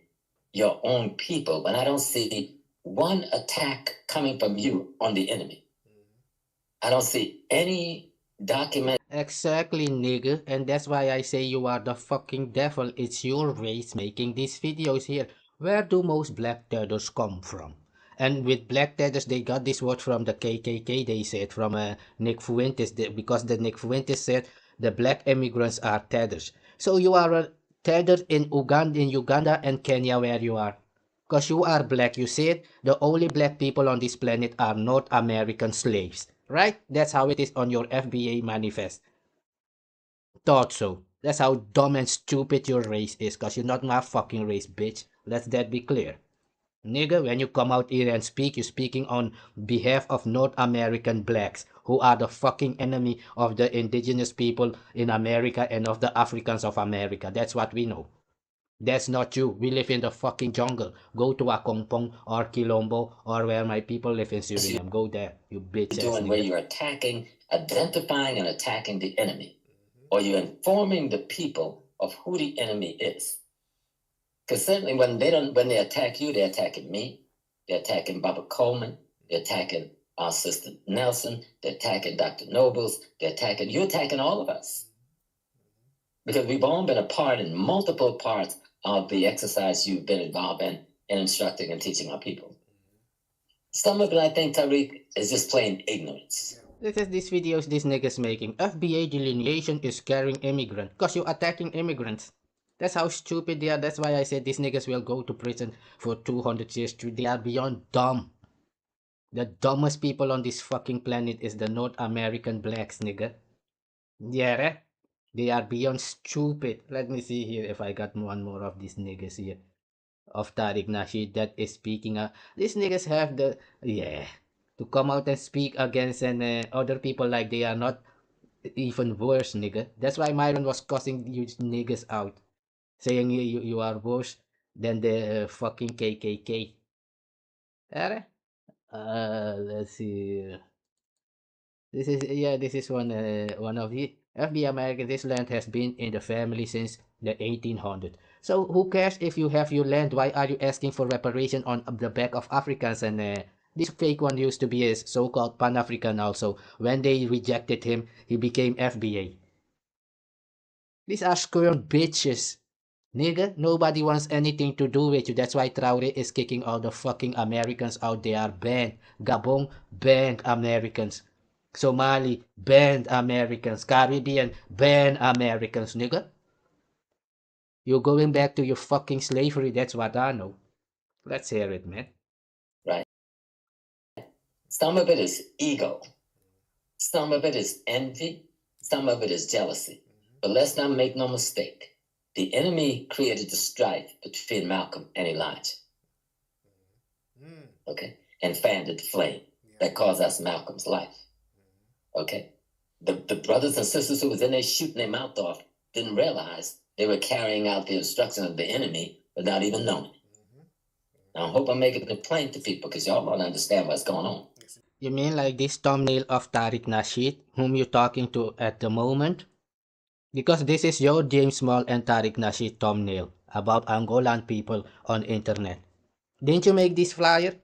your own people when I don't see one attack coming from you on the enemy. I don't see any document. Exactly, nigga. And that's why I say you are the fucking devil. It's your race making these videos here. Where do most black tethers come from? And with black tethers, they got this word from the KKK, they said, from Nick Fuentes, because the Nick Fuentes said the black immigrants are tethers. So you are a tether in Uganda and Kenya where you are. Because you are black, you said the only black people on this planet are North American slaves. Right? That's how it is on your FBA manifest. Thought so. That's how dumb and stupid your race is, because you're not my fucking race, bitch. Let that be clear. Nigga, when you come out here and speak, you're speaking on behalf of North American blacks, who are the fucking enemy of the indigenous people in America and of the Africans of America. That's what we know. That's not you. We live in the fucking jungle. Go to Akongpong or Quilombo or where my people live in Suriname. Go there, you bitch ass nigga. Where you're attacking, identifying and attacking the enemy. Or you're informing the people of who the enemy is. Because certainly when they attack you, they're attacking me. They're attacking Baba Coleman. They're attacking our sister Nelson. They're attacking Dr. Nobles. You're attacking all of us. Because we've all been a part in multiple parts of the exercise you've been involved in instructing and teaching our people. Some of it, I think, Tariq, is just plain ignorance. This is these videos this nigga's making. FBA delineation is scaring immigrant. Because you're attacking immigrants. That's how stupid they are. That's why I said these niggas will go to prison for 200 years. They are beyond dumb. The dumbest people on this fucking planet is the North American blacks, nigga. Yeah, right? They are beyond stupid. Let me see here if I got one more of these niggas here. Of Tariq Nasheed that is speaking. These niggas have the... Yeah. To come out and speak against other people like they are not even worse, nigga. That's why MAROON was cussing you niggas out. Saying you are worse than the fucking KKK. Let's see. This is one of it. FB American, this land has been in the family since the 1800s. So who cares if you have your land? Why are you asking for reparation on the back of Africans? And this fake one used to be a so-called Pan-African also. When they rejected him, he became FBA. These are scorned bitches. Nigga, nobody wants anything to do with you. That's why Traore is kicking all the fucking Americans out. They are banned. Gabon, banned Americans. Somali, banned Americans. Caribbean, banned Americans, nigga. You're going back to your fucking slavery. That's what I know. Let's hear it, man. Right. Some of it is ego. Some of it is envy. Some of it is jealousy. But let's not make no mistake. The enemy created the strife between Malcolm and Elijah. Okay? And fanned the flame that caused us Malcolm's life. Okay? The brothers and sisters who was in there shooting their mouth off didn't realize they were carrying out the instruction of the enemy without even knowing it. Now, I hope I'm making it plain to people because y'all don't understand what's going on. You mean like this thumbnail of Tariq Nasheed, whom you're talking to at the moment? Because this is your James Small and Tariq Nasheed thumbnail about Angolan people on internet. Didn't you make this flyer?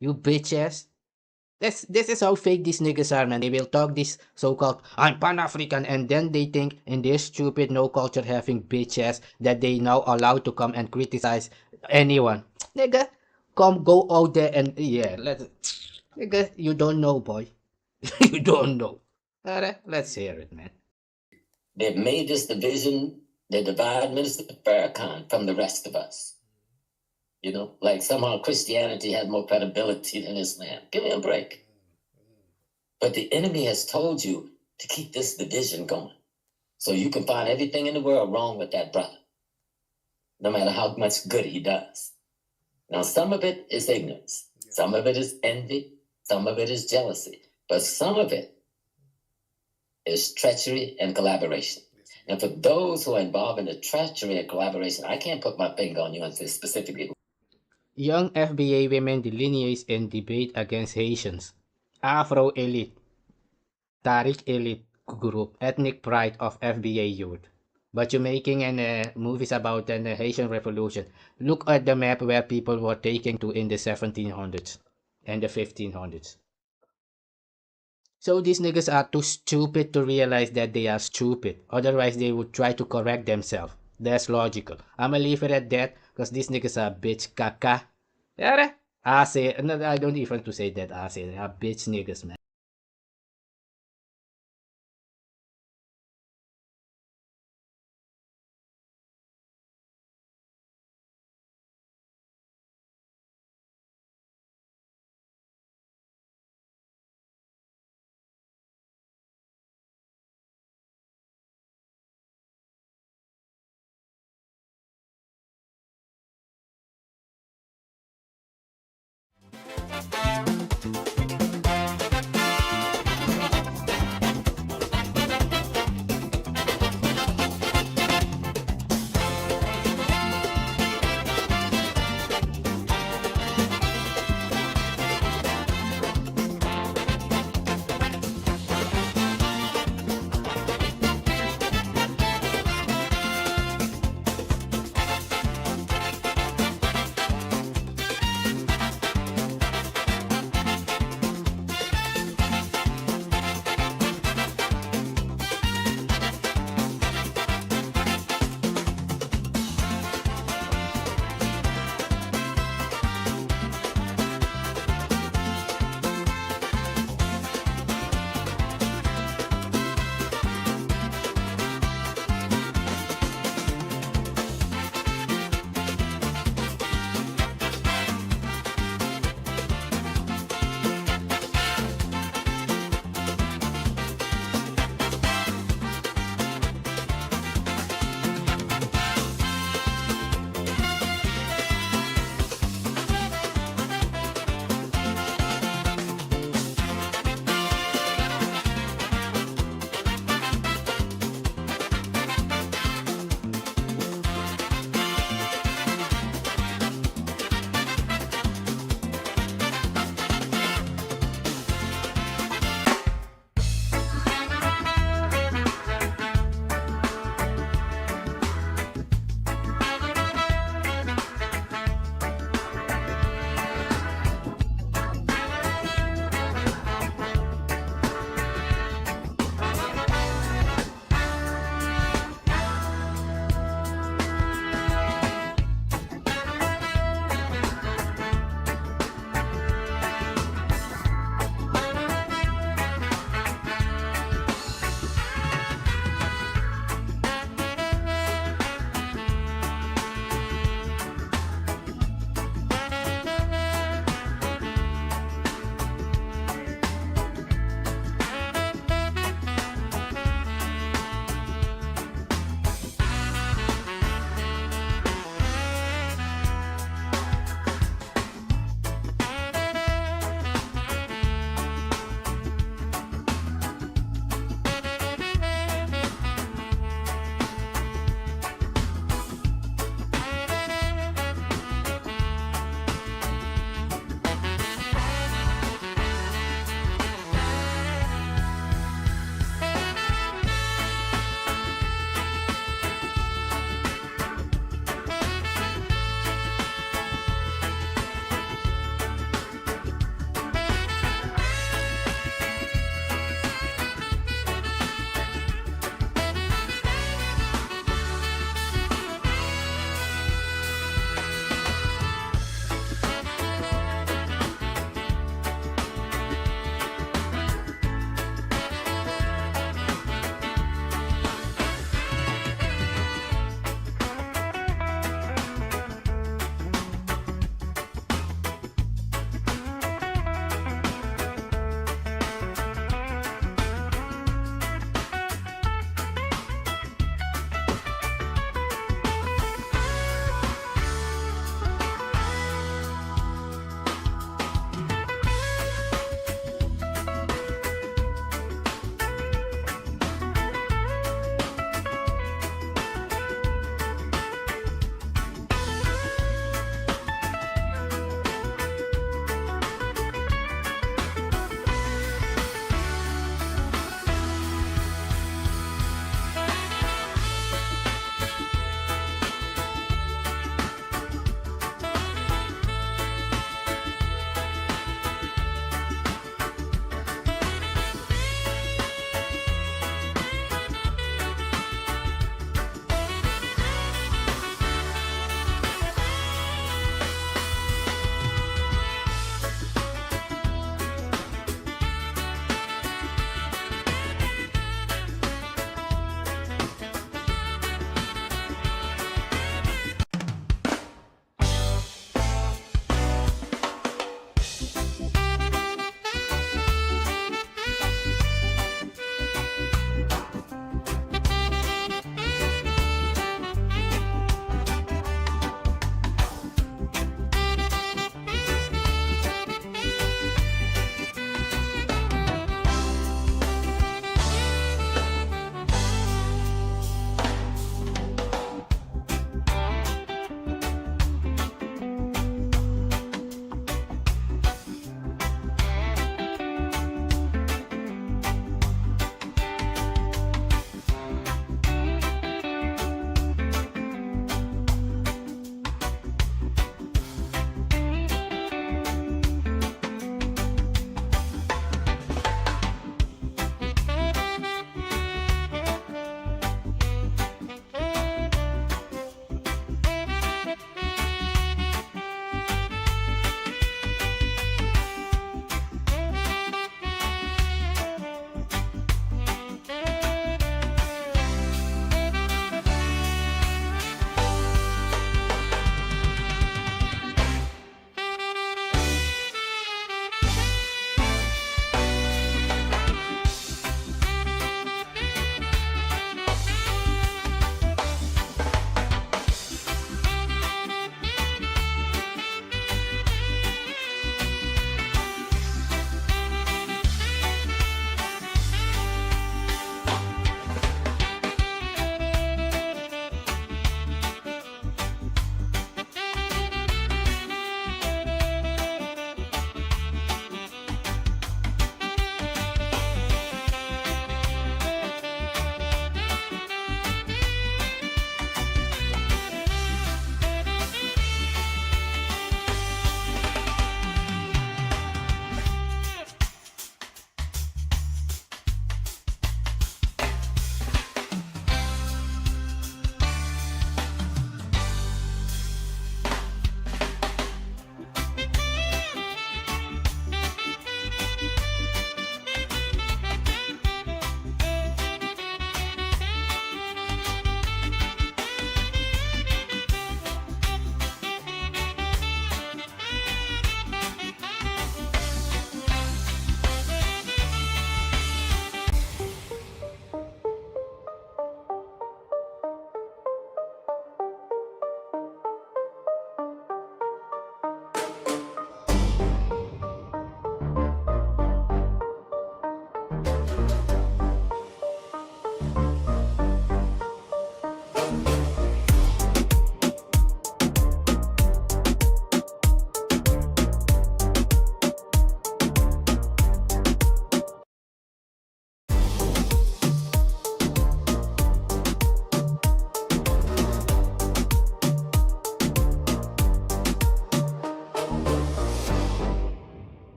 You bitch ass. This is how fake these niggas are, man. They will talk this so-called I'm Pan-African and then they think in this stupid no culture having bitch ass that they now allowed to come and criticize anyone. Nigga, come go out there and yeah, nigga, you don't know, boy. You don't know. Alright, let's hear it, man. They've made this division, they divide Minister Farrakhan from the rest of us. You know, like somehow Christianity has more credibility than Islam. Give me a break. But the enemy has told you to keep this division going. So you can find everything in the world wrong with that brother, no matter how much good he does. Now, some of it is ignorance. Some of it is envy. Some of it is jealousy. But some of it is treachery and collaboration. And for those who are involved in the treachery and collaboration, I can't put my finger on you and say specifically. Young FBA women delineates in debate against Haitians. Afro elite. Tariq elite group. Ethnic pride of FBA youth. But you're making movies about the Haitian Revolution. Look at the map where people were taken to in the 1700s and the 1500s. So these niggas are too stupid to realize that they are stupid. Otherwise, they would try to correct themselves. That's logical. I'ma leave it at that because these niggas are bitch caca. Yeah, I say, no, I don't even to say that. I say they are bitch niggas, man.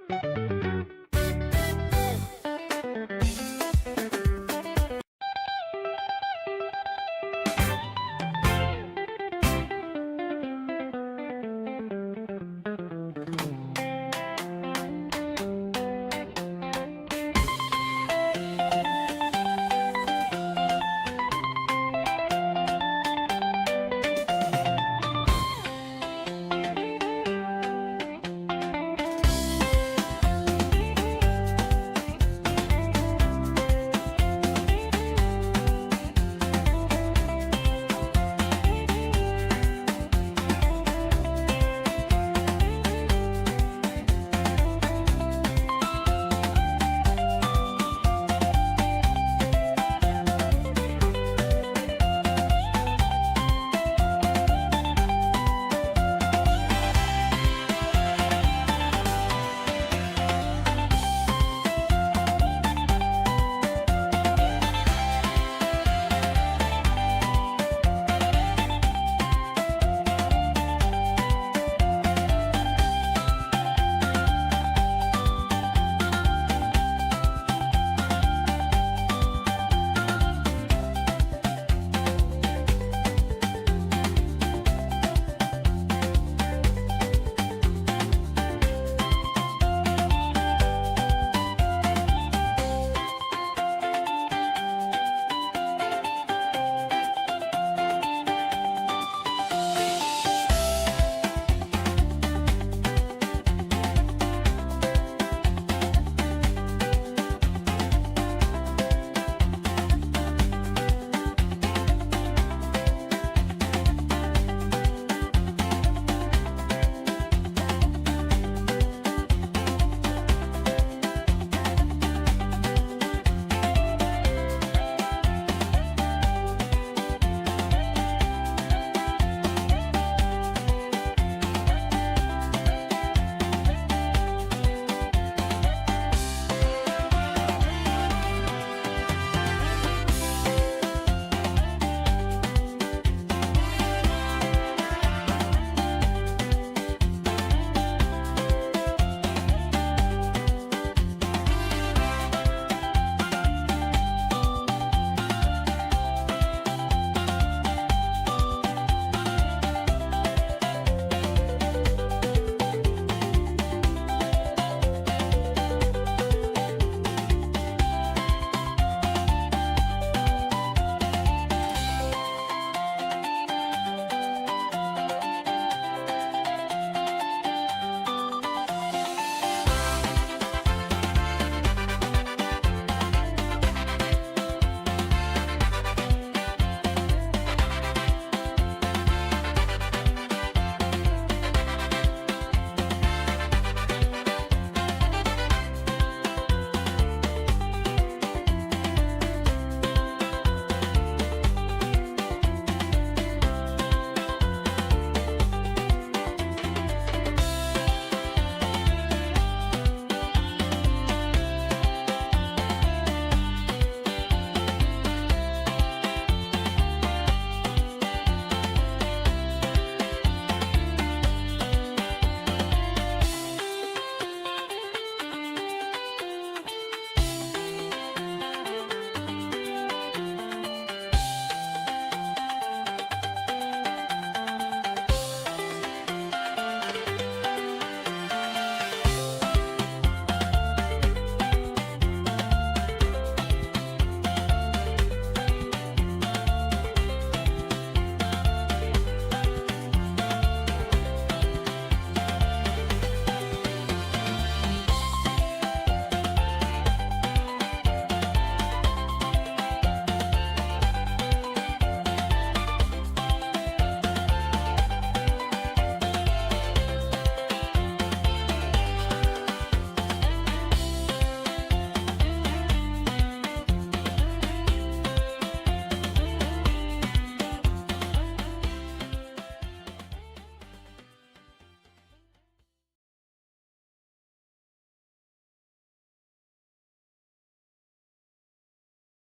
you.